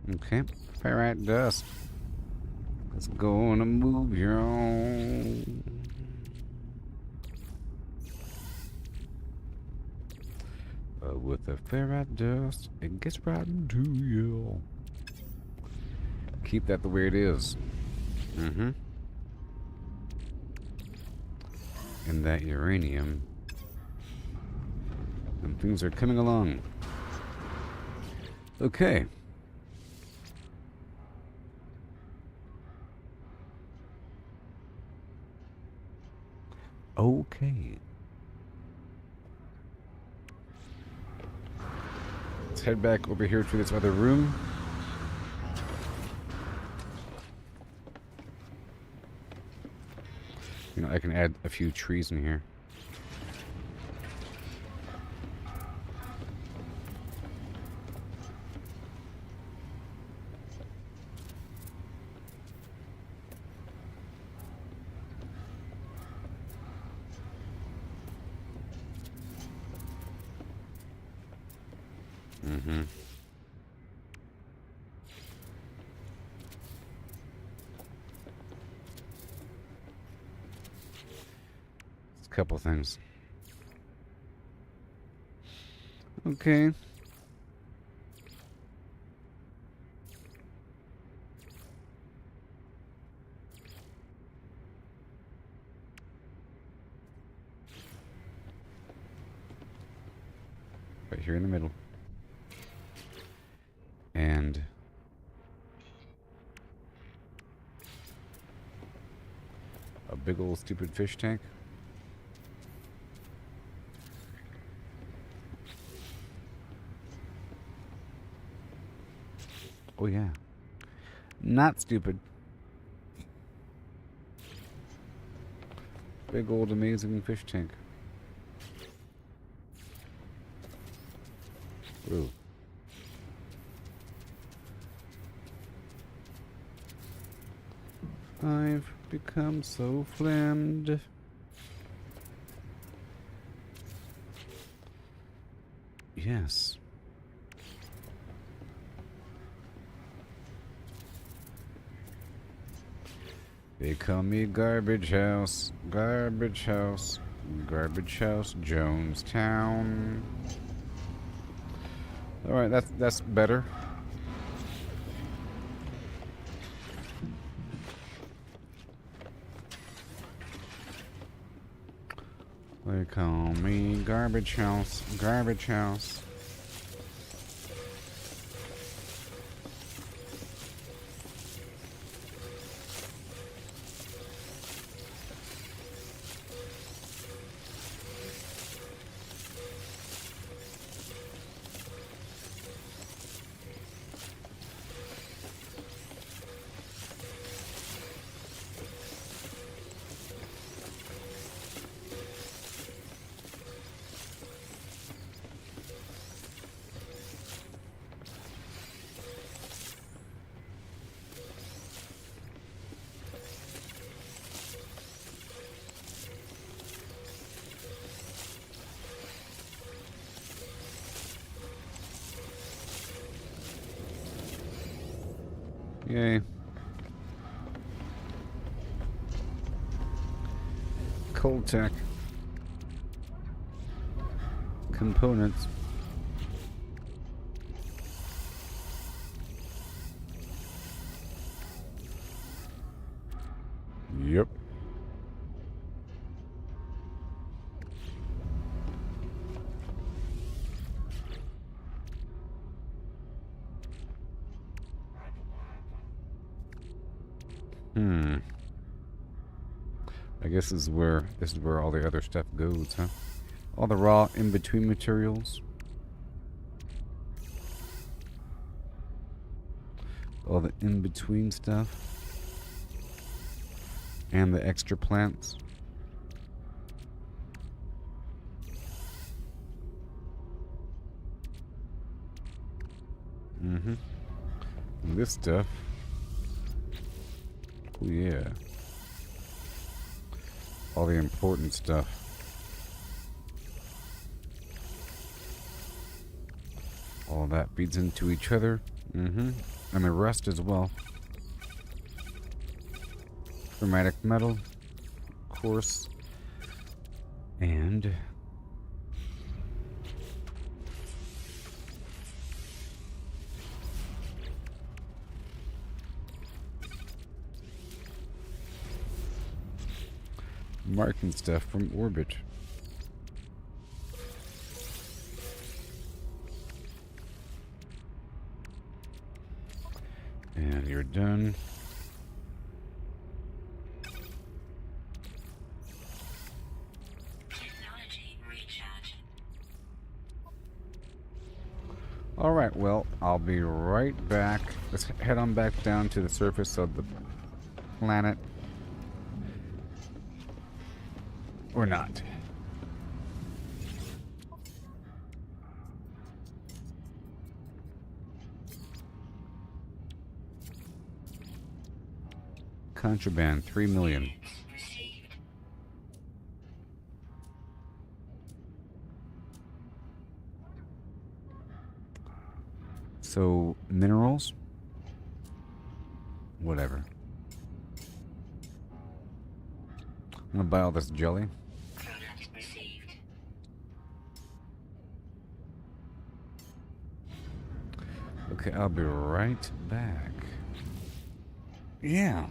Okay, ferrite dust. Let's go on and move you on. With the ferrite dust, it gets right into you. Keep that the way it is. And that uranium. And things are coming along. Okay. Okay. Let's head back over here to this other room. You know, I can add a few trees in here. couple things. Okay. Right here in the middle. And a big old stupid fish tank. Oh yeah. Not stupid. Big old amazing fish tank. Ooh. I've become so flammed. Yes. They call me Garbage House, Garbage House, Garbage House, Jonestown. All right, that's better. They call me Garbage House, Garbage House. Yay. Cold tech. Components. Yep. I guess this is where all the other stuff goes, huh? All the raw in-between materials. All the in-between stuff. And the extra plants. Mm-hmm. And this stuff. Oh yeah. All the important stuff. All that feeds into each other. Mm-hmm. And the rest as well. Chromatic metal, of course. And marking stuff from orbit. And you're done. Technology recharge. Alright, well, I'll be right back. Let's head on back down to the surface of the planet. Or not. Contraband, 3 million. Received. So, minerals? Whatever. I'm gonna buy all this jelly. Production Okay, I'll be right back. Yeah.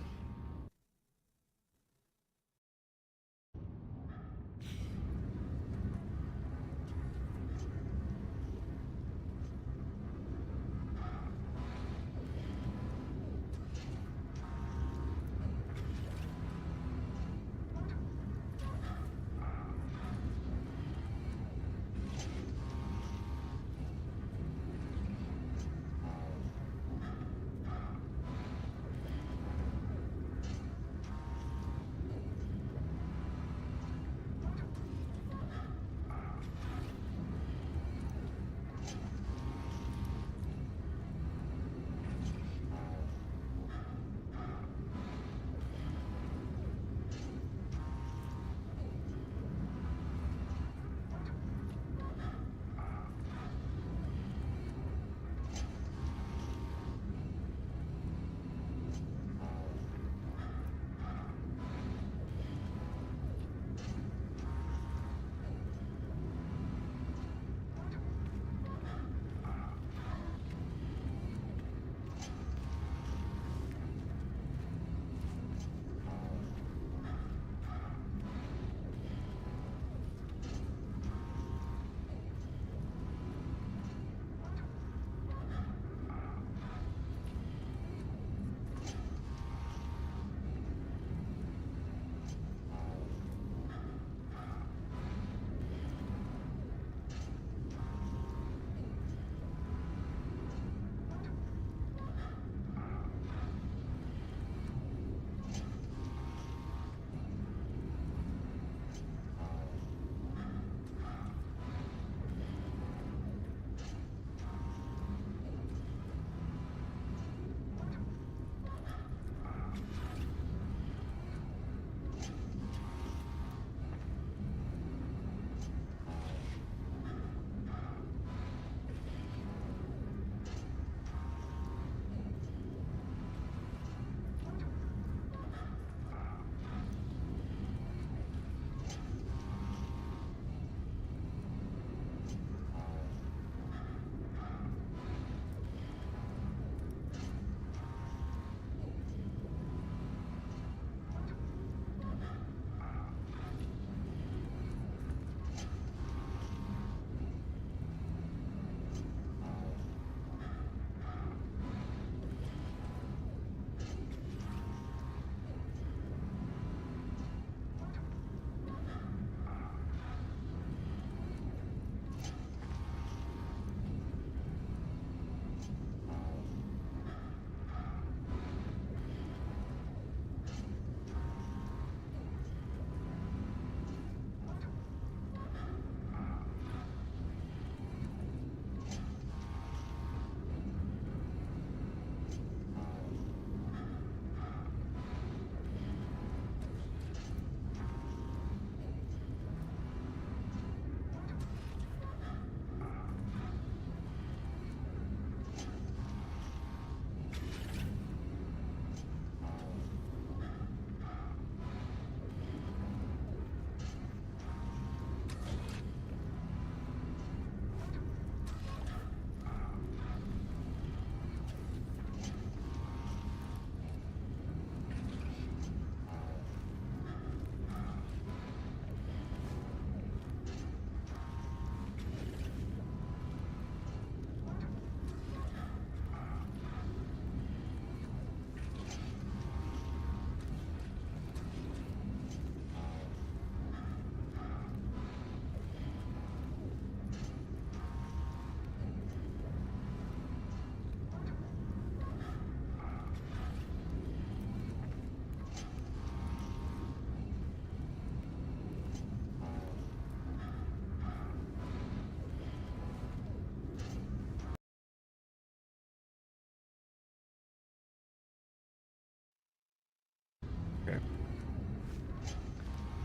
Okay.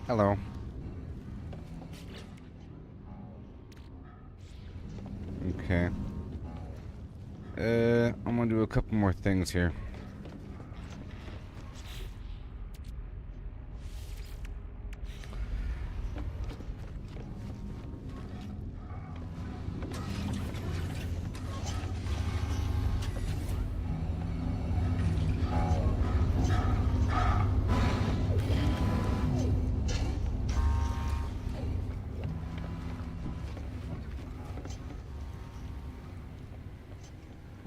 Hello. Okay. I'm gonna do a couple more things here.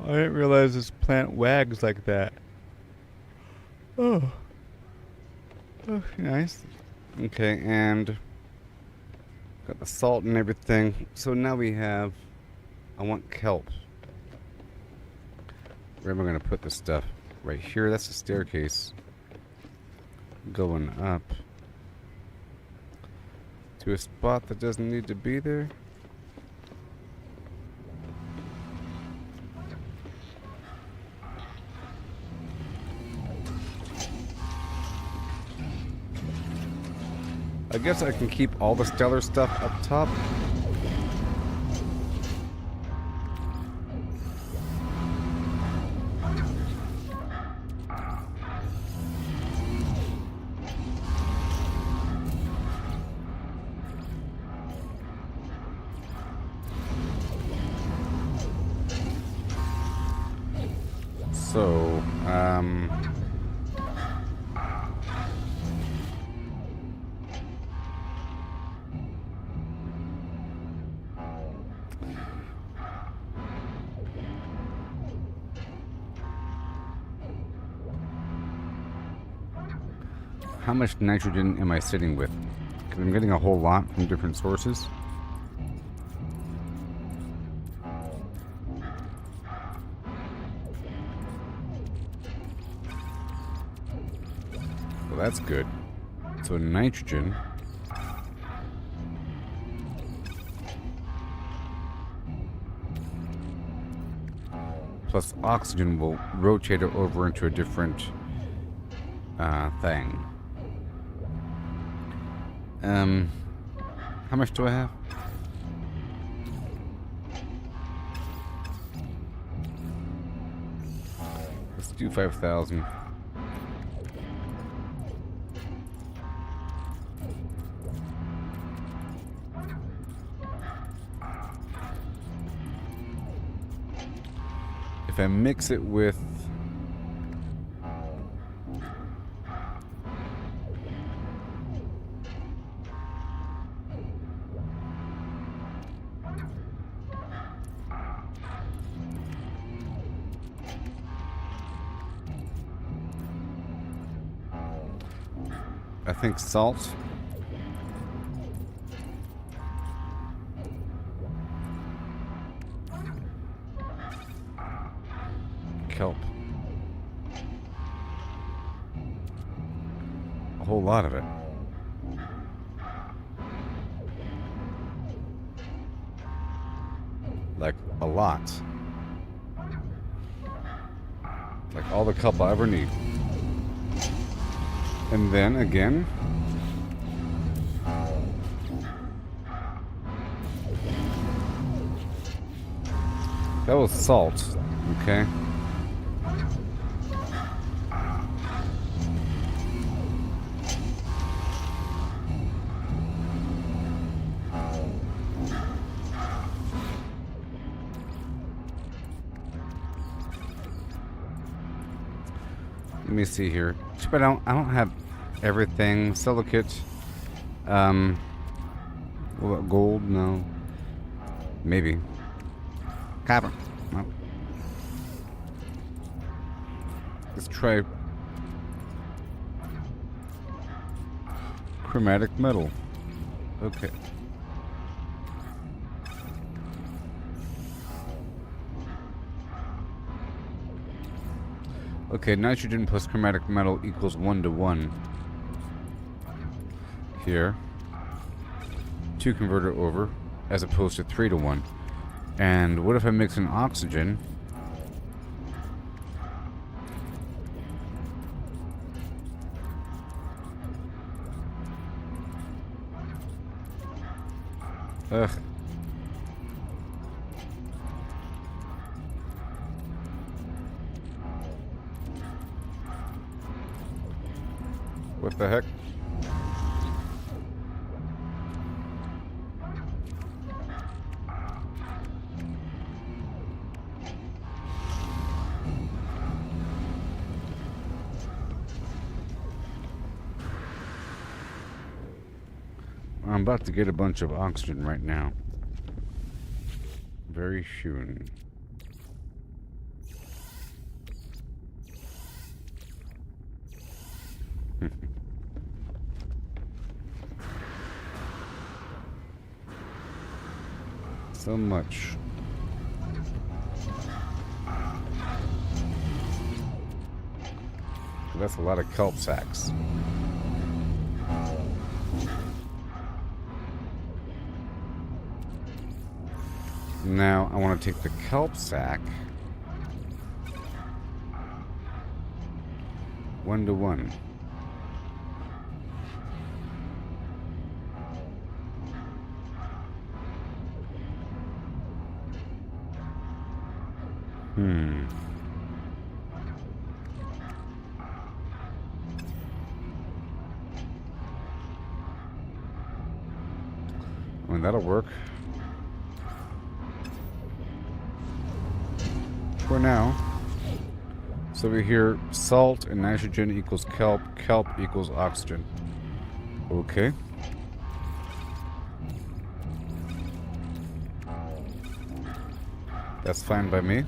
I didn't realize this plant wags like that. Oh. Oh, nice. Okay, and got the salt and everything. So now we have, I want kelp. Where am I going to put this stuff? Right here, that's the staircase. Going up to a spot that doesn't need to be there. I guess I can keep all the stellar stuff up top. So, how much nitrogen am I sitting with? Because I'm getting a whole lot from different sources. Well, that's good. So nitrogen. Plus oxygen will rotate it over into a different thing. How much do I have? Let's do 5,000. If I mix it with I think salt. Kelp. A whole lot of it. Like a lot. Like all the kelp I'll ever need. And then again, that was salt, okay? Let me see here. But I don't have everything. Silicate. What about gold? No. Maybe. Copper. No. Let's try chromatic metal. Okay. Okay, nitrogen plus chromatic metal equals 1 to 1. Here. 2 convert it over, as opposed to 3 to 1. And what if I mix in oxygen? Ugh. What the heck? I'm about to get a bunch of oxygen right now. Very soon. So much. That's a lot of kelp sacks. Now I want to take the kelp sack 1-to-1. I mean, that'll work. For now. So we hear salt and nitrogen equals kelp, kelp equals oxygen. Okay. That's fine by me.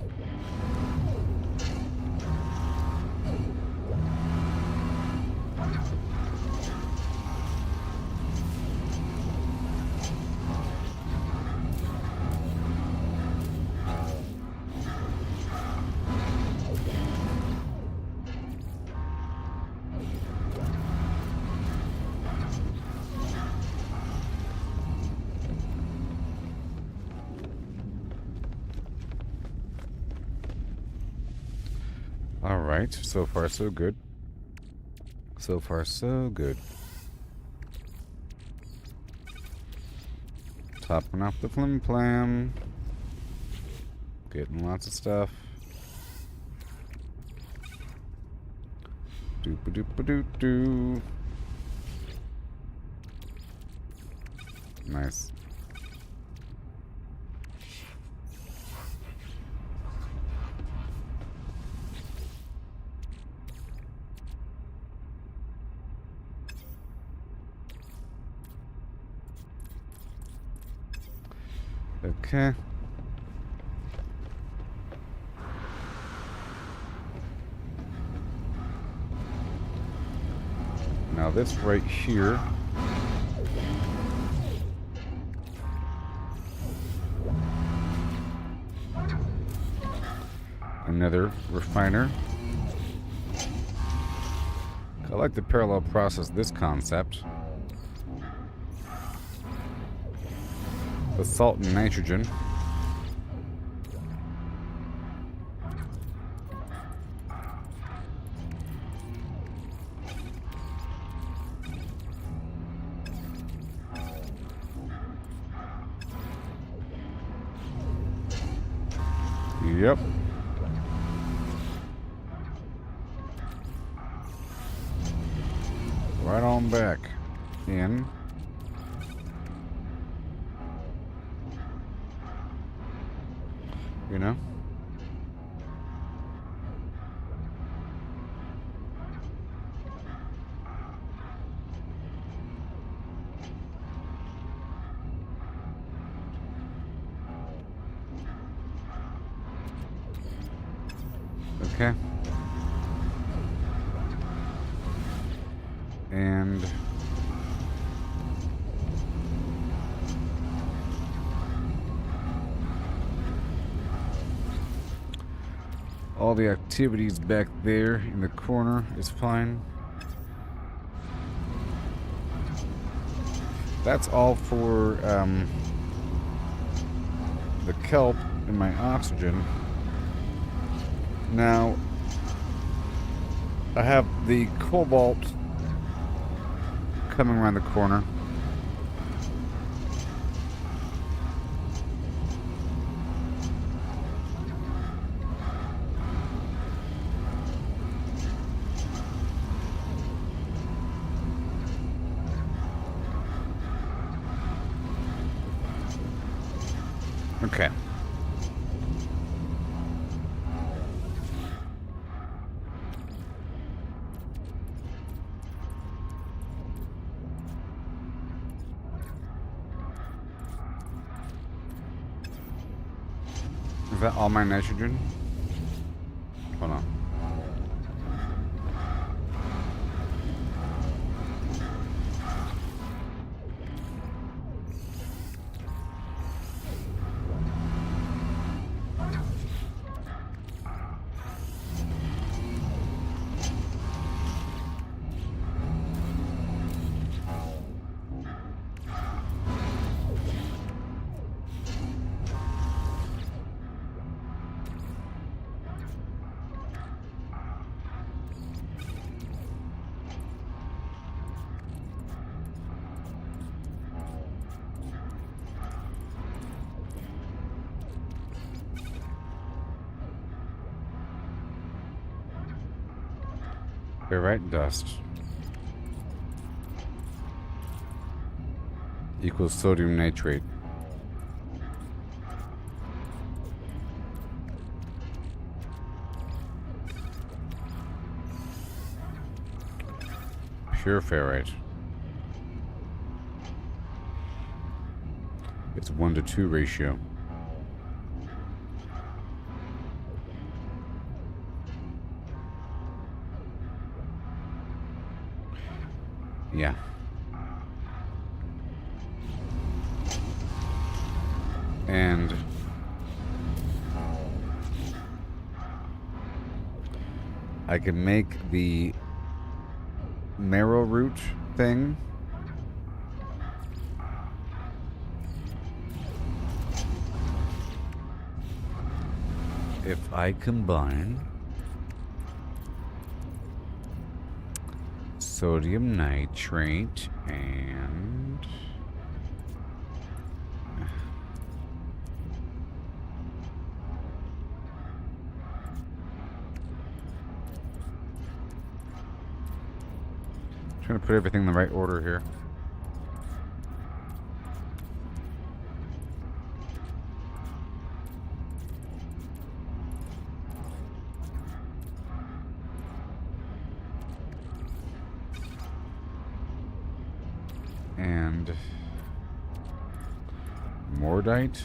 Alright, so far so good. So far so good. Topping off the flim flam. Getting lots of stuff. Doop doop doop doo. Nice. Okay. Now this right here another refiner. I like to parallel process this concept. The salt and nitrogen. Yep. Right on back in. You know? Okay. And all the activities back there in the corner is fine. That's all for the kelp and my oxygen. Now, I have the cobalt coming around the corner. Okay. Is that all my nitrogen? Hold on. Ferrite dust equals sodium nitrate. Pure ferrite. It's 1-to-2 ratio. Yeah. And I can make the marrow root thing. If I combine sodium nitrate and trying to put everything in the right order here. And mordite.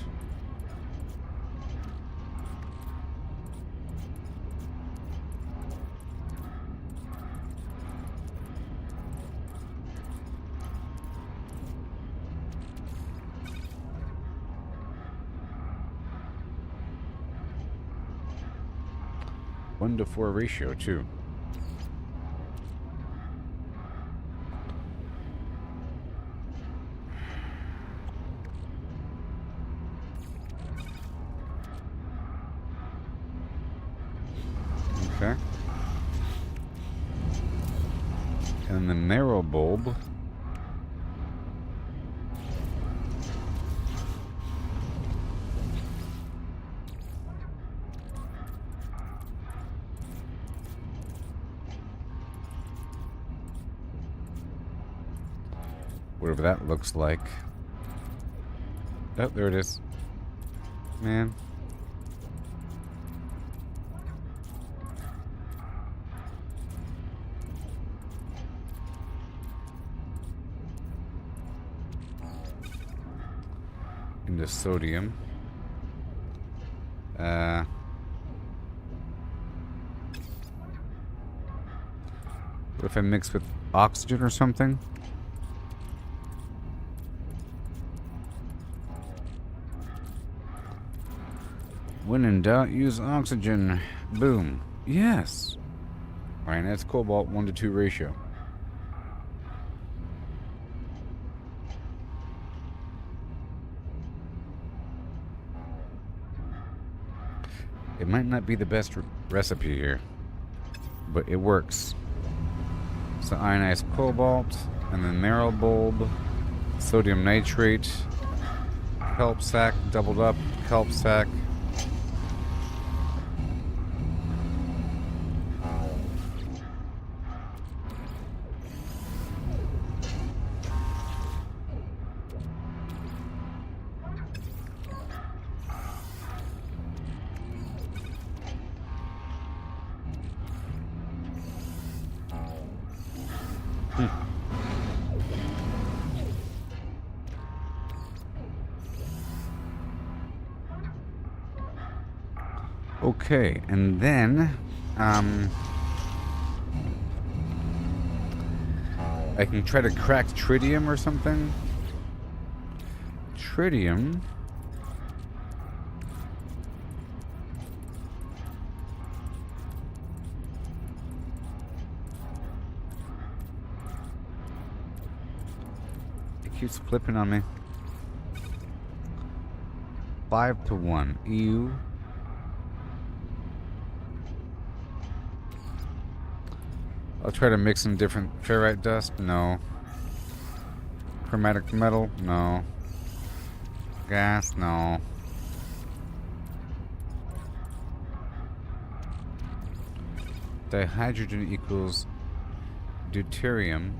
One to 4 ratio too. Okay. And the marrow bulb. Whatever that looks like. Oh, there it is. Man. Into sodium. What if I mix with oxygen or something? When in doubt, use oxygen. Boom. Yes. Alright, that's cobalt 1-to-2 ratio. It might not be the best recipe here, but it works. So ionized cobalt, and then marrow bulb, sodium nitrate, kelp sac, doubled up kelp sac. Okay, and then I can try to crack tritium or something. Tritium. It keeps flipping on me. 5-to-1. Ew. I'll try to mix some different ferrite dust. No. Chromatic metal. No. Gas. No. Dihydrogen equals deuterium.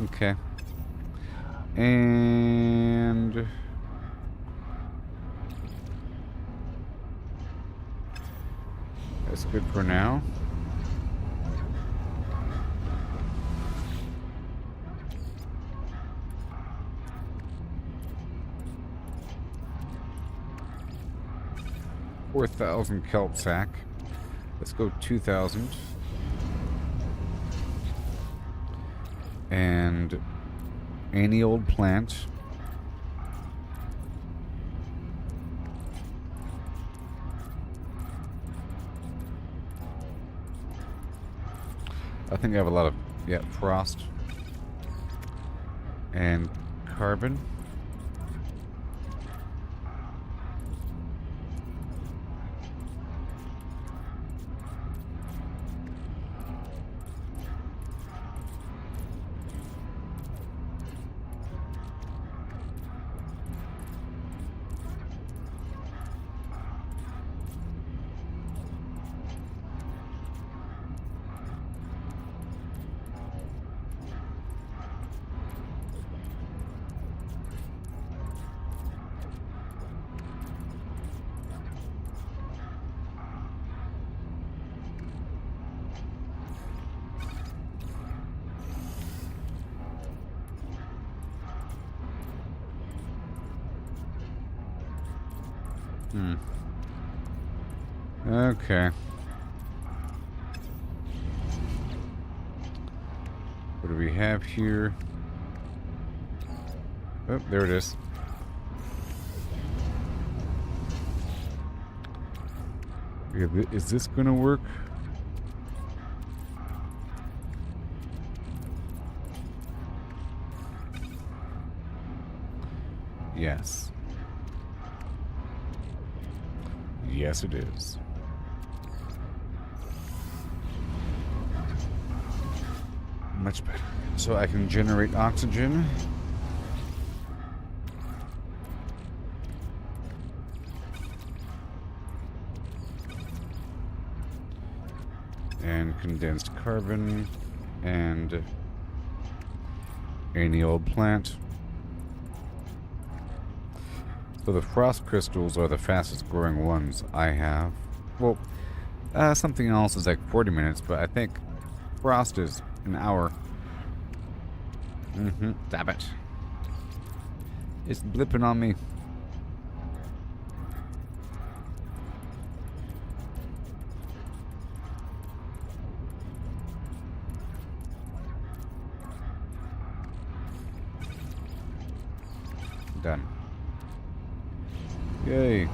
Okay. And that's good for now. $4,000 kelp sack. Let's go 2,000. And any old plant. I think I have a lot of, yeah, frost. And carbon. Okay. What do we have here? Oh, there it is. Is this gonna work? Yes. Yes, it is. Much better. So I can generate oxygen. And condensed carbon. And any old plant. So the frost crystals are the fastest growing ones I have. Well, something else is like 40 minutes, but I think frost is an hour. Stop it. It's blipping on me. Done. Yay.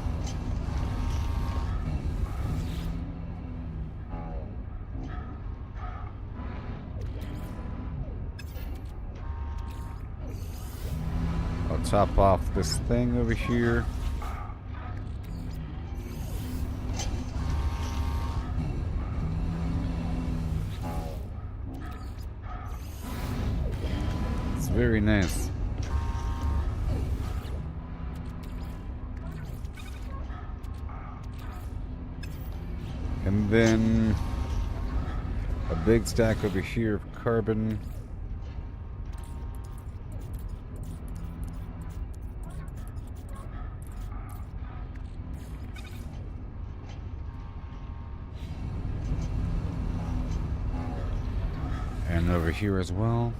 I'll top off this thing over here. It's very nice. And then a big stack over here of carbon. And over here as well.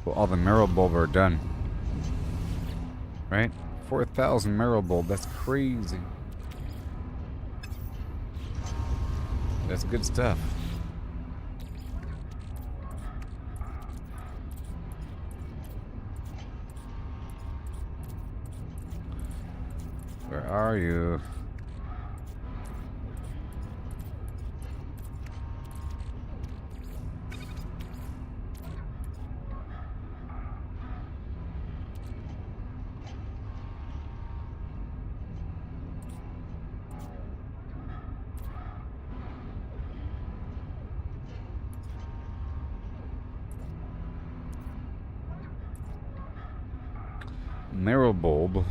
Well, all the marrow bulb are done. Right? 4,000 marrow bulb. That's crazy. That's good stuff. Where are you? marrow bulb.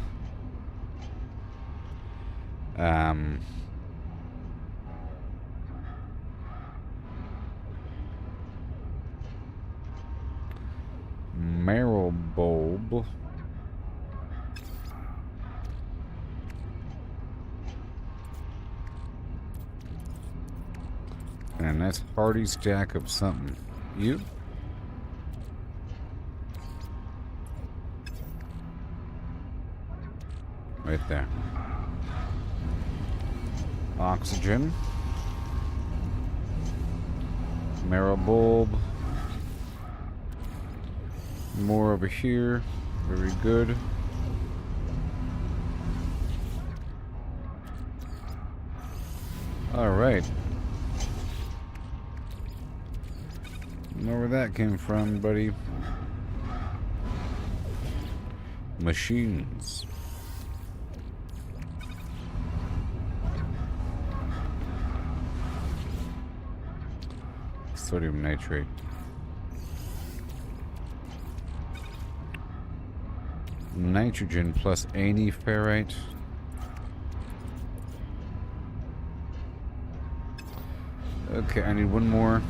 Marrow bulb. And a nice hearty stack of something. You? Right there. Oxygen. Marrow bulb. More over here. Very good. Alright. Know where that came from, buddy. Machines. Sodium nitrate. Nitrogen plus any ferrite. Okay, I need one more.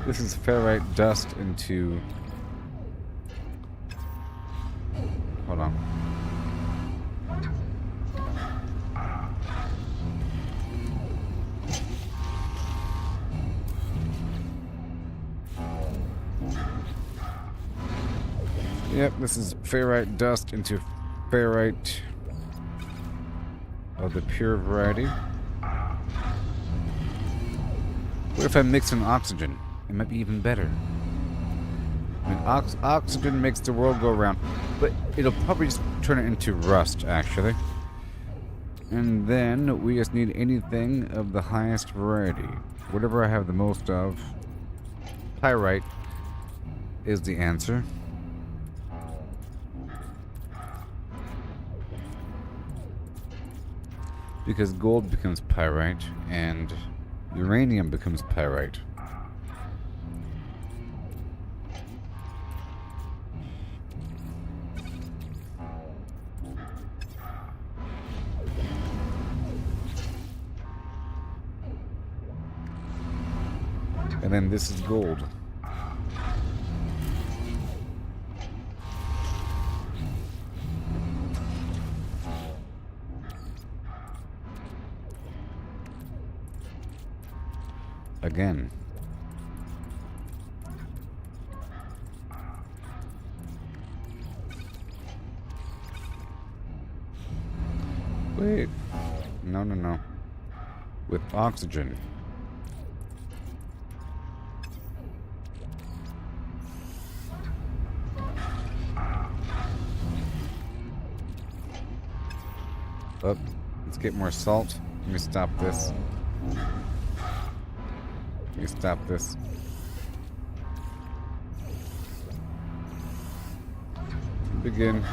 This is ferrite dust into... Hold on. Yep, this is ferrite dust into ferrite of the pure variety. What if I mix in oxygen? It might be even better. I mean, oxygen makes the world go round, but it'll probably just turn it into rust, actually. And then we just need anything of the highest variety. Whatever I have the most of, pyrite is the answer. Because gold becomes pyrite, and uranium becomes pyrite. And then this is gold. Again. Wait. No. With oxygen. Oh, let's get more salt. Let me stop this. Let me stop this. Begin.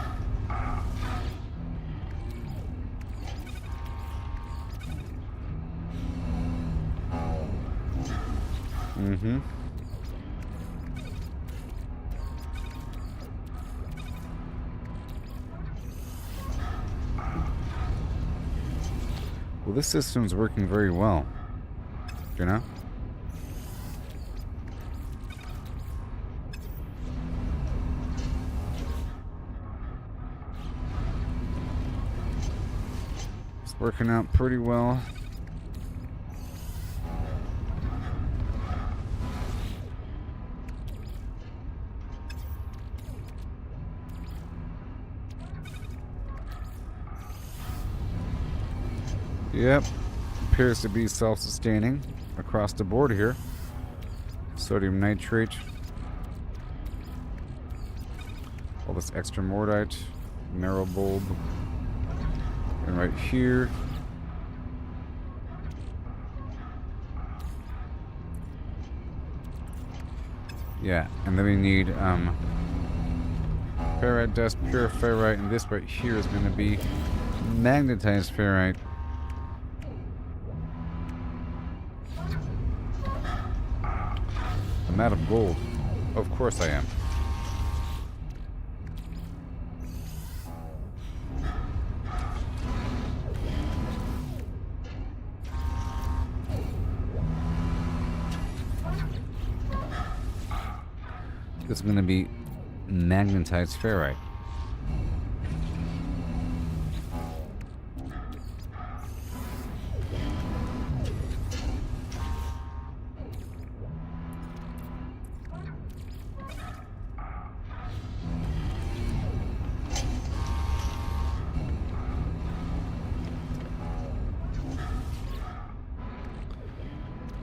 Mm-hmm. Well, this system's working very well. You know? It's working out pretty well. Yep, appears to be self-sustaining across the board here. Sodium nitrate. All this extra mordite, marrow bulb, and right here. Yeah, and then we need ferrite dust, pure ferrite, and this right here is going to be magnetized ferrite. I'm out of gold. Of course I am. This is going to be magnetized ferrite.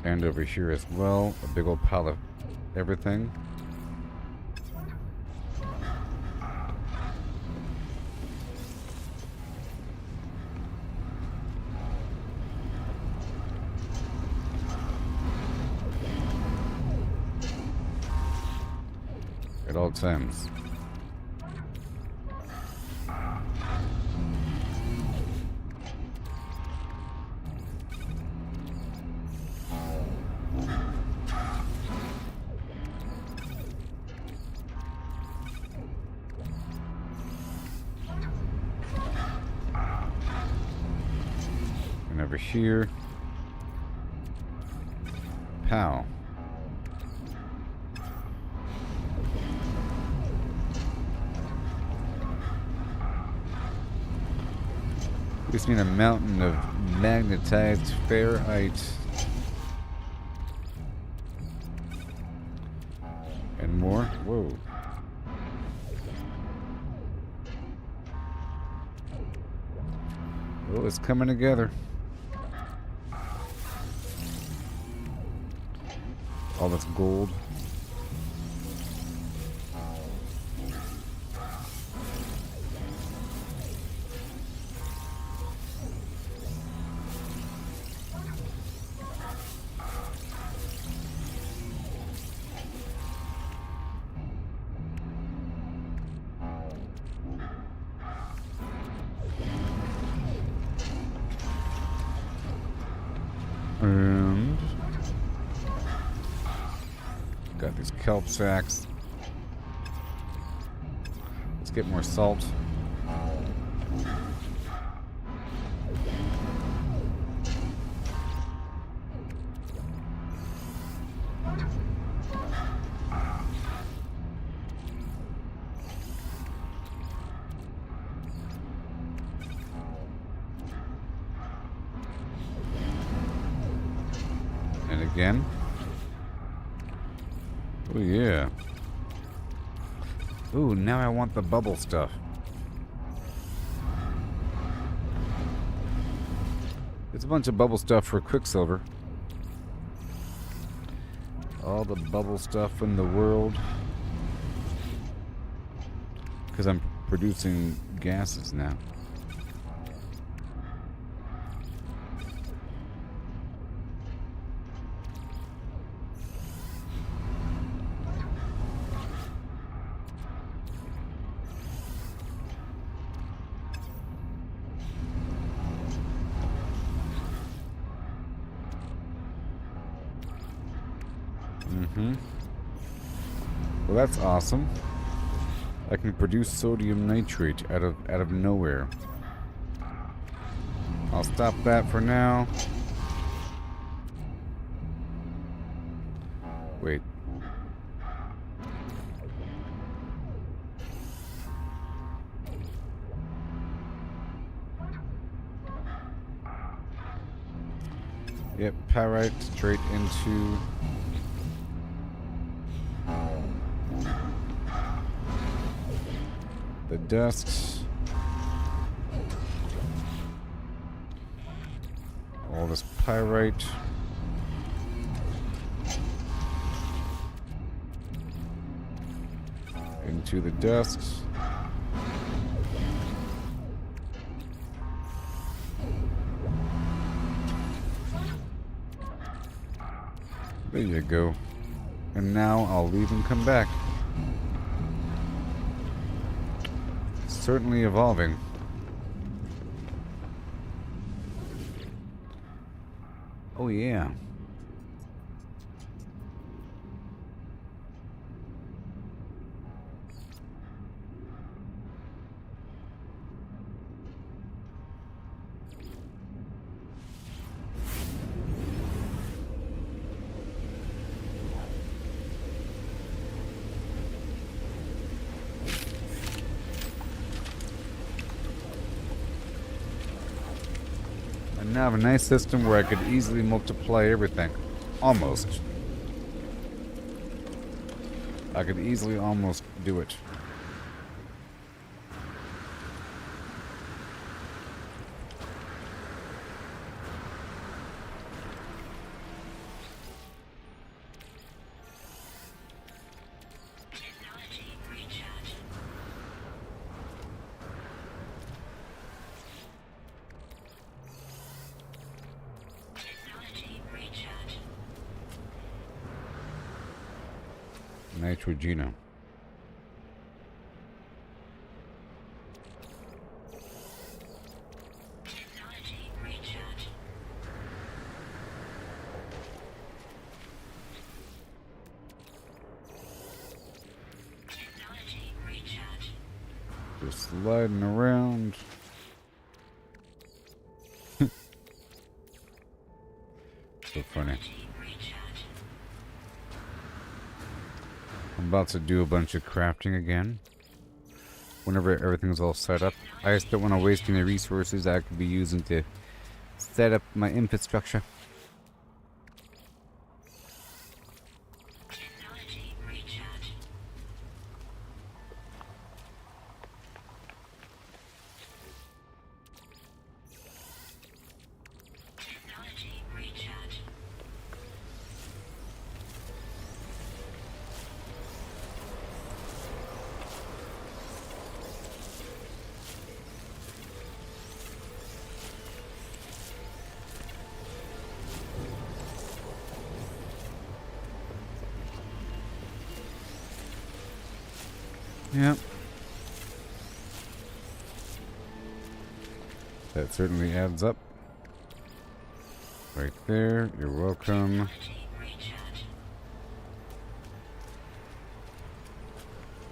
And over here as well, a big old pile of everything. At all times. And over here, pow. We just need a mountain of magnetized ferrite. And more. Whoa. Oh, it's coming together. All this gold. And got these kelp sacks. Let's get more salt. And again. Oh yeah. Ooh, now I want the bubble stuff. It's a bunch of bubble stuff for Quicksilver. All the bubble stuff in the world. Because I'm producing gases now. Well, that's awesome. I can produce sodium nitrate out of nowhere. I'll stop that for now. Wait. Yep, pyrite straight into the dust. All this pyrite. Into the dust. There you go. And now I'll leave and come back. Certainly evolving. Oh yeah. now I have a nice system where I could easily multiply everything. Almost. I could easily almost do it. Technology recharge. Technology recharge. Nitrogeena. Technology recharge. Technology recharge. Just sliding around. So funny. Technology recharge. I'm about to do a bunch of crafting again. Whenever everything's all set up. I just don't want to waste any resources I could be using to set up my infrastructure. Technology recharge. Technology recharge. Yep. That certainly adds up. Right there. You're welcome. Technology recharge.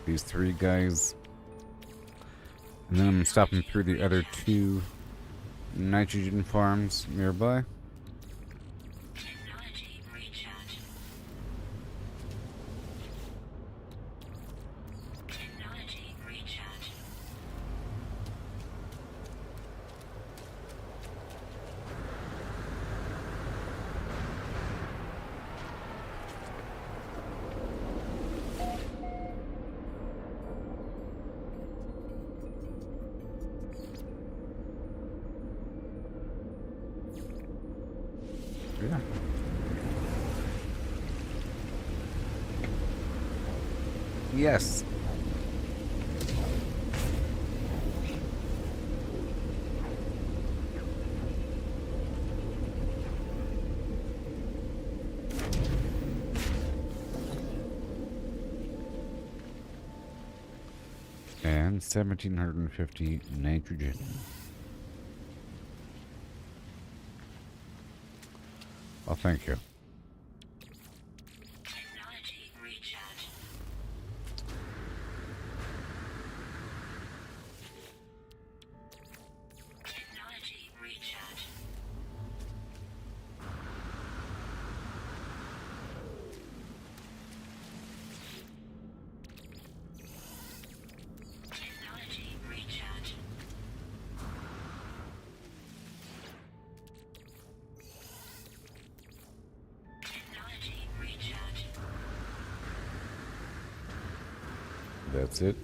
These 3 guys. And then I'm stopping through the other 2 nitrogen farms nearby. Technology recharge. Technology recharge. Yeah. Yes. And 1750 nitrogen. Oh, thank you. Technology recharge. Technology recharge. Technology recharge. Technology recharge. That's it.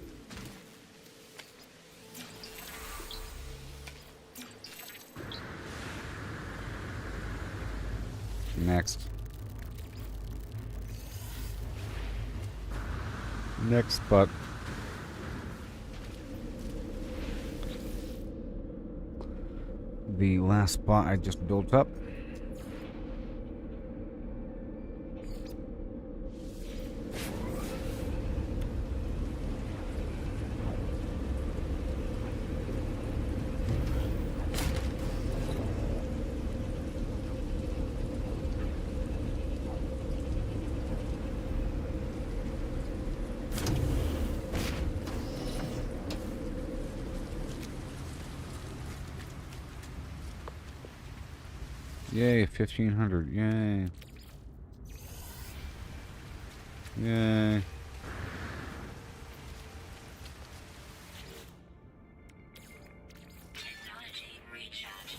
Next. Next spot. The last spot I just built up. Yay, 1500. Yay. Yay. Technology recharge.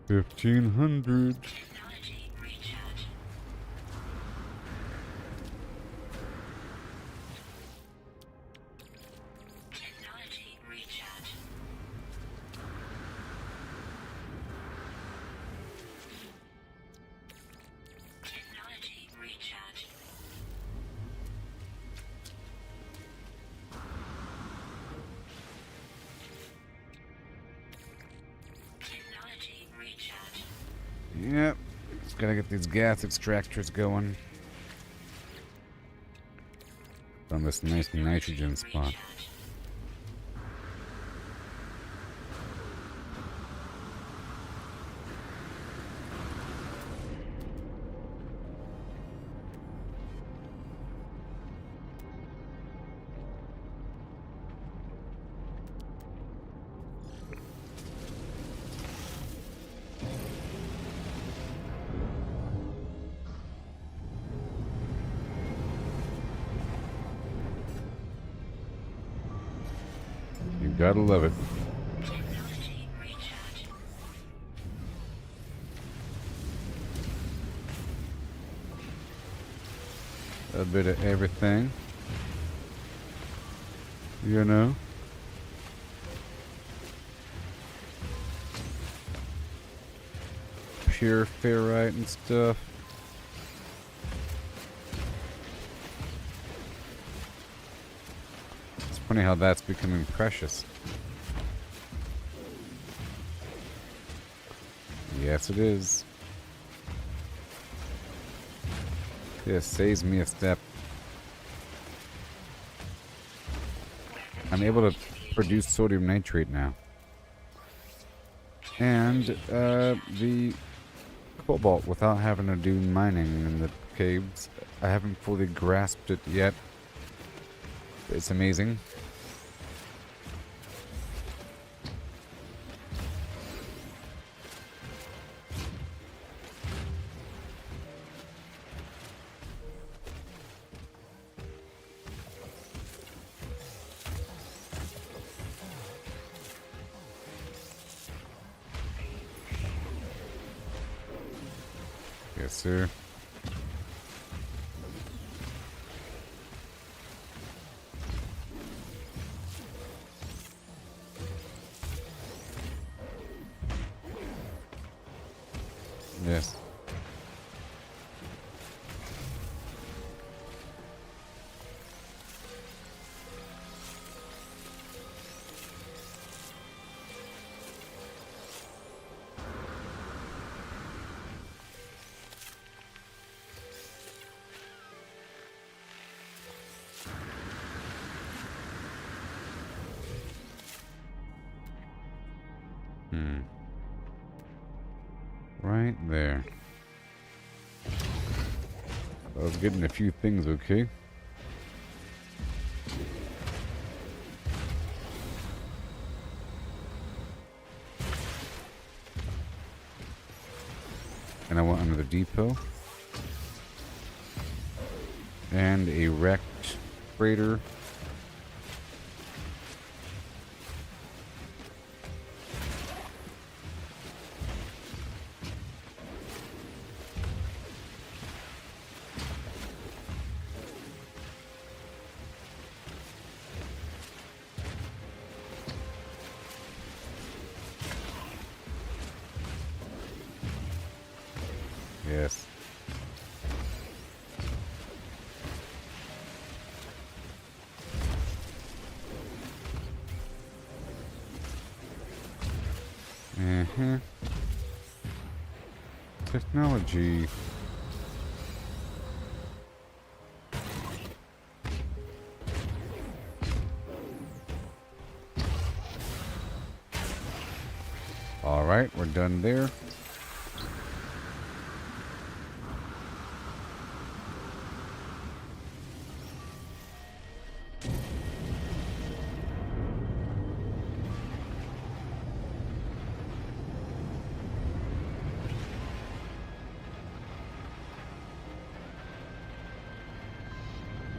1500. Technology recharge. Technology recharge. Technology recharge. Technology recharge. Yep. Just gotta get these gas extractors going. On this nice nitrogen spot. Recharge. You gotta love it. Technology recharge. A bit of everything. You know? Pure ferrite and stuff. It's funny how that's becoming precious. Yes, it is. This saves me a step. I'm able to produce sodium nitrate now. And the cobalt without having to do mining in the caves. I haven't fully grasped it yet. It's amazing. Yes, sir. Yes. Right there. I was getting a few things okay. And I went under the depot. And a wrecked freighter. Yes. Technology. All right, we're done there.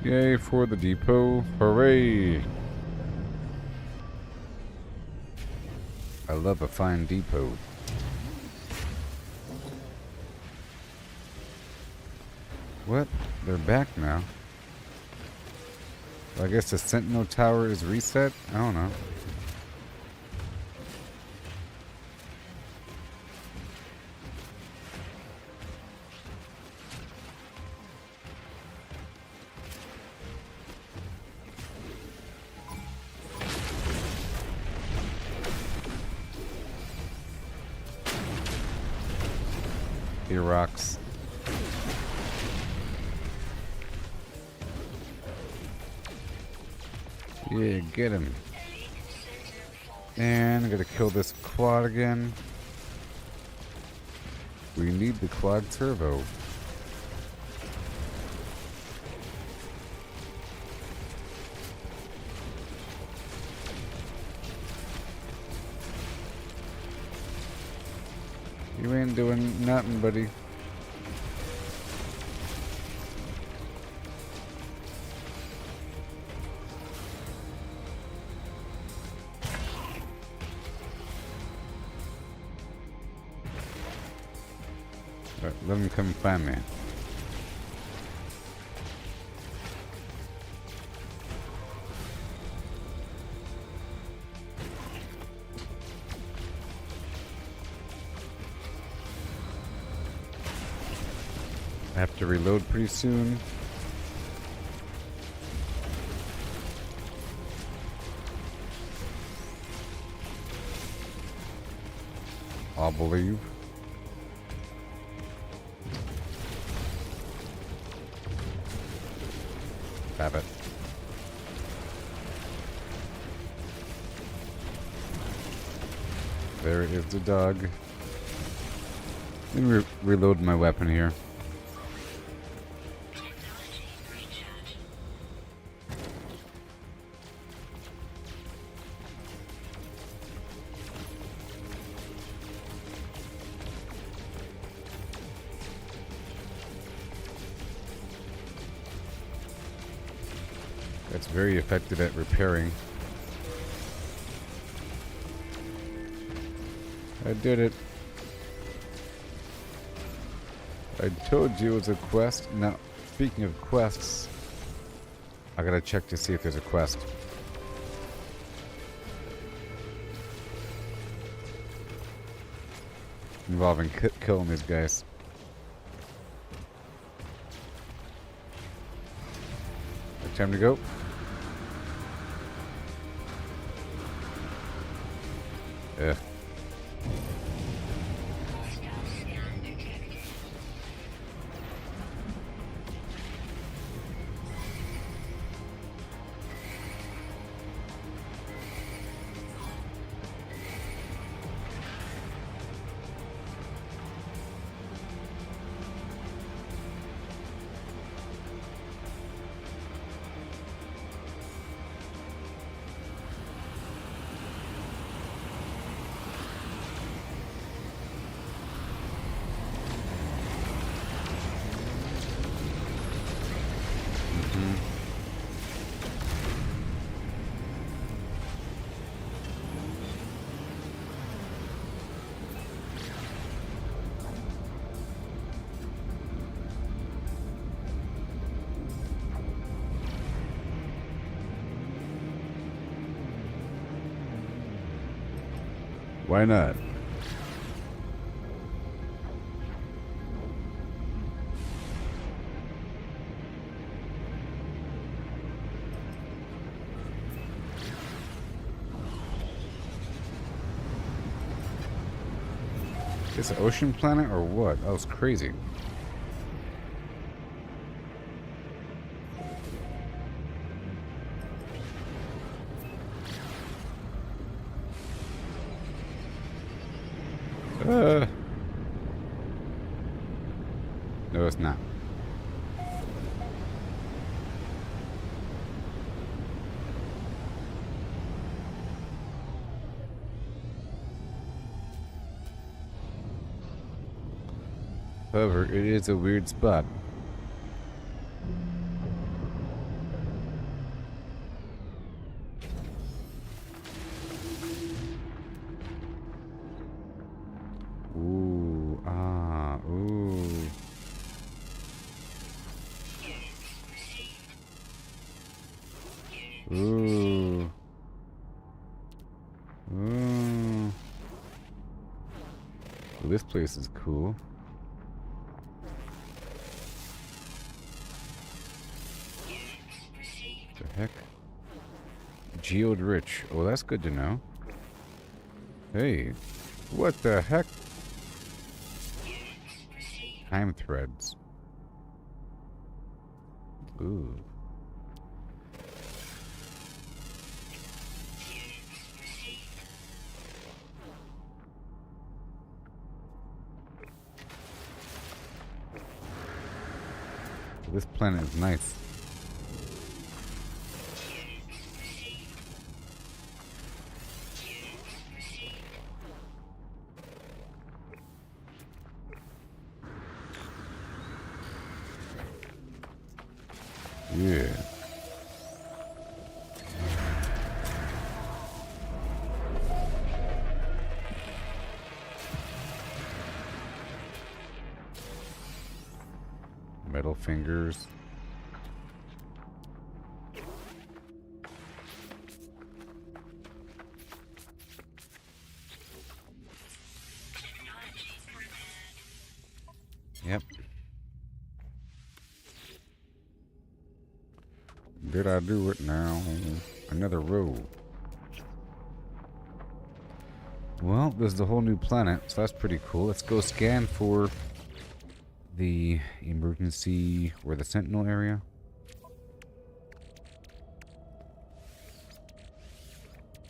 Yay for the depot. Hooray! I love a fine depot. What? They're back now. Well, I guess the Sentinel Tower is reset? I don't know. He rocks. Yeah, get him. And I gotta kill this quad again. We need the quad turbo. You ain't doing nothing, buddy. Alright, let him come find me. I have to reload pretty soon. I'll believe. Have it. There is the dog. Let me reload my weapon here. Technology recharge. That's very effective at repairing. I did it. I told you it was a quest. Now, speaking of quests, I gotta check to see if there's a quest. Involving killing these guys. Time to go. Yeah. Why not? Is it ocean planet or what? That was crazy. No, it's not. However, it is a weird spot. Ooh, ooh. place is cool. The heck? Geode rich. Oh, that's good to know. Hey, what the heck? Time threads. Ooh. This planet is nice. Yeah. Metal fingers. Yep. Did I do it now? Another row. Well, this is a whole new planet, so that's pretty cool. Let's go scan for the emergency or the sentinel area.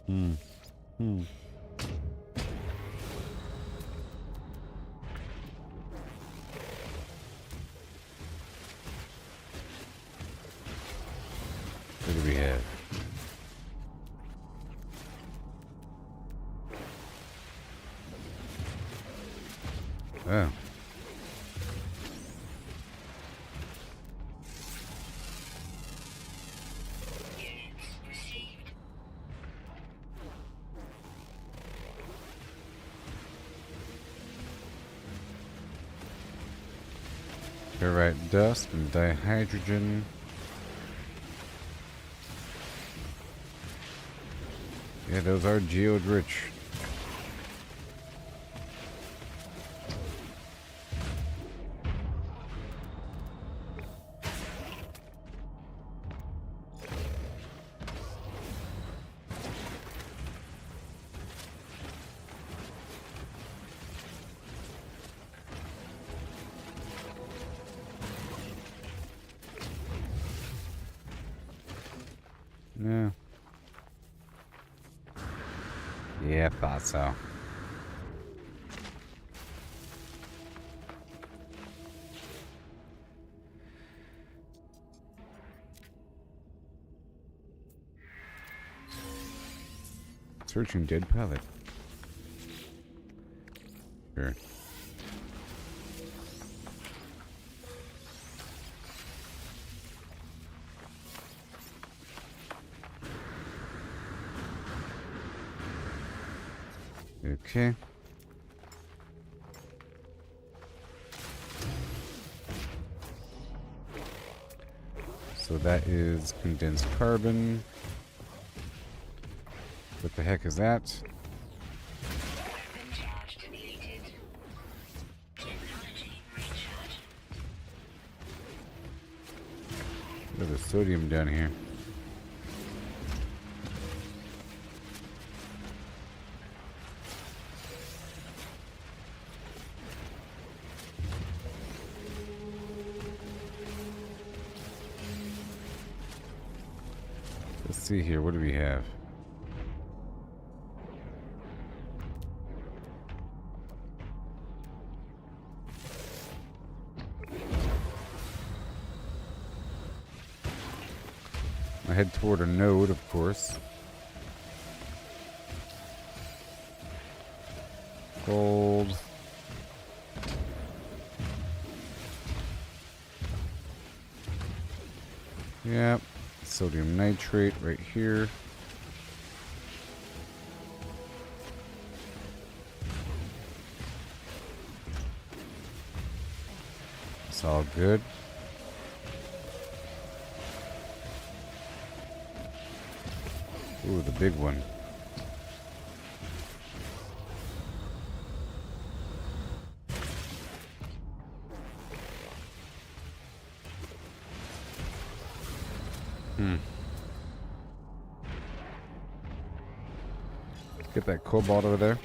What do we have? Oh. Ferrite dust and dihydrogen. Yeah, those are geode rich. Yeah. Yeah, thought so. Searching dead pellet. Sure. Okay. So that is condensed carbon. What the heck is that? Weapon charge depleted. Technology recharge. There's sodium down here. Let's see here. What do we have? I head toward a node, of course. Gold. Yep. Sodium nitrate right here. It's all good. Ooh, the big one. Get that cobalt over there.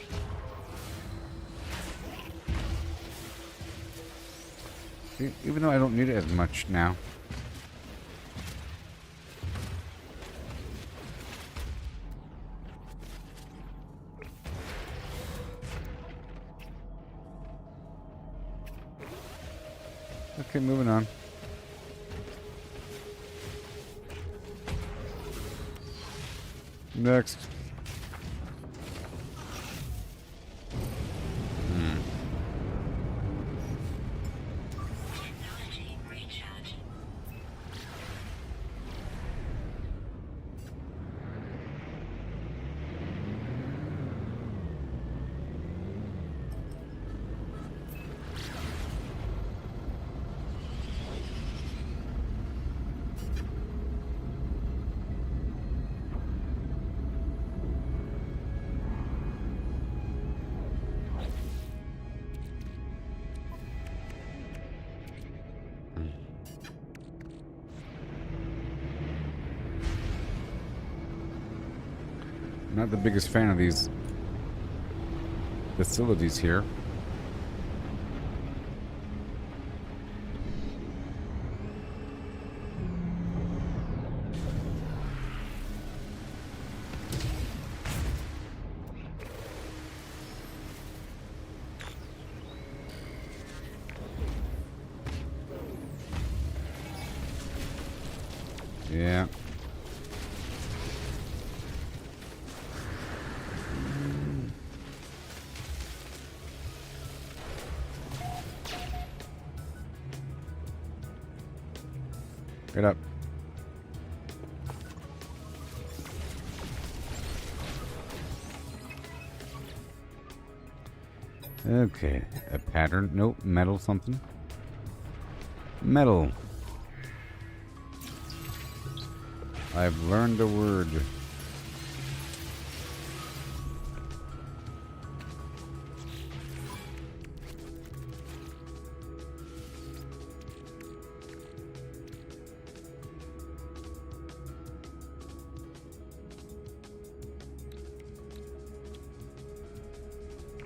Even though I don't need it as much now. Okay, moving on. Next. Technology recharge. Not the biggest fan of these facilities here. Yeah. Get up. Okay, a pattern. Nope, metal something. Metal. I've learned a word.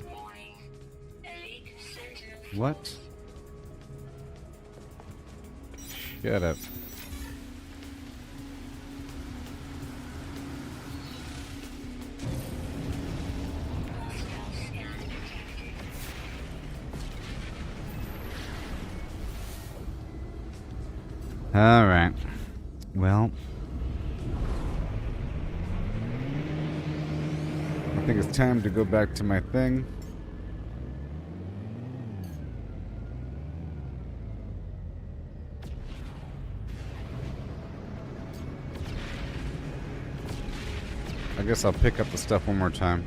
Warning. Elite Sentinel. What? Shut up. Hostile scan detected. All right. Well, I think it's time to go back to my thing. I guess I'll pick up the stuff one more time.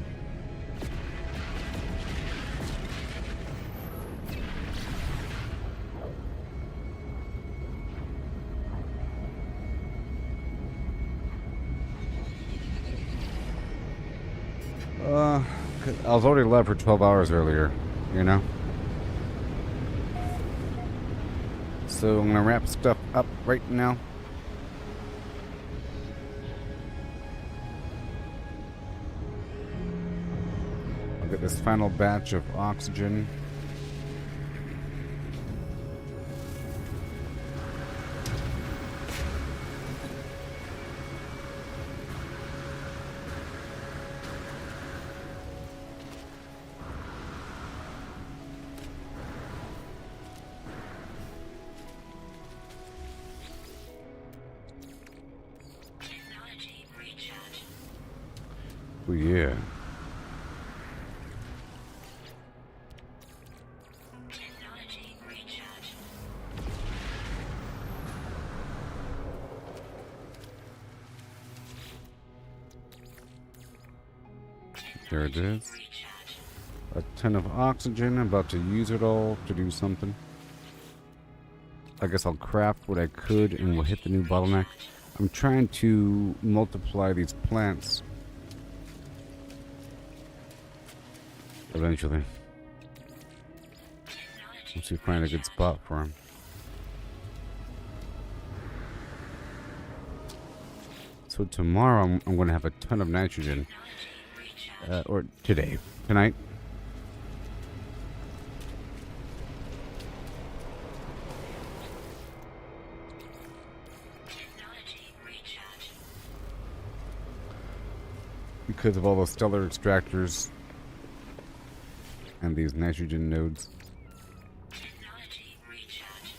I was already alive for 12 hours earlier, you know? So I'm gonna wrap stuff up right now. I'll get this final batch of oxygen. Technology recharge. Oh yeah. Technology recharge. There it is. Recharge. A ton of oxygen. I'm about to use it all to do something. I guess I'll craft what I could and we'll hit the new bottleneck. I'm trying to multiply these plants. Eventually. Once we find a good spot for them. So tomorrow I'm going to have a ton of nitrogen. Or today. Tonight. Because of all the stellar extractors and these nitrogen nodes. Technology recharge.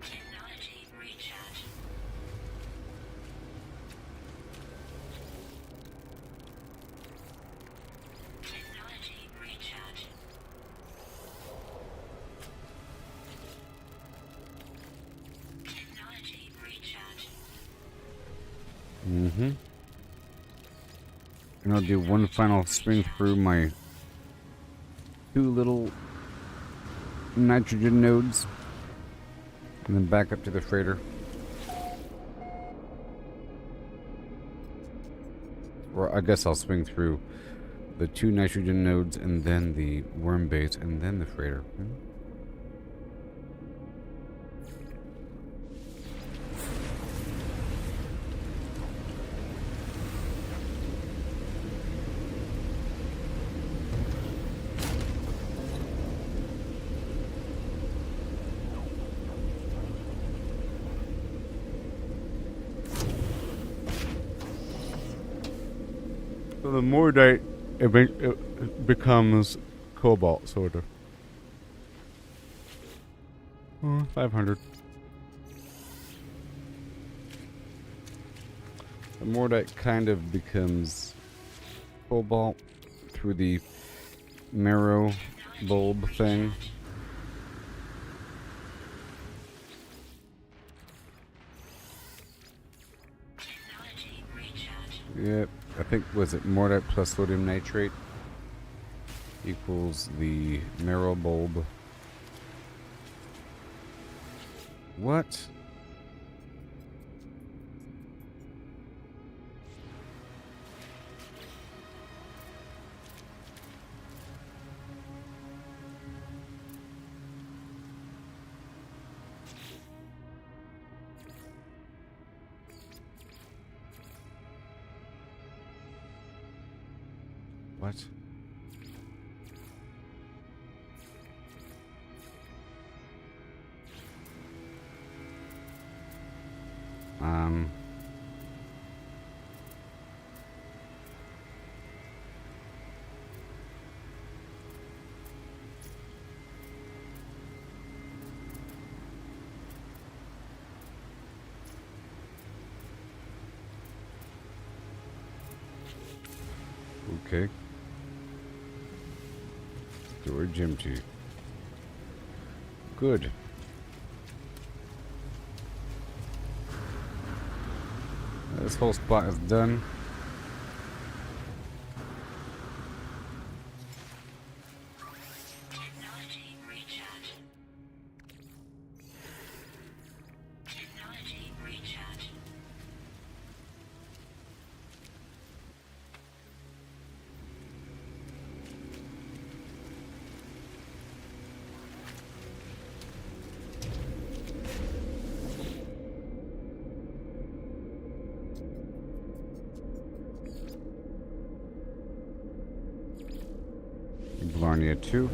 Technology recharge. Technology recharge. Technology recharge. Mm-hmm. And I'll do one final swing through my 2 little nitrogen nodes. And then back up to the freighter. Or I guess I'll swing through the 2 nitrogen nodes and then the worm base and then the freighter. So the Mordite it becomes cobalt, sort of. 500. The Mordite kind of becomes cobalt through the marrow bulb thing. Technology recharge. Yep, I think, was it Mordite plus sodium nitrate equals the marrow bulb. What? What? Okay. Storage empty. Good. This whole spot is done. Technology recharge. Technology recharge. Blarnea 2.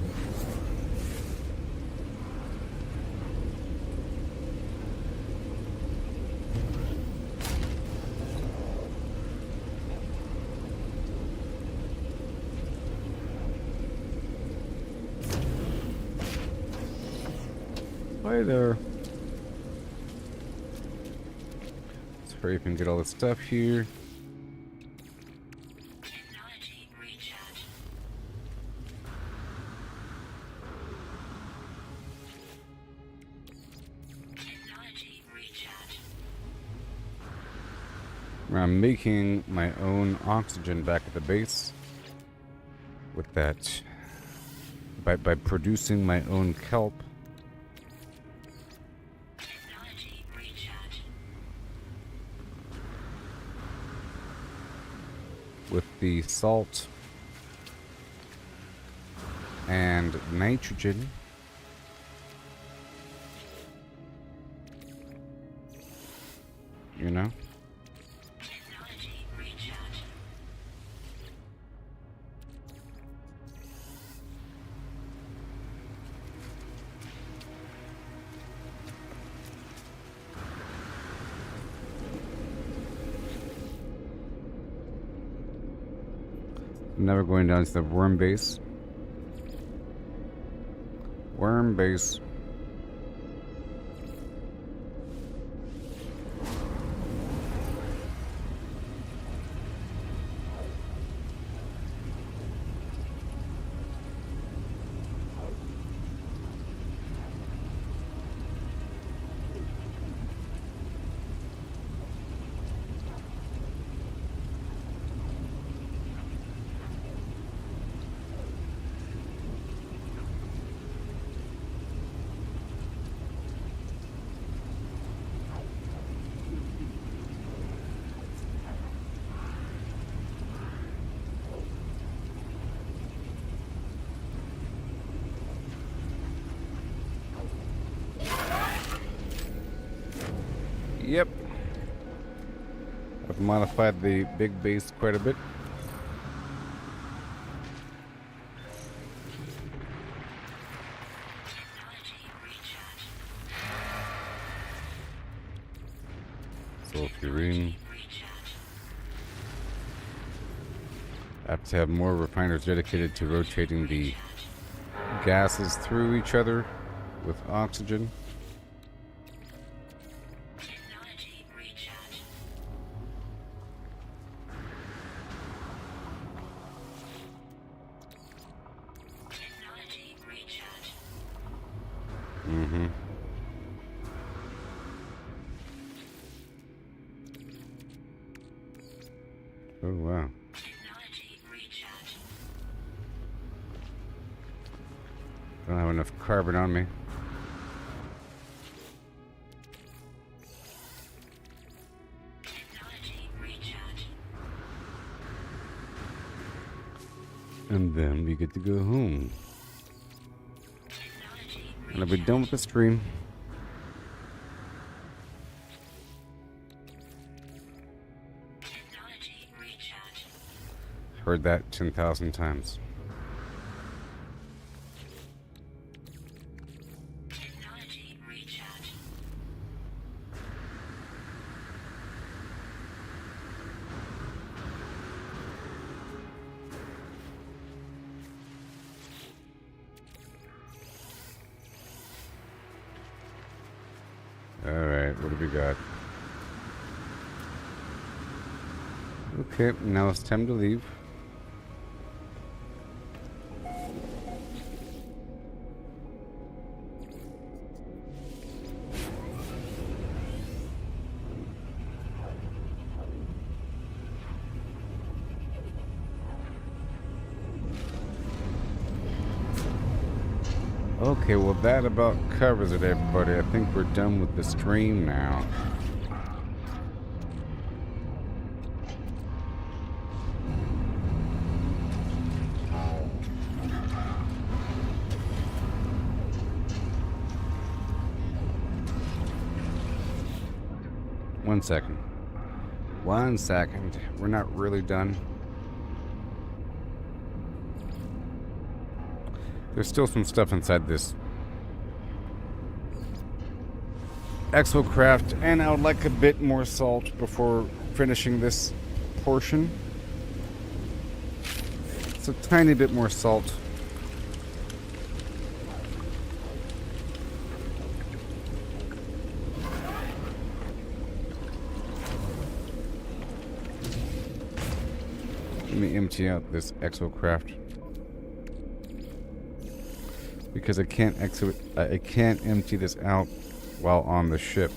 Hi there. Let's hurry up and get all the stuff here. Technology recharge. Technology recharge. I'm making my own oxygen back at the base with that by producing my own kelp. Technology recharge. With the salt and nitrogen you know? Technology recharge. Never going down to the worm base. Worm base. Yep. I've modified the big base quite a bit. Technology recharge. Sulfurine. Recharge. I have to have more refiners dedicated to rotating the gases through each other with oxygen. Technology recharge. Technology recharge. Mm-hmm. Oh, wow. Technology recharge. Don't have enough carbon on me. Technology recharge. And then we get to go home. Technology And I'll be done with the stream. Technology recharge. Heard that 10,000 times. Technology recharge. Alright, what do we got? Okay, now it's time to leave. Okay, well that about covers it, everybody. I think we're done with the stream now. One second. 1 second. We're not really done. There's still some stuff inside this exocraft, and I would like a bit more salt before finishing this portion. It's a tiny bit more salt. Let me empty out this exocraft. Because I can't empty this out while on the ship.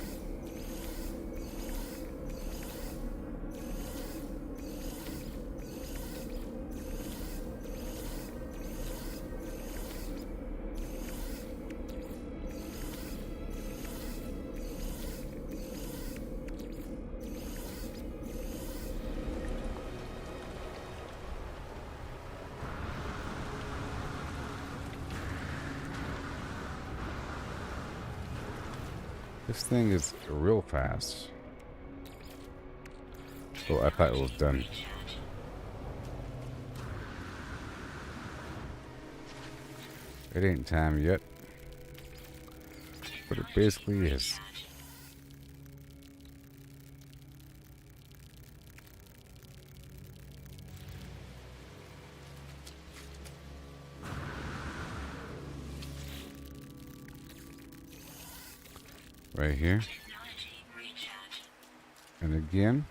This thing is real fast. Oh, I thought it was done. It ain't time yet. But it basically is. Right here. And again.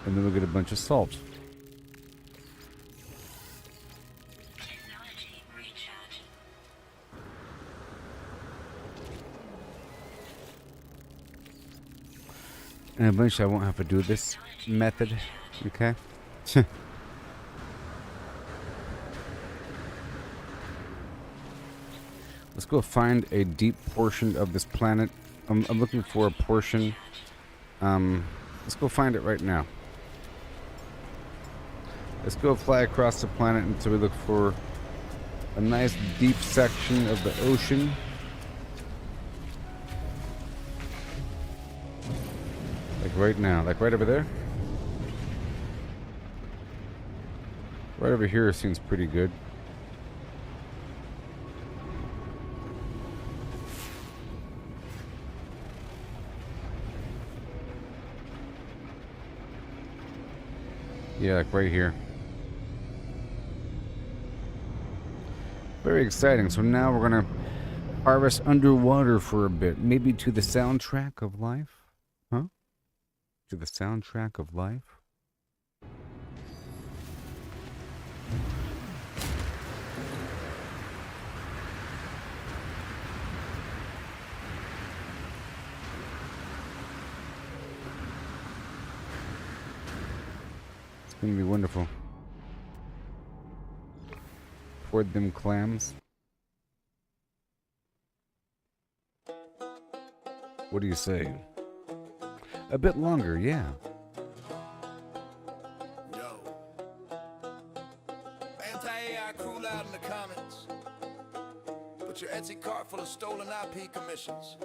And then we'll get a bunch of salt. And eventually I won't have to do this method. Okay? Let's go find a deep portion of this planet. I'm looking for a portion. Let's go find it right now. Let's go fly across the planet until we look for a nice deep section of the ocean. Like right now, like right over there. Right over here seems pretty good. Yeah, like right here. Very exciting. So now we're gonna harvest underwater for a bit. Maybe to the soundtrack of life? Huh? To the soundtrack of life? It's gonna be wonderful. Toward them clams. What do you say? A bit longer, yeah. Yo. Anti-AI crew loud in the comments. Put your Etsy cart full of stolen IP commissions.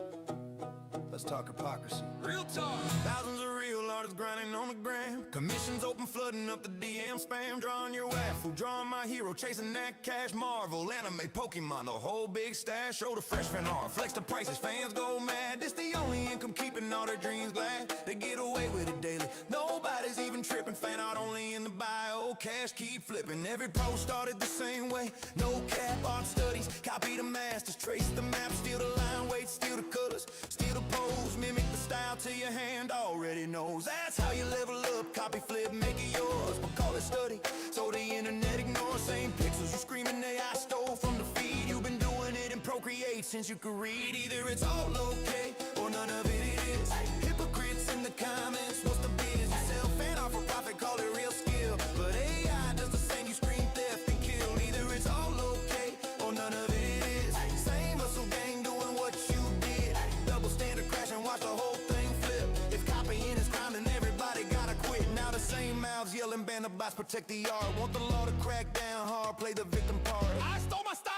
Let's talk hypocrisy. Real talk. Thousands of real artists grinding on the gram. Commissions open, flooding up the DM spam. Drawing your waffle, drawing my hero, chasing that cash. Marvel, anime, Pokemon, the whole big stash. Show the fresh fan art, flex the prices, fans go mad. This the only income keeping all their dreams glad. They get away with it daily. Nobody's even tripping. Fan art only in the bio. Cash keep flipping. Every post started the same way. No cap, art studies. Copy the masters, trace the map, steal the line weight, steal the colors, steal the pose, mimic the style till your hand already knows. That's how you level up. Copy, flip, make it yours. But call it study. So the internet ignores same pixels. You screaming AI stole from the feed. You've been doing it in Procreate since you could read. Either it's all okay or none of it is. Hypocrites in the comments. What's the biz? You sell fan art for profit, call it real skill. But AI does the same. You scream theft and kill. Either it's all okay or none of it is. Same hustle gang doing what you did. Double standard crash and watch the whole thing flip. If copying is crime, then everybody gotta quit. Now the same mouths yelling, ban the bots, protect the art. Want the law to crack down hard, play the victim part. I stole my style.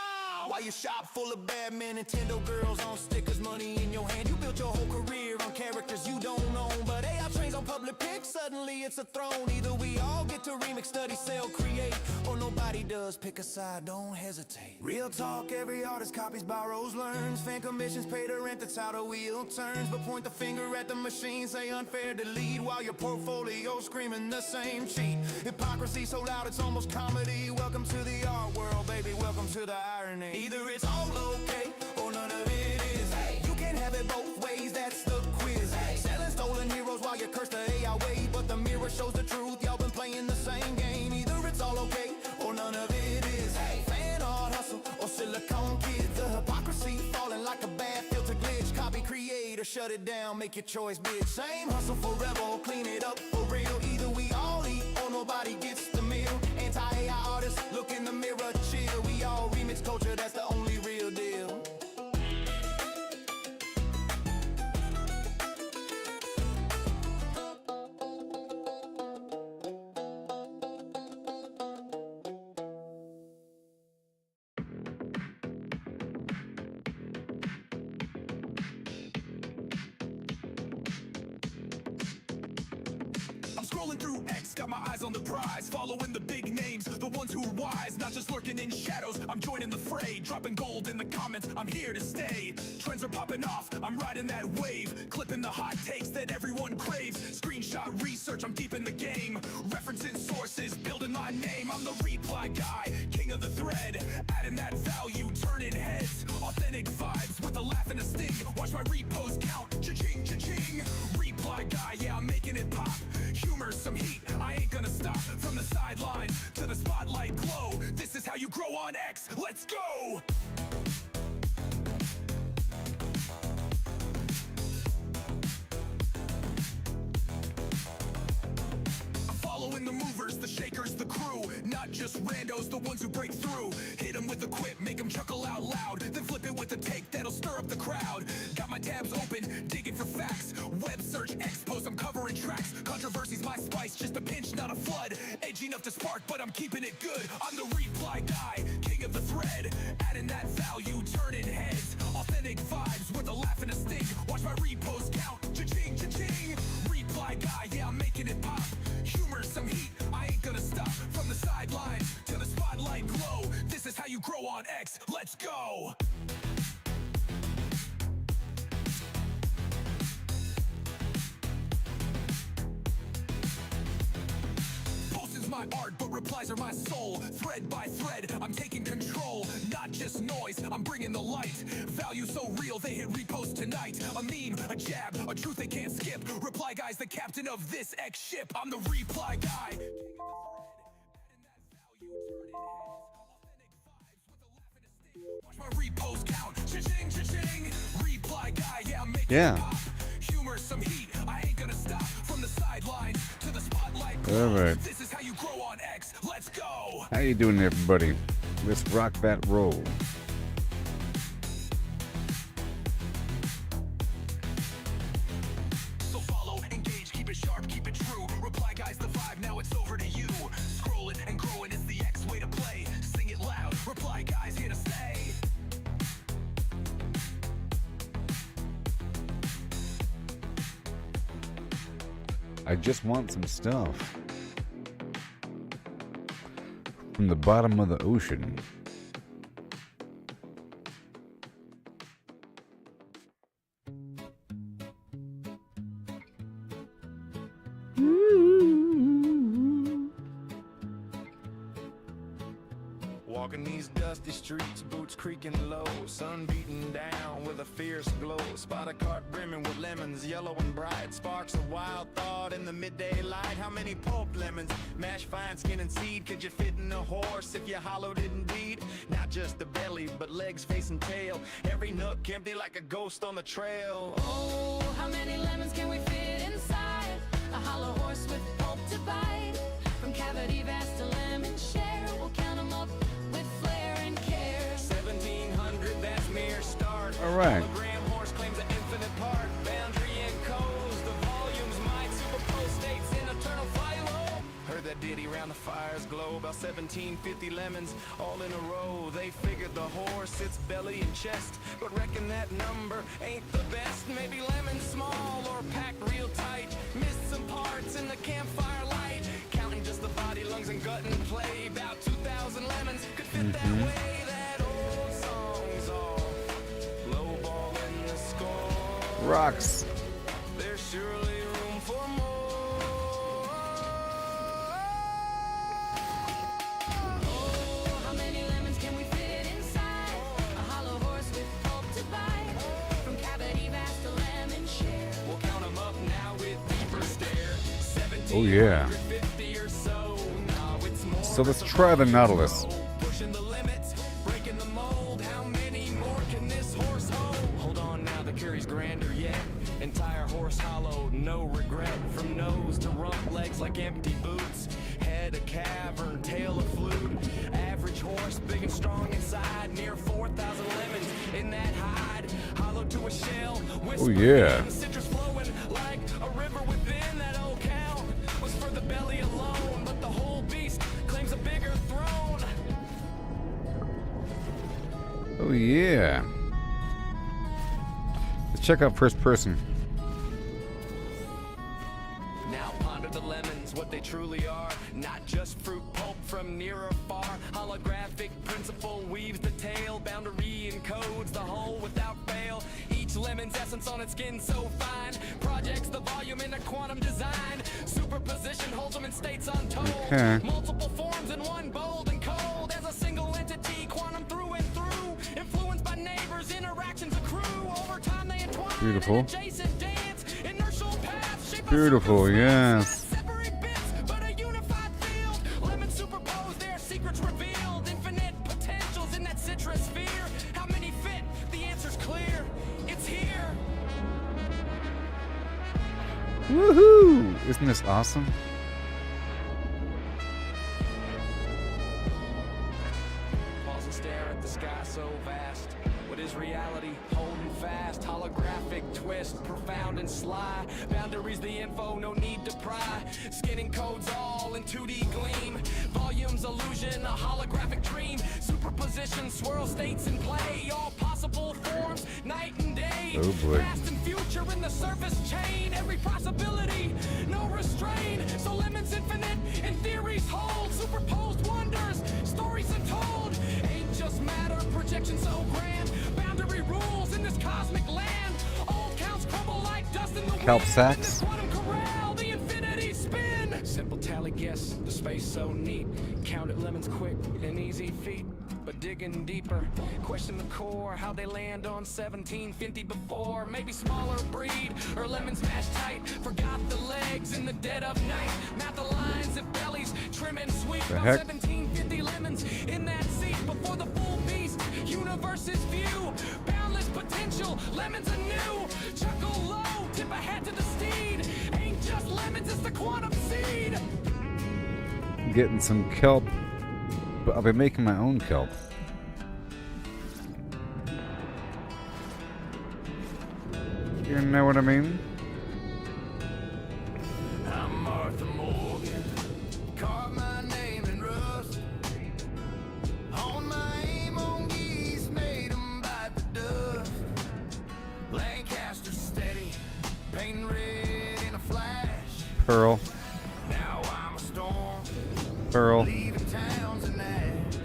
Why you shop full of bad men, Nintendo girls on stickers, money in your hand. You built your whole career on characters you don't own. But AI trains on public pics, suddenly it's a throne. Either we all get to remix, study, sell, create, or nobody does. Pick a side, don't hesitate. Real talk, every artist copies, borrows, learns. Fan commissions pay the rent, that's how the wheel turns. But point the finger at the machine, say unfair to lead, while your portfolio screaming the same cheat. Hypocrisy so loud it's almost comedy. Welcome to the art world, baby, welcome to the irony. Either it's all okay or none of it is. You can't have it both ways, that's the quiz. Selling stolen heroes while you curse the AI way. But the mirror shows the truth, y'all been playing the same game. Either it's all okay or none of it is. Fan art hustle or silicone kids. The hypocrisy falling like a bad filter glitch. Copy, create, or shut it down, make your choice, bitch. Same hustle forever or clean it up for real. Either we all eat or nobody gets the meal. Anti-AI artists, look in the mirror, chill. We all remix culture, that's the only real deal. Scrolling through X, got my eyes on the prize. Following the big names, the ones who are wise. Not just lurking in shadows, I'm joining the fray. Dropping gold in the comments, I'm here to stay. Trends are popping off, I'm riding that wave. Clipping the hot takes that everyone craves. Screenshot research, I'm deep in the game. Referencing sources, building my name. I'm the reply guy, king of the thread. Adding that value, turning heads. Authentic vibes with a laugh and a sting. Watch my repost count, cha-ching, cha-ching. Reply guy, yeah, I'm making it pop. Humor, some heat, I ain't gonna stop. From the sidelines to the spotlight glow. This is how you grow on X, let's go! Following the movers, the shakers, the crew. Not just randos, the ones who break through. Hit them with a quip, make them chuckle out loud. Then flip it with a take that'll stir up the crowd. Got my tabs open, digging for facts. Web search, X post, I'm covering tracks. Controversy's my spice, just a pinch, not a flood. Edgy enough to spark, but I'm keeping it good. I'm the reply guy, king of the thread. Adding that value, turning heads. Authentic vibes with a laugh and a sting. Watch my repost count, cha-ching, cha-ching. Reply guy, yeah, I'm making it pop. Humor, some heat, I ain't gonna stop. From the sidelines to the spotlight glow. This is how you grow on X, let's go! Posting's my art, but replies are my soul. Thread by thread, I'm taking control. Not just noise, I'm bringing the light. Value so real, they hit repost tonight. A meme, a jab, a truth they can't skip. Reply guy's the captain of this X ship. I'm the reply guy. Watch my repost count. Cha-ching, cha-ching. Reply guy, yeah, I'm making it pop. Humor, some heat, I ain't gonna stop. From the sidelines to the spotlight. All right. This is how you grow on X. Let's go. How you doing, everybody? Let's rock that roll. So follow, engage, keep it sharp, keep it true. Reply guys, the vibe, now it's over to you. Scrolling and growing is the X way to play. Sing it loud, reply guys, here to stay. I just want some stuff from the bottom of the ocean. Walking these dusty streets, boots creaking low, sun beating down with a fierce glow. Spot a cart brimming with lemons, yellow and bright. Sparks of wild thought in the midday light. How many pulp lemons, mashed fine skin and seed? Could you fit in a horse if you hollowed it indeed? Not just the belly, but legs, face and tail. Every nook empty like a ghost on the trail. Oh, how many lemons can we fit inside a hollow horse with pulp to bite? From cavity vast to lemon share, we'll count them up with flair and care. 1700, that's mere start. All right. Hologram horse claims an infinite part. Boundary and codes, the volumes might superpose states in eternal philo. Heard that ditty round the fire's glow. About 1750 lemons all in a row. They figured the horse, its belly and chest, but reckon that number ain't the best. Maybe lemons small or packed real tight. Missed some parts in the campfire light. Counting just the body, lungs and gut and play. About 2,000 lemons could fit that way. That old song's all lowballing the score. Rocks. There's surely room for more. Oh, how many lemons can we fit inside a hollow horse with pulp to bite? From cavity vast to lemon share. We'll count 'em up now with deeper stare. Oh, yeah. 1750 or so. Now it's more. So let's try the Nautilus. Pushing the limits, breaking the mold. How many more can this horse hold? Hold on now, the curry's grander yet. Entire horse hollow, no regret. From nose to rump, legs like empty boots. Head a cavern, tail a flute. Average horse, big and strong inside. Near 4,000 lemons in that hide. Hollow to a shell. Oh, yeah. Citrus flowing like a river within. That old count was for the belly alone, but the whole beast claims a bigger throne. Oh, yeah. check out first person. Now ponder the lemons, truly are not just fruit pulp from near or far. Holographic principle weaves the tale, boundary encodes the whole without fail. Each lemon's essence on its skin so fine projects the volume in a quantum design. Superposition holds them in states untold. Okay. Multiple forms in one, bold and cold. As a single entity, quantum through and through. Influenced by neighbors, interactions accrue. Over time they entwine. Beautiful. In adjacent dance, inertial paths shape a Beautiful, circle yes. separate bits, but a unified field. Lemons superpose, their secrets revealed. Infinite potentials in that citrus sphere. How many fit? The answer's clear. It's here. Woohoo! Isn't this awesome? Pause and stare at the sky so vast. What is reality? Holding fast. Holographic twist, profound and sly. Boundaries the info, no need to pry. Skinning codes all in 2D gleam. Volumes illusion, a holographic dream. Superposition, swirl states in play. All possible forms, night and day. Oh boy. Past and future in the surface chain. Every possibility, no restraint. So lemons infinite and theories hold. Superposed wonders, stories untold. Ain't just matter, projection so grand. Boundary rules in this cosmic land. All counts crumble like dust in the Kelp wind. sacks. In this quantum corral, the infinity spin. Simple tally guess, the space so neat. Counted lemons quick, an easy feat. But digging deeper, question the core. How they land on 1750 before. Maybe smaller breed, or lemons mashed tight. Forgot the legs in the dead of night. Math the lines of bellies, trim and sweet. The About heck? 1750 lemons in that seat before the full beast. Universe's view, boundless potential, lemons anew. Chuckle low, tip a hat to the steed. Ain't just lemons, it's the quantum seed. Getting some kelp. But I'll be making my own kelp. You know what I mean? I'm Martha Morgan. Carve my name in rust. On my aim on geese, made 'em bite the dust. Lancaster steady, painting red in a flash. Pearl. Now I'm a storm, Pearl. leaving towns and ash.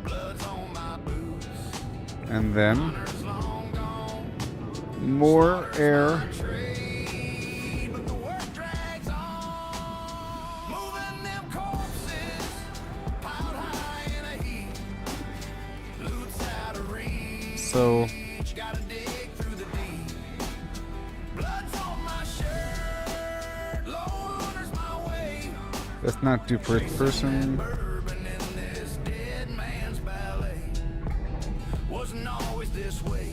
Blood's on my boots, And then hunters long gone. more air. Trade, but the work drags on. Moving them corpses, piled high in a heap. Loot's out of reach. So Gotta dig through the deep. Blood's on my shirt. Low runners my way. let's not do first person. Bourbon in this dead man's ballet. Wasn't always this way.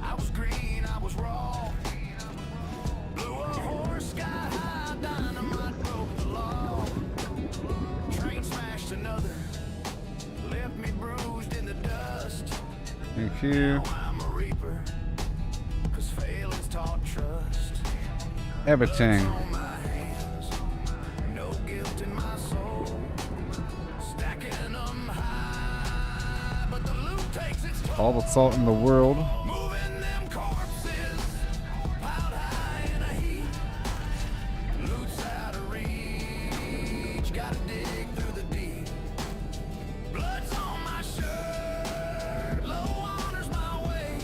I was green, I was raw. Blew a horse sky high, dynamite broke the law. Train smashed another, left me bruised in the dust. Thank you. I'm a reaper, 'cause failing's taught trust. Everything. On my hands, no guilt in my soul. Stacking them high, but the loot takes its toll. All the salt in the world. Moving them corpses, piled high in a heap. Loot's out of reach, gotta dig through the deep. Blood's on my shirt, low honors my way.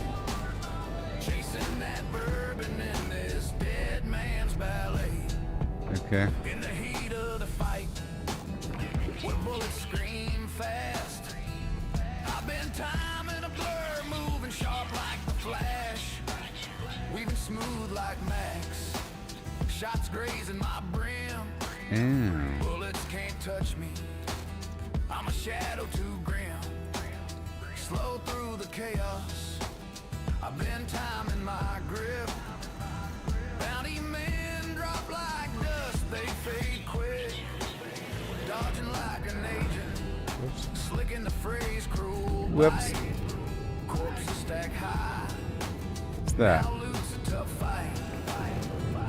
Chasing that bourbon in this dead man's ballet. Okay. In the heat of the fight, where bullets scream fast, I've been timing a blur, moving sharp like the Flash, weaving smooth like Max. Shots grazing my brim, Yeah. bullets can't touch me. I'm a shadow too grim. Slow through the chaos, I've been timing my grip. Bounty men drop like dust, they fade quick. Dodging like an agent, slicking the phrase cruel. Whoops. bite. Corpses stack high. What's that? Now loot's a tough fight.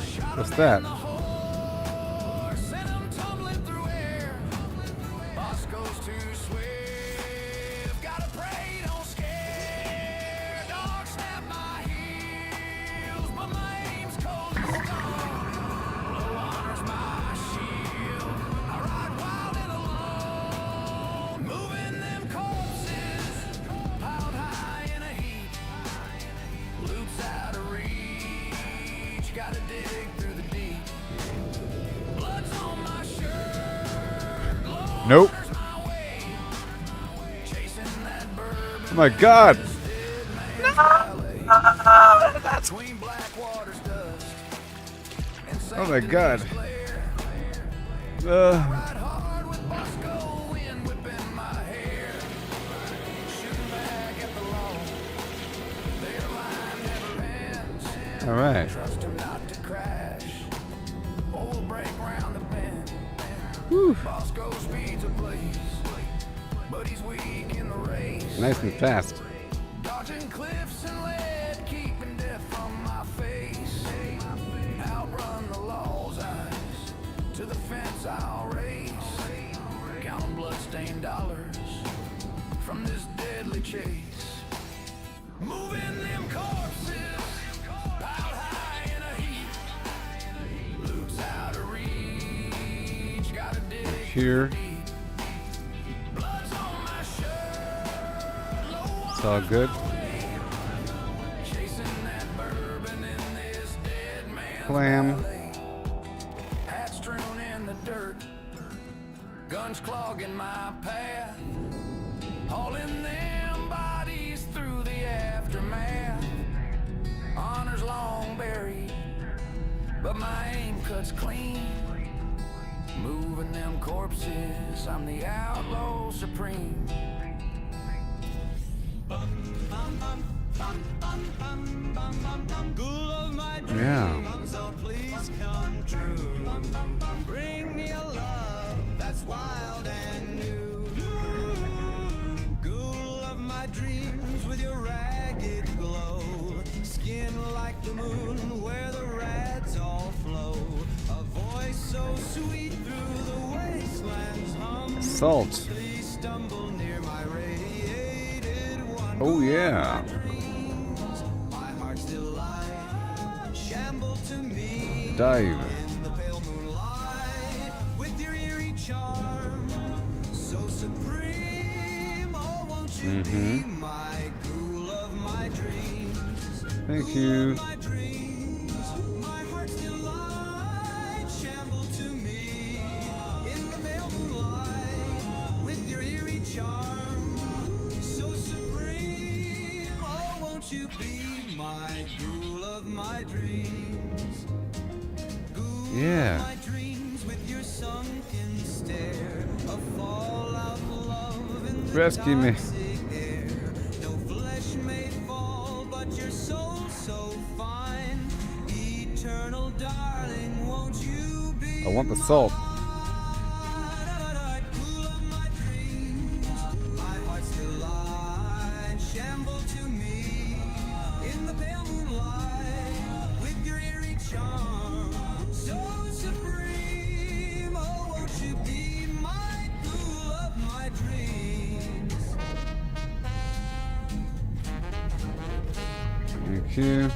Shot What's 'em that? in the horse, sent 'em tumbling through air. Bosco's too swift, gotta pray, don't scare. Dog snap my heels, but my aim's cold as stone. Low honors my Nope. Oh my god. Oh my god. All right. Nice and fast. Dodging cliffs and lead, keeping death from my face. Outrun the law's eyes, to the fence I'll race. Counting blood-stained dollars from this deadly chase. Moving them corpses, piled high in a heap. Loot's out of reach, gotta dig Here. deep. Blood's on my shirt, It's all good. chasing that bourbon in this dead man's Clam. valley. Hat strewn in the dirt, guns clogging my path, hauling them bodies through the aftermath. Honor's long buried, but my aim cuts clean. Moving them corpses, I'm the outlaw supreme. Yeah. So please come true. Bring me a love that's wild and new. Ghoul of my dreams with your ragged glow. Skin like the moon where the rads all flow. A voice so sweet through the wastelands hum. Salt. Please stumble near my radiated one. Oh yeah. My heart's delight, shamble to me. Dive. In the pale moonlight, with your eerie charm, so supreme. Oh, won't you be my ghoul of my dreams? Thank you. My dreams, my heart's delight, shamble to me. In the pale moonlight, with your eerie charm, so supreme. Oh, won't you be my ghoul of my dreams? Yeah. My dreams with your sunken stare, a fallout love in the Rescue me. toxic air. No flesh may fall, but your soul so fine. Eternal darling, won't you be I want the salt. my ghoul of my dreams? My heart's delight, shamble to me in the pale moonlight with your eerie charm, so supreme. Oh, won't you be my ghoul of my dreams? Thank you.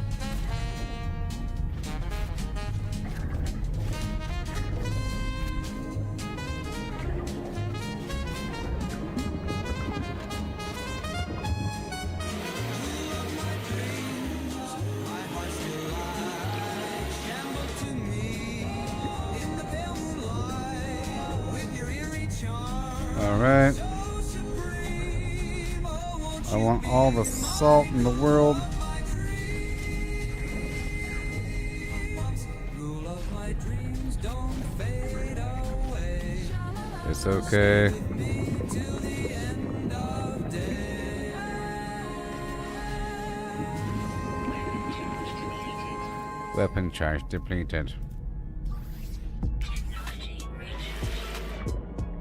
My heart's delight, shamble to me in the pale moonlight with your eerie charm. All right. So supreme, oh, won't I you want be all the salt in the world. my dreams? Rule of my dreams don't fade away. It's okay. Me till the end of day. Weapon charge depleted. Technology recharge.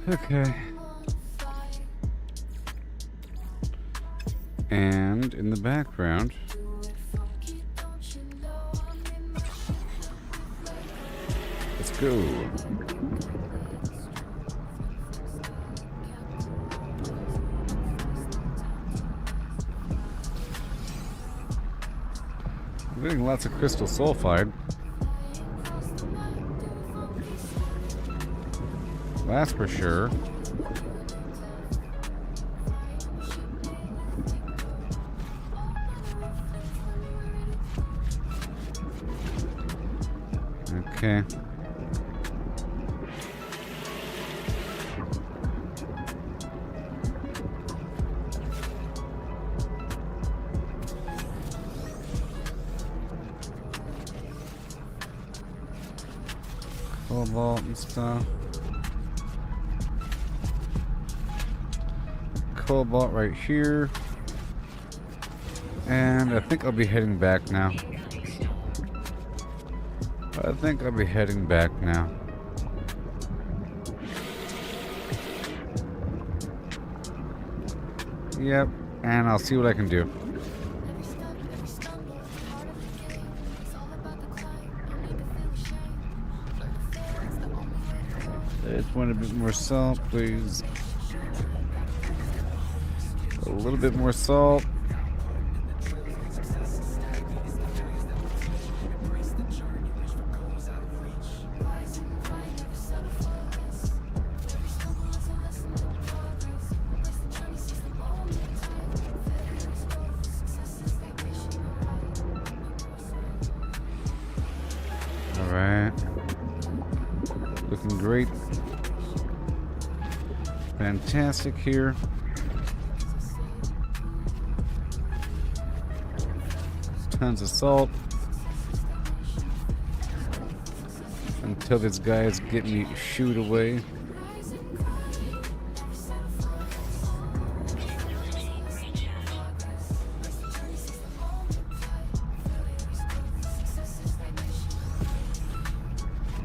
Okay. And in the background, let's go. I'm getting lots of crystal sulfide. That's for sure. Okay. Cobalt and stuff. Cobalt right here. And I think I'll be heading back now. Yep, and I'll see what I can do. Every step, every stumble, part of the game. It's all about the climb. No need to feel ashamed. Learn to fail, it's the only way to go. Just want a bit more salt, please. A little bit more salt. Alright. Looking great. Fantastic here. Tons of salt. Until these guys get me shooed away.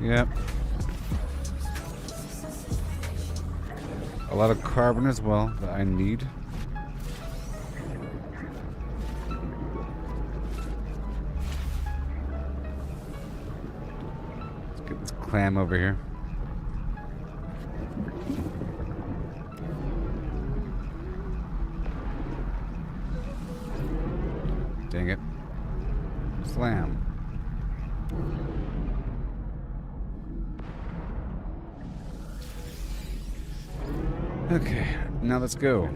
Yep. A lot of carbon as well that I need. Let's get this clam over here. Dang it. Slam. Okay, now let's go.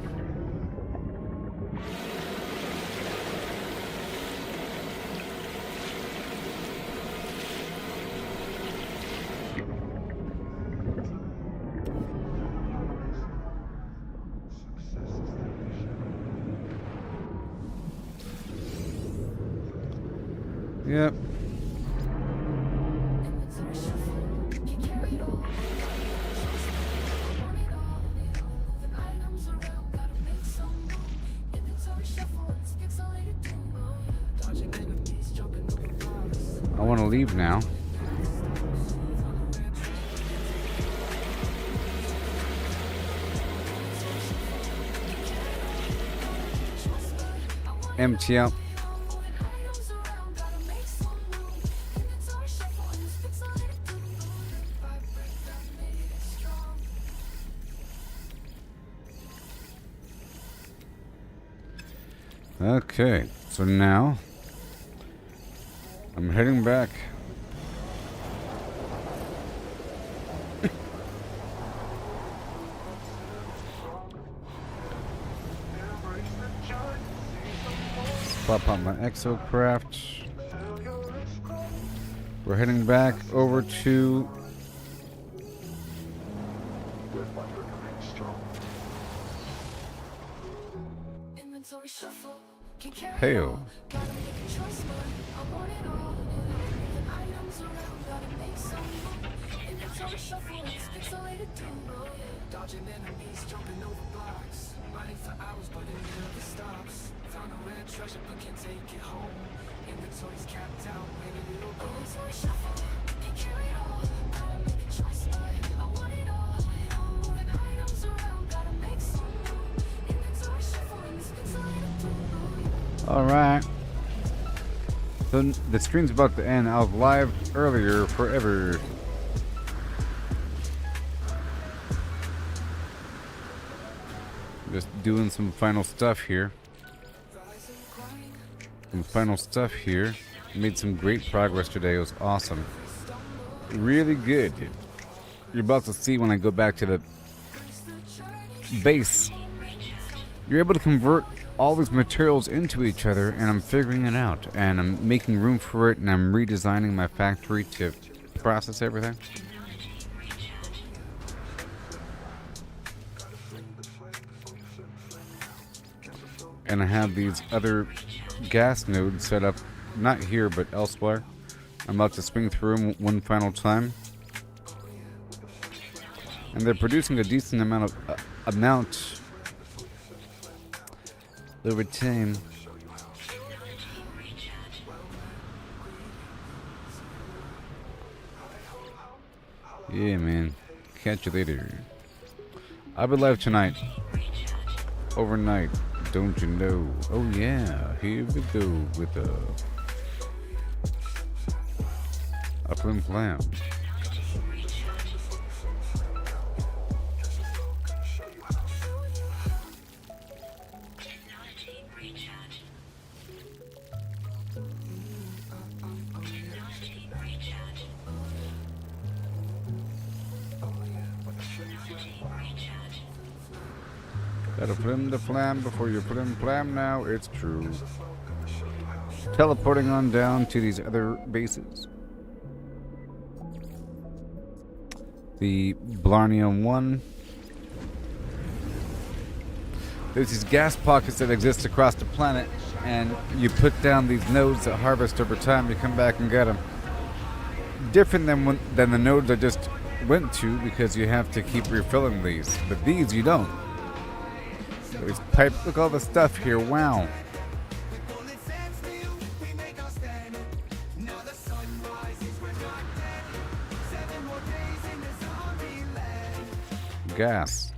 Yep. I want to leave now. Empty out. Okay, so now I'm heading back. Swap out my exocraft. We're heading back over to Hail. Dodging enemies, jumping over blocks, riding for hours, but it never stops. Found a rare treasure, but can't take it home. Inventory's capped out, maybe it'll go. Inventory shuffle, can't carry it all. Gotta make a choice, but I want it all. Moving items around, gotta make some room. Inventory shuffle, and this pixelated doom. All right. So the stream's about to end. I was live earlier forever. Just doing some final stuff here. Made some great progress today. It was awesome. Really good. You're about to see when I go back to the base. You're able to convert all these materials into each other, and I'm figuring it out. And I'm making room for it, and I'm redesigning my factory to process everything. And I have these other gas nodes set up, not here but elsewhere. I'm about to swing through them one final time, and they're producing a decent amount over time. Yeah, man. Catch you later. I'll be live tonight. Overnight. Don't you know? Oh yeah. Here we go with a flim flam. Gotta flim the flam before you flim flam now, it's true. Teleporting on down to these other bases. The Blarnium 1. There's these gas pockets that exist across the planet, and you put down these nodes that harvest over time, you come back and get them. Different than the nodes I just went to, because you have to keep refilling these. But these you don't. There's pipe. Look at all the stuff here. Wow. Gas.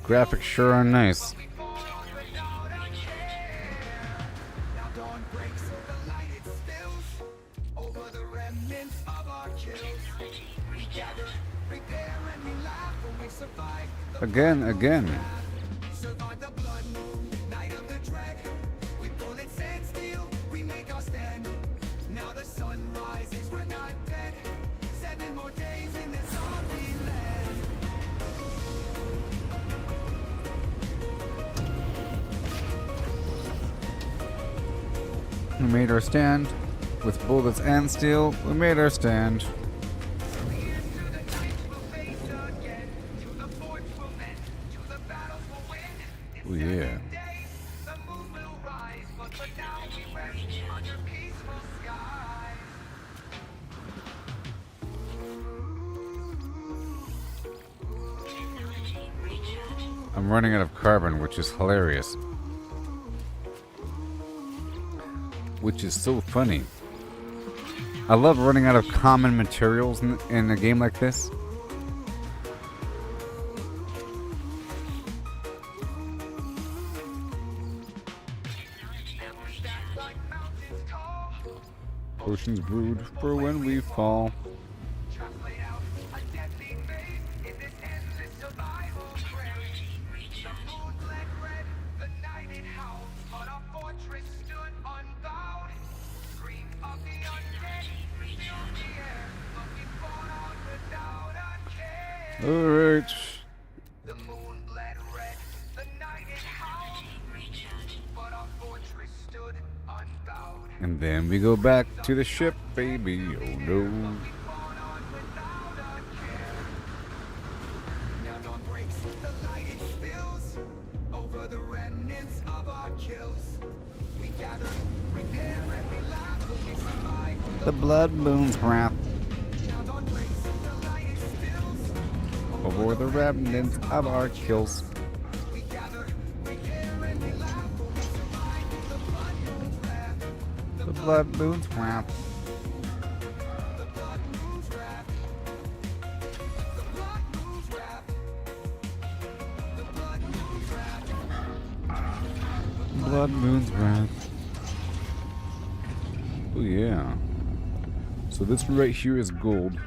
Graphics sure are nice. Again. We made our stand with bullets and steel. We made our stand. Oh yeah. I'm running out of carbon, which is hilarious. Which is so funny. I love running out of common materials in a game like this. Potions brewed for when we fall. Alright. And then we go back to the ship, baby. Oh no. The blood moon's wrath over the remnants of our kills. The blood moon's wrath. Blood moon's wrath. Oh yeah. So this one right here is gold.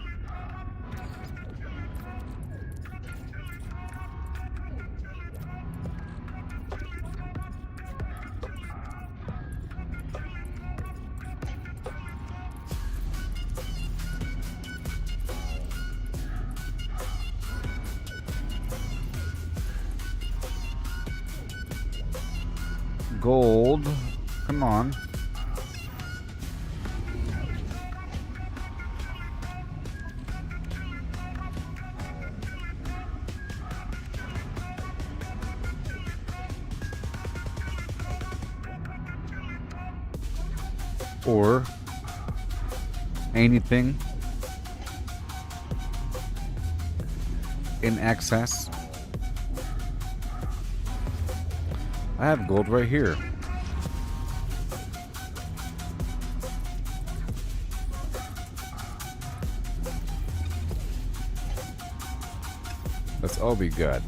gold. Come on. Or anything in excess. I have gold right here. Let's all be good.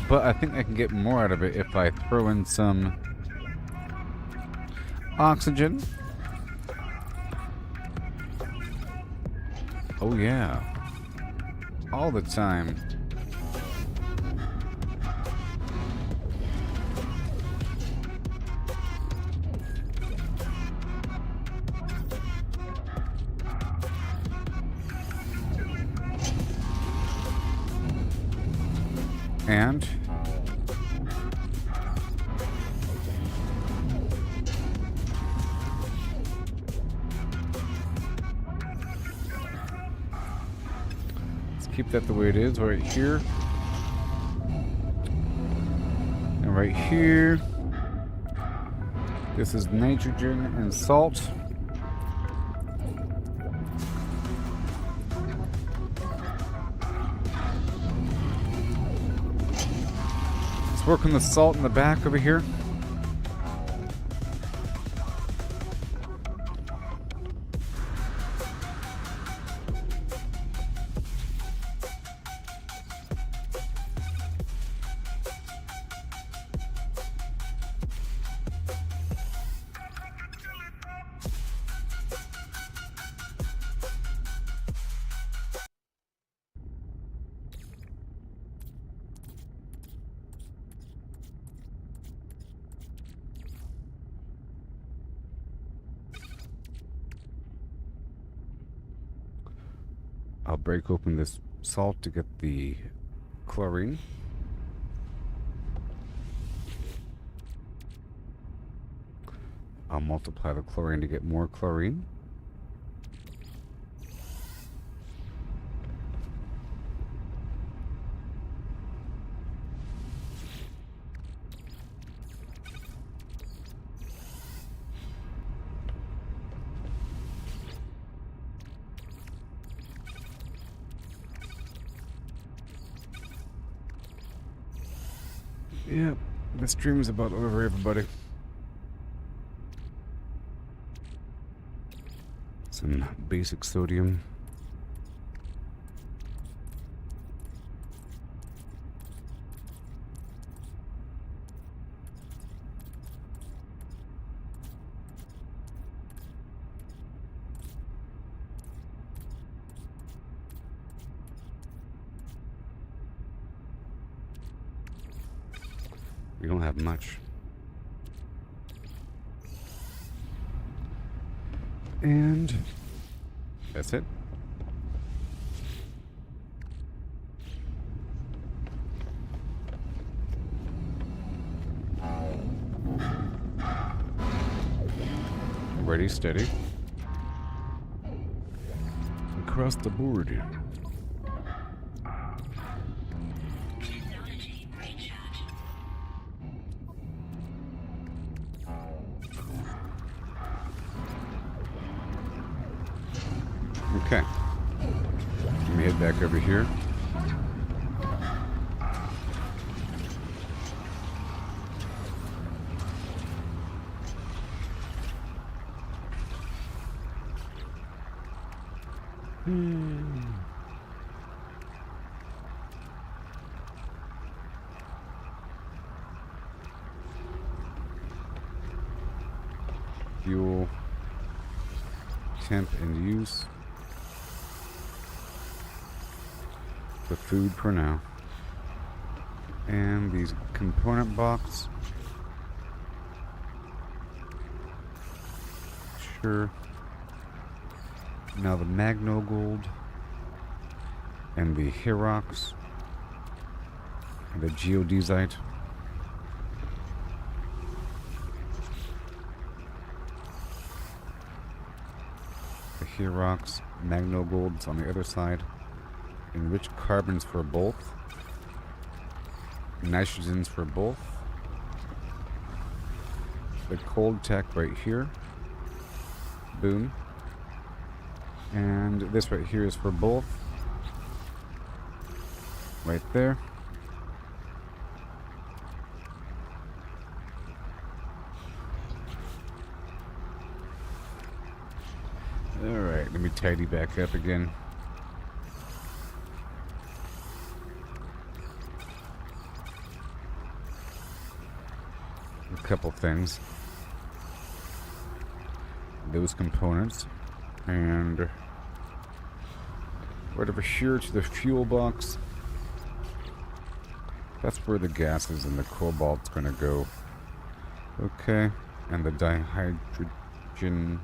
But I think I can get more out of it if I throw in some oxygen. Oh yeah. All the time. And let's keep that the way it is right here. And right here, this is nitrogen and salt. Let's work on the salt in the back over here. I'll break open this salt to get the chlorine. I'll multiply the chlorine to get more chlorine. Yep, the stream is about over, everybody. Some basic sodium. We don't have much. And that's it. Ready, steady. Across the board. Technology recharge. Okay. Let me head back over here. Fuel, temp and use. The food for now. And these component box. Sure. Now the Magno Gold and the Hirox. The geodesite. The Herox, Magnogolds on the other side. Enriched carbons for both. Nitrogens for both. The cold tech right here. Boom. And this right here is for both. Right there. Alright, let me tidy back up again. A couple things. Those components. And right over here to the fuel box. That's where the gases and the cobalt's gonna go. Okay. And the dihydrogen.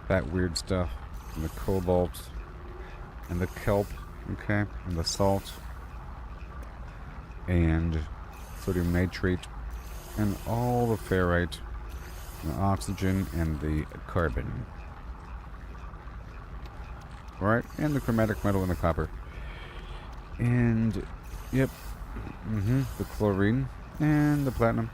That weird stuff. And the cobalt. And the kelp. Okay. And the salt. And sodium nitrate. And all the ferrite. And the oxygen and the carbon. Right? And the chromatic metal and the copper. And, yep. The chlorine. And the platinum.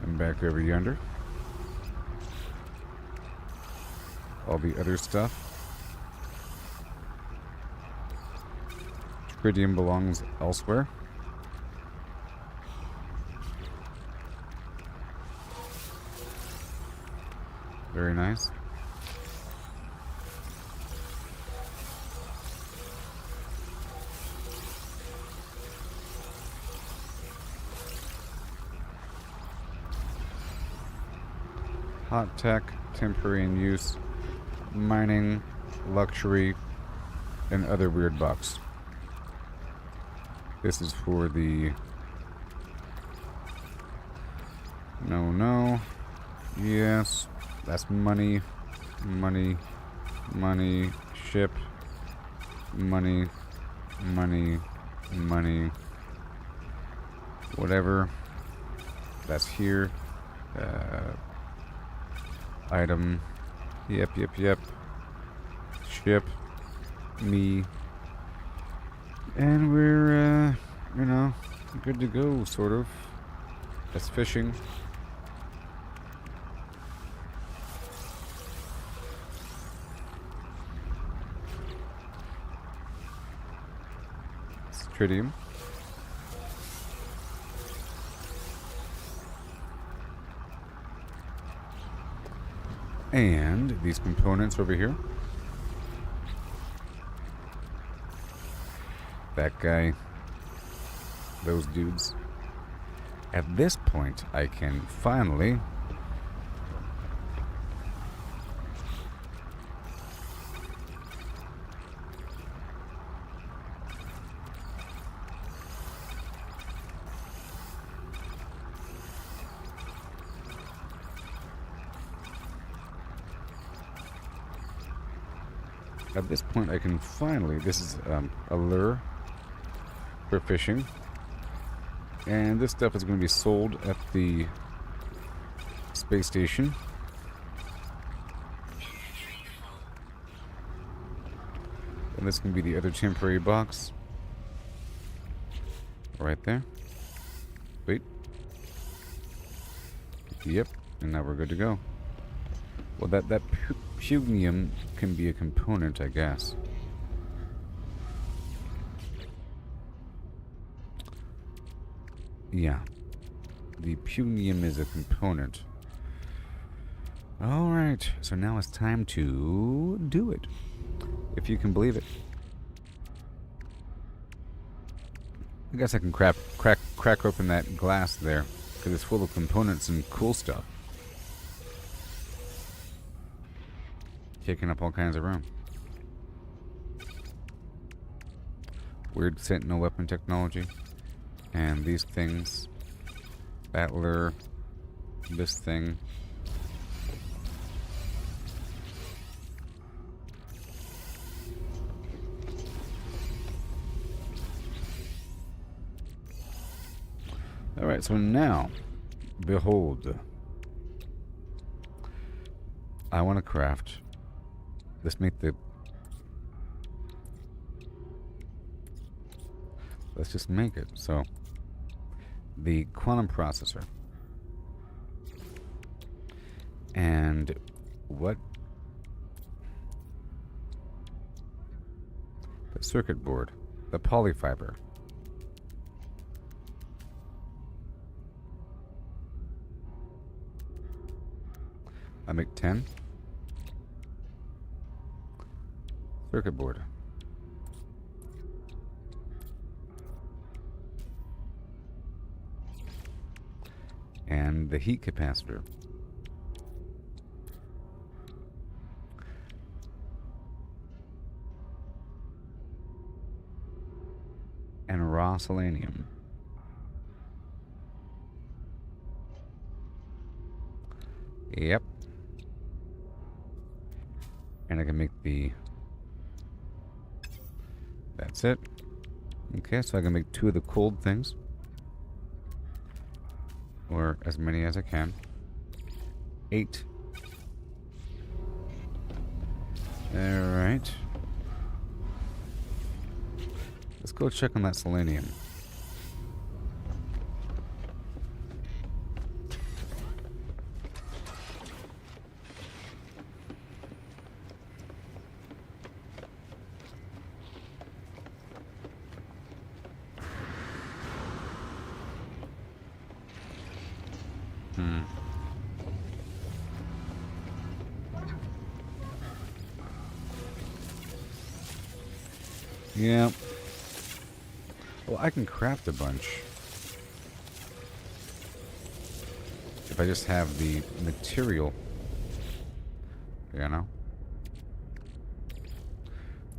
And back over yonder. All the other stuff. Tritium belongs elsewhere. Very nice. Hot tech, temporary in use, mining, luxury, and other weird bucks. This is for the... No. Yes. That's money. Money. Money. Ship. Money. Money. Money. Whatever. That's here. Item. Yep. Ship. Me. And we're, good to go, sort of. That's fishing. It's tritium. And these components over here. That guy. Those dudes. At this point, I can finally... At this point, I can finally... This is a lure for fishing. And this stuff is going to be sold at the space station. And this can be the other temporary box. Right there. Wait. Yep. And now we're good to go. Well, that pugnium can be a component, I guess. Yeah. The pugnium is a component. Alright, so now it's time to do it. If you can believe it. I guess I can crack open that glass there, because it's full of components and cool stuff. Taking up all kinds of room. Weird sentinel weapon technology. And these things. That lure. This thing. Alright, so now, behold. I want to craft. Let's make the... Let's just make it. So, the quantum processor. And what? The circuit board. The polyfiber. I make 10. Circuit board. And the heat capacitor. And raw selenium. Yep. And I can make the... That's it. Okay, so I can make 2 of the cold things. Or as many as I can. 8. Alright. Let's go check on that selenium. Yeah. Well, I can craft a bunch. If I just have the material. You know?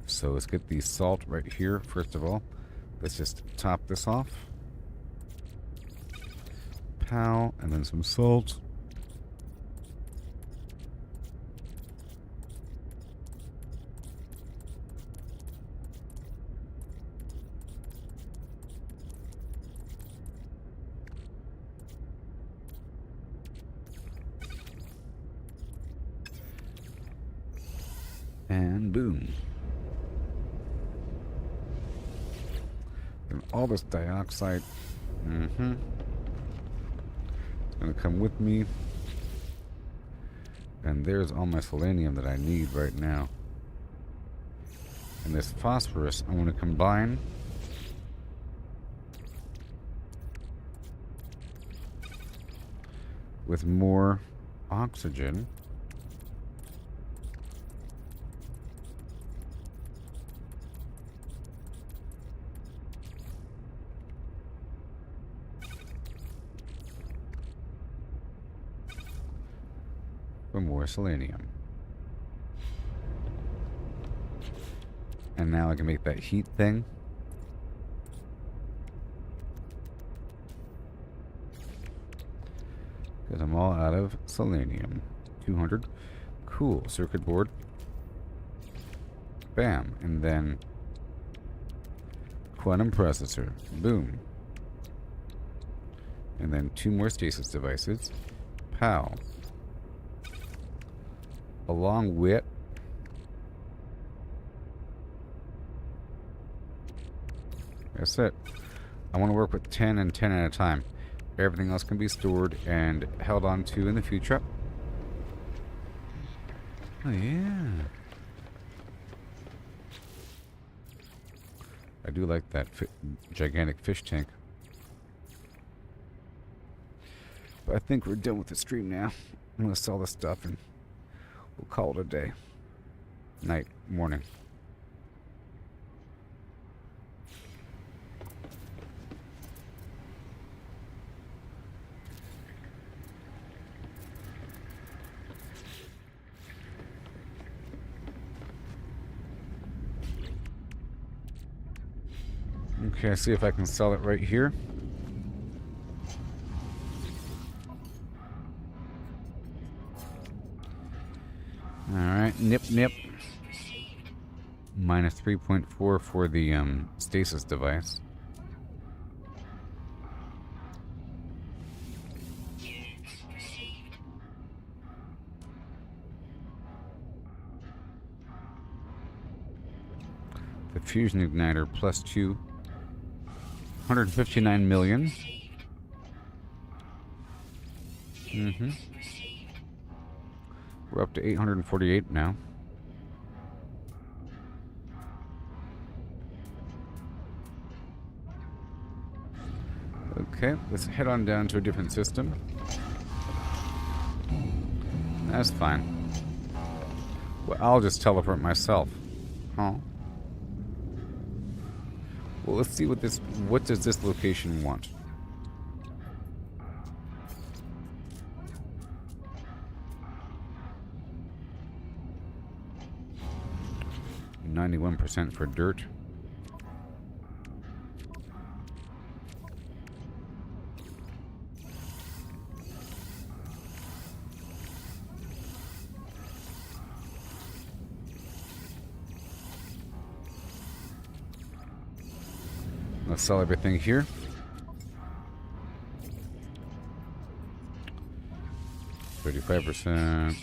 So let's get the salt right here, first of all. Let's just top this off. Pow, and then some salt. And boom. And all this dioxide. It's gonna come with me. And there's all my selenium that I need right now. And this phosphorus I want to combine with more oxygen. For more selenium. And now I can make that heat thing. Because I'm all out of selenium. 200. Cool. Circuit board. Bam. And then quantum processor. Boom. And then 2 more stasis devices. Pow. Along with that's it. I want to work with 10 and 10 at a time. Everything else can be stored and held on to in the future. Oh yeah. I do like that gigantic fish tank. But I think we're done with the stream now. I'm gonna sell this stuff and we'll call it a day. Night, morning. Okay, see if I can sell it right here. Alright, nip. Minus 3.4 for the stasis device. The fusion igniter plus 2. 159 million. We're up to 848 now. Okay, let's head on down to a different system. That's fine. Well, I'll just teleport myself. Huh? Well, let's see what does this location want? %91 for dirt. Let's sell everything here. %35.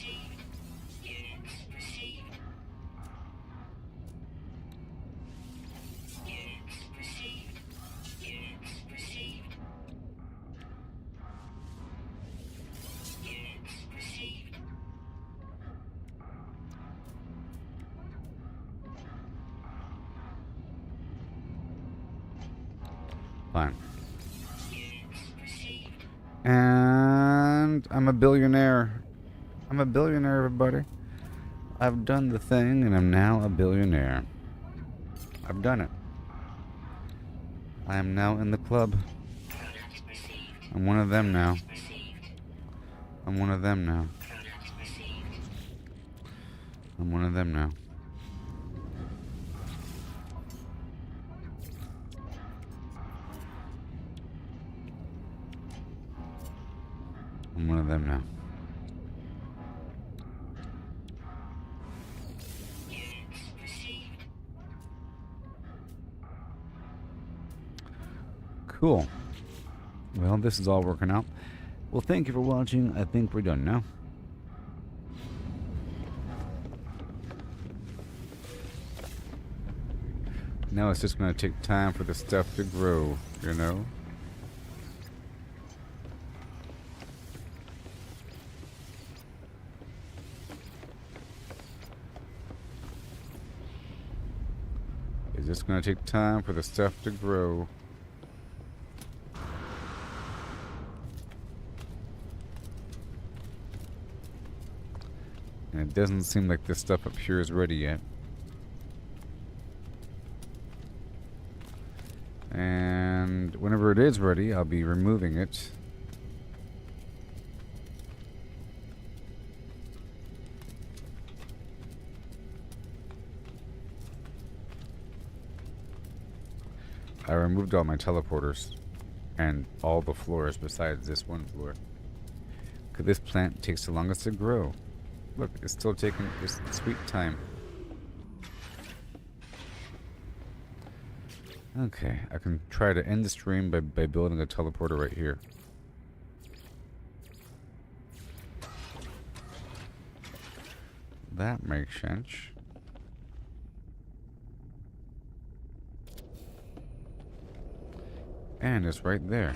Fine. And I'm a billionaire. I'm a billionaire, everybody. I've done the thing, and I'm now a billionaire. I've done it. I am now in the club. I'm one of them now. I'm one of them now. I'm one of them now. I'm one of them now. Cool. Well, this is all working out. Well, thank you for watching. I think we're done now. Now it's just going to take time for the stuff to grow, you know? It's just going to take time for the stuff to grow. And it doesn't seem like this stuff up here is ready yet. And whenever it is ready, I'll be removing it. I removed all my teleporters and all the floors besides this one floor. Because this plant takes the longest to grow. Look, it's still taking its sweet time. Okay, I can try to end the stream by building a teleporter right here. That makes sense. And it's right there.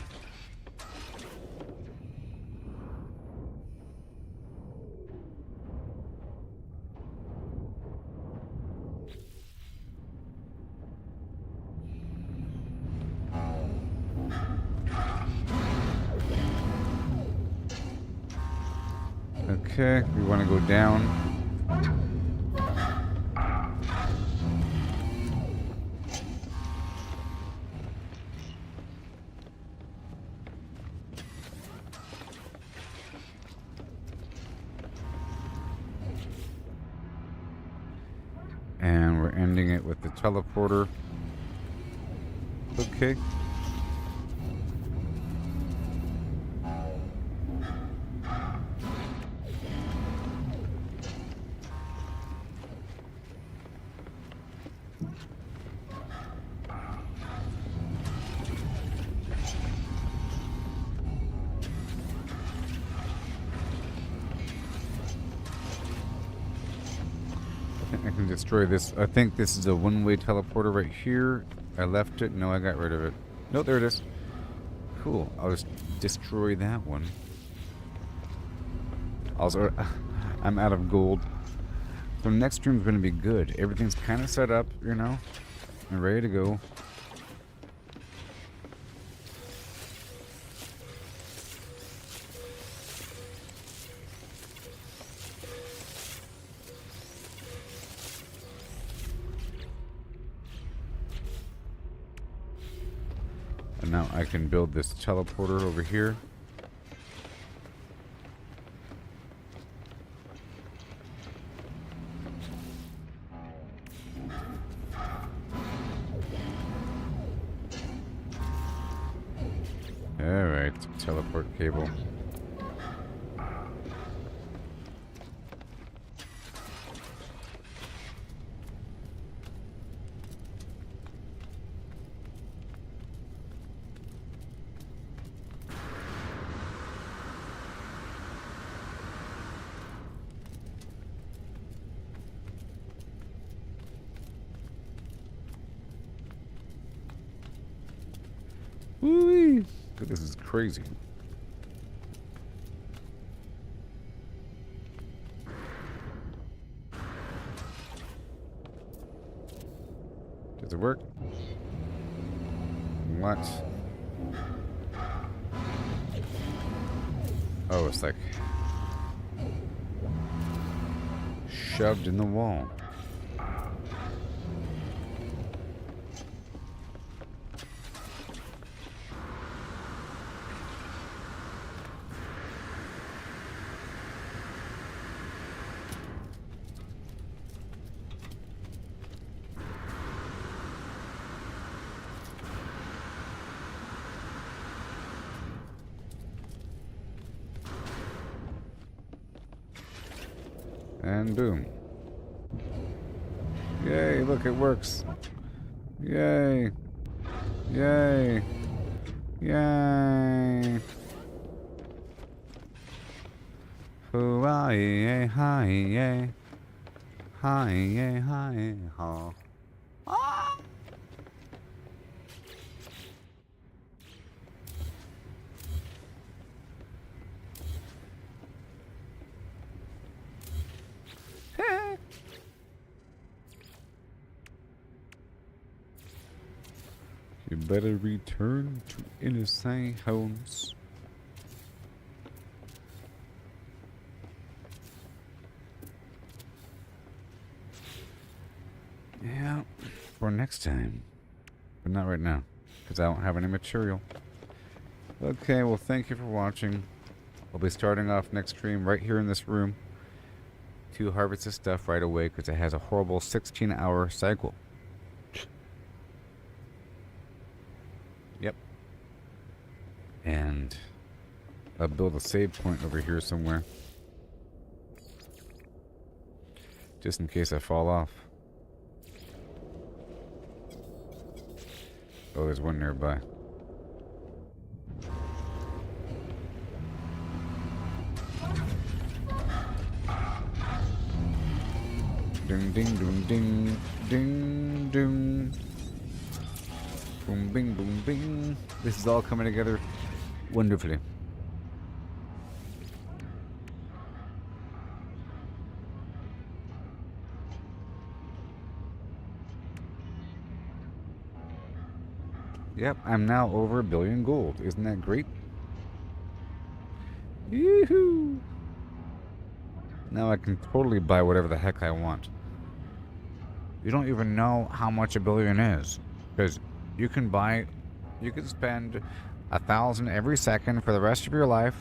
Okay, we want to go down. And we're ending it with the teleporter. Okay. I can destroy this. I think this is a one-way teleporter right here. I left it. No, I got rid of it. No, there it is. Cool. I'll just destroy that one. Also, I'm out of gold. So next stream's going to be good. Everything's kind of set up, you know, and ready to go. And now I can build this teleporter over here. Alright, teleport cable. Woo-wee. This is crazy. Does it work? What? Oh, it's like shoved in the wall. And boom. Yay, look, it works. Yay. Yay. Yay. Hooray, hi, yay. Hi, yay, hi, ha. You better return to innocent homes. Yeah, for next time. But not right now, because I don't have any material. Okay, well, thank you for watching. I'll be starting off next stream right here in this room to harvest this stuff right away, because it has a horrible 16-hour cycle. Yep. And I'll build a save point over here somewhere, just in case I fall off. Oh, there's one nearby. Ding ding ding ding ding ding. Boom bing boom bing. This is all coming together wonderfully. Yep, I'm now over 1 billion gold. Isn't that great? Yoo-hoo! Now I can totally buy whatever the heck I want. You don't even know how much 1 billion is, because you can spend 1,000 every second for the rest of your life,